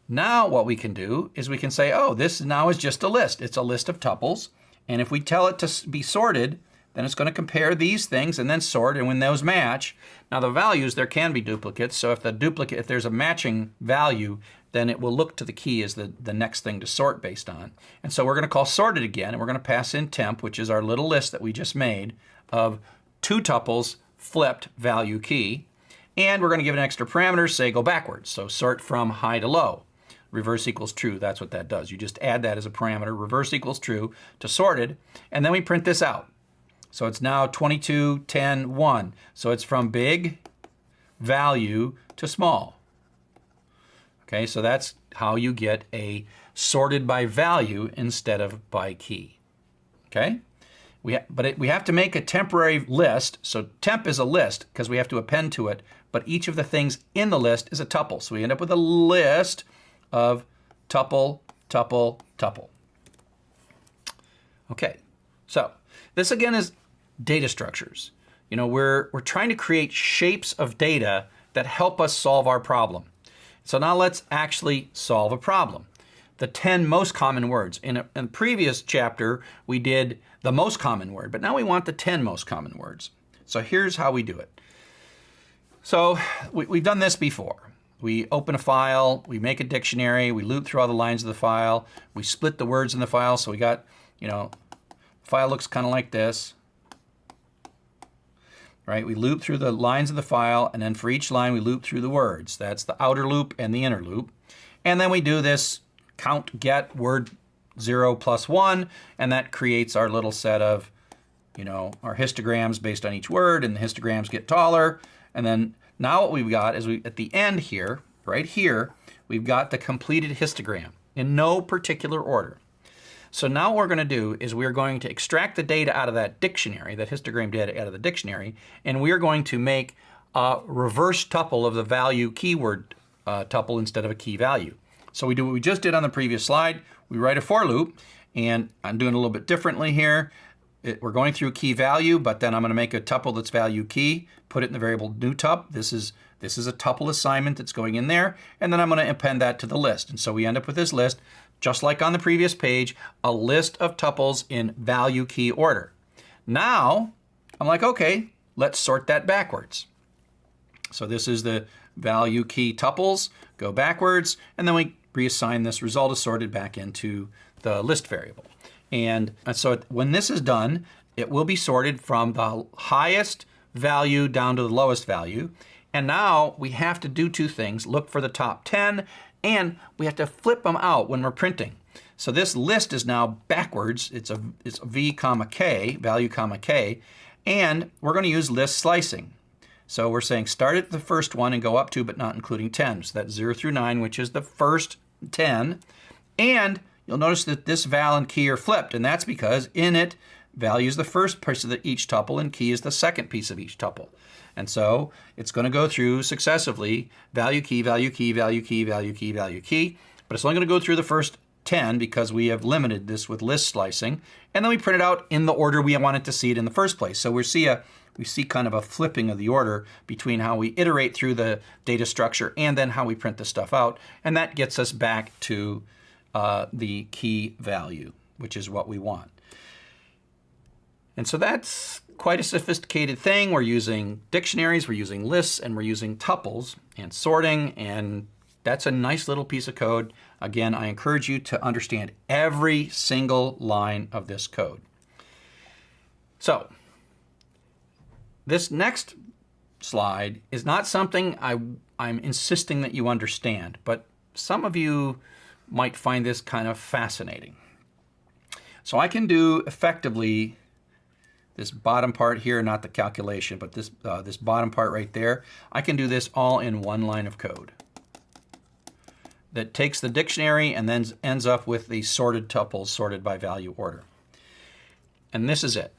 Now what we can do is we can say, oh, this now is just a list. It's a list of tuples. And if we tell it to be sorted, then it's going to compare these things and then sort, and when those match, now the values, there can be duplicates, so if there's a matching value, then it will look to the key as the next thing to sort based on. And so we're going to call sorted again, and we're going to pass in temp, which is our little list that we just made of 2 tuples flipped value key, and we're going to give it an extra parameter, say go backwards, so sort from high to low. Reverse equals true, that's what that does. You just add that as a parameter, reverse equals true, to sorted, and then we print this out. So it's now 22, 10, 1. So it's from big value to small. Okay, so that's how you get a sorted by value instead of by key. Okay, we have to make a temporary list. So temp is a list because we have to append to it, but each of the things in the list is a tuple. So we end up with a list of tuple, tuple, tuple. Okay, so this again is data structures. You know, we're trying to create shapes of data that help us solve our problem. So now let's actually solve a problem. The 10 most common words. In a previous chapter, we did the most common word, but now we want the 10 most common words. So here's how we do it. So we've done this before. We open a file, we make a dictionary, we loop through all the lines of the file, we split the words in the file, so we got, you know, file looks kind of like this. Right, we loop through the lines of the file, and then for each line we loop through the words. That's the outer loop and the inner loop. And then we do this count get word 0 plus 1, and that creates our little set of, you know, our histograms based on each word, and the histograms get taller. And then now what we've got is at the end here, right here, we've got the completed histogram in no particular order. So now what we're going to do is we're going to extract the data out of that dictionary, that histogram data out of the dictionary, and we're going to make a reverse tuple of the value keyword tuple instead of a key value. So we do what we just did on the previous slide. We write a for loop, and I'm doing a little bit differently here. We're going through key value, but then I'm going to make a tuple that's value key, put it in the variable new tup. This is a tuple assignment that's going in there, and then I'm going to append that to the list. And so we end up with this list. Just like on the previous page, a list of tuples in value key order. Now, I'm like, okay, let's sort that backwards. So this is the value key tuples, go backwards, and then we reassign this result as sorted back into the list variable. And so when this is done, it will be sorted from the highest value down to the lowest value. And now we have to do 2 things, look for the top 10, and we have to flip them out when we're printing. So this list is now backwards. It's V comma K, value comma K, and we're going to use list slicing. So we're saying start at the first one and go up to but not including 10. So that's 0 through 9, which is the first 10. And you'll notice that this val and key are flipped, and that's because in it, value is the first piece of each tuple and key is the second piece of each tuple. And so it's going to go through successively value key, value key, value key, value key, value key. But it's only going to go through the first 10 because we have limited this with list slicing. And then we print it out in the order we wanted to see it in the first place. So we see kind of a flipping of the order between how we iterate through the data structure and then how we print the stuff out. And that gets us back to the key value, which is what we want. And so that's quite a sophisticated thing. We're using dictionaries, we're using lists, and we're using tuples and sorting, and that's a nice little piece of code. Again, I encourage you to understand every single line of this code. So this next slide is not something I'm insisting that you understand, but some of you might find this kind of fascinating. So I can do effectively this bottom part here, not the calculation, but this bottom part right there, I can do this all in one line of code that takes the dictionary and then ends up with the sorted tuples sorted by value order. And this is it.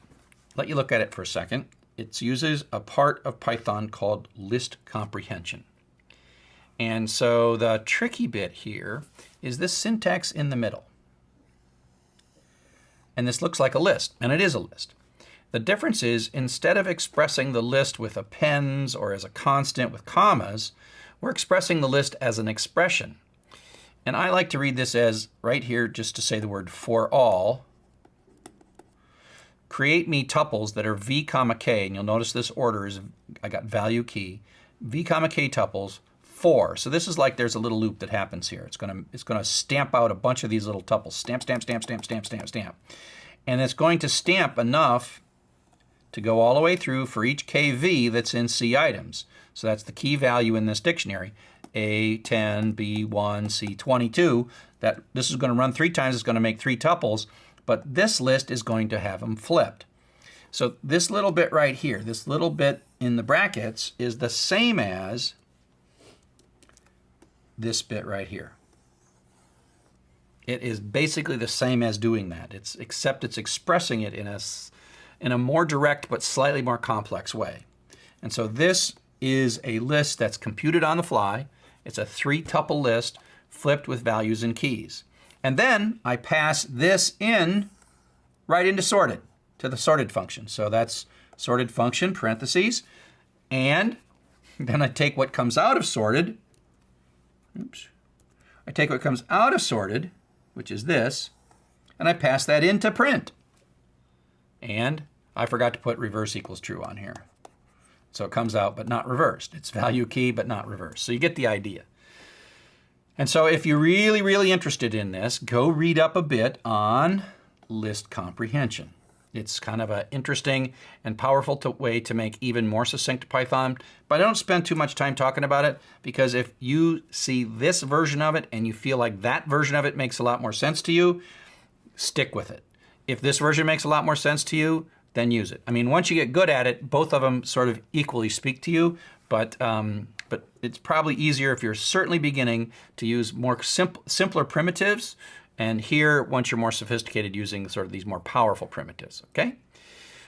Let you look at it for a second. It uses a part of Python called list comprehension. And so the tricky bit here is this syntax in the middle. and this looks like a list, and it is a list. The difference is, instead of expressing the list with appends or as a constant with commas, we're expressing the list as an expression. And I like to read this as, right here, just to say the word for all, create me tuples that are v comma k, and you'll notice this order is, I got value key, v comma k tuples for. So this is like there's a little loop that happens here. It's gonna stamp out a bunch of these little tuples. Stamp, stamp, stamp, stamp, stamp, stamp, stamp. And it's going to stamp enough to go all the way through for each kv that's in C items. So that's the key value in this dictionary. A10, B1, C22. That this is going to run 3 times. It's going to make 3 tuples. But this list is going to have them flipped. So this little bit right here, this little bit in the brackets, is the same as this bit right here. It is basically the same as doing that. Except it's expressing it in a more direct but slightly more complex way. And so this is a list that's computed on the fly. It's a 3-tuple list flipped with values and keys. And then I pass this in right into sorted, to the sorted function. So that's sorted function, parentheses, and then I take what comes out of sorted, I take what comes out of sorted, which is this, and I pass that into print. And I forgot to put reverse equals true on here. So it comes out but not reversed. It's value key but not reversed. So you get the idea. And so if you're really, really interested in this, go read up a bit on list comprehension. It's kind of an interesting and powerful way to make even more succinct Python, but I don't spend too much time talking about it, because if you see this version of it and you feel like that version of it makes a lot more sense to you, stick with it. If this version makes a lot more sense to you, then use it. I mean, once you get good at it, both of them sort of equally speak to you, but it's probably easier if you're certainly beginning to use more simpler primitives, and here, once you're more sophisticated, using sort of these more powerful primitives, okay?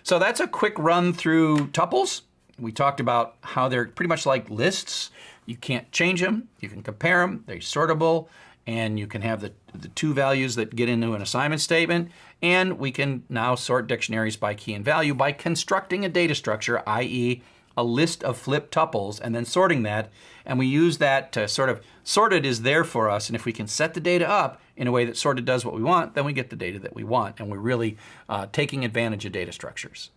So that's a quick run through tuples. We talked about how they're pretty much like lists. You can't change them, you can compare them, they're sortable, and you can have the 2 values that get into an assignment statement, and we can now sort dictionaries by key and value by constructing a data structure, i.e. a list of flipped tuples, and then sorting that, and we use that to sort of, sorted is there for us, and if we can set the data up in a way that sorted does what we want, then we get the data that we want, and we're really taking advantage of data structures.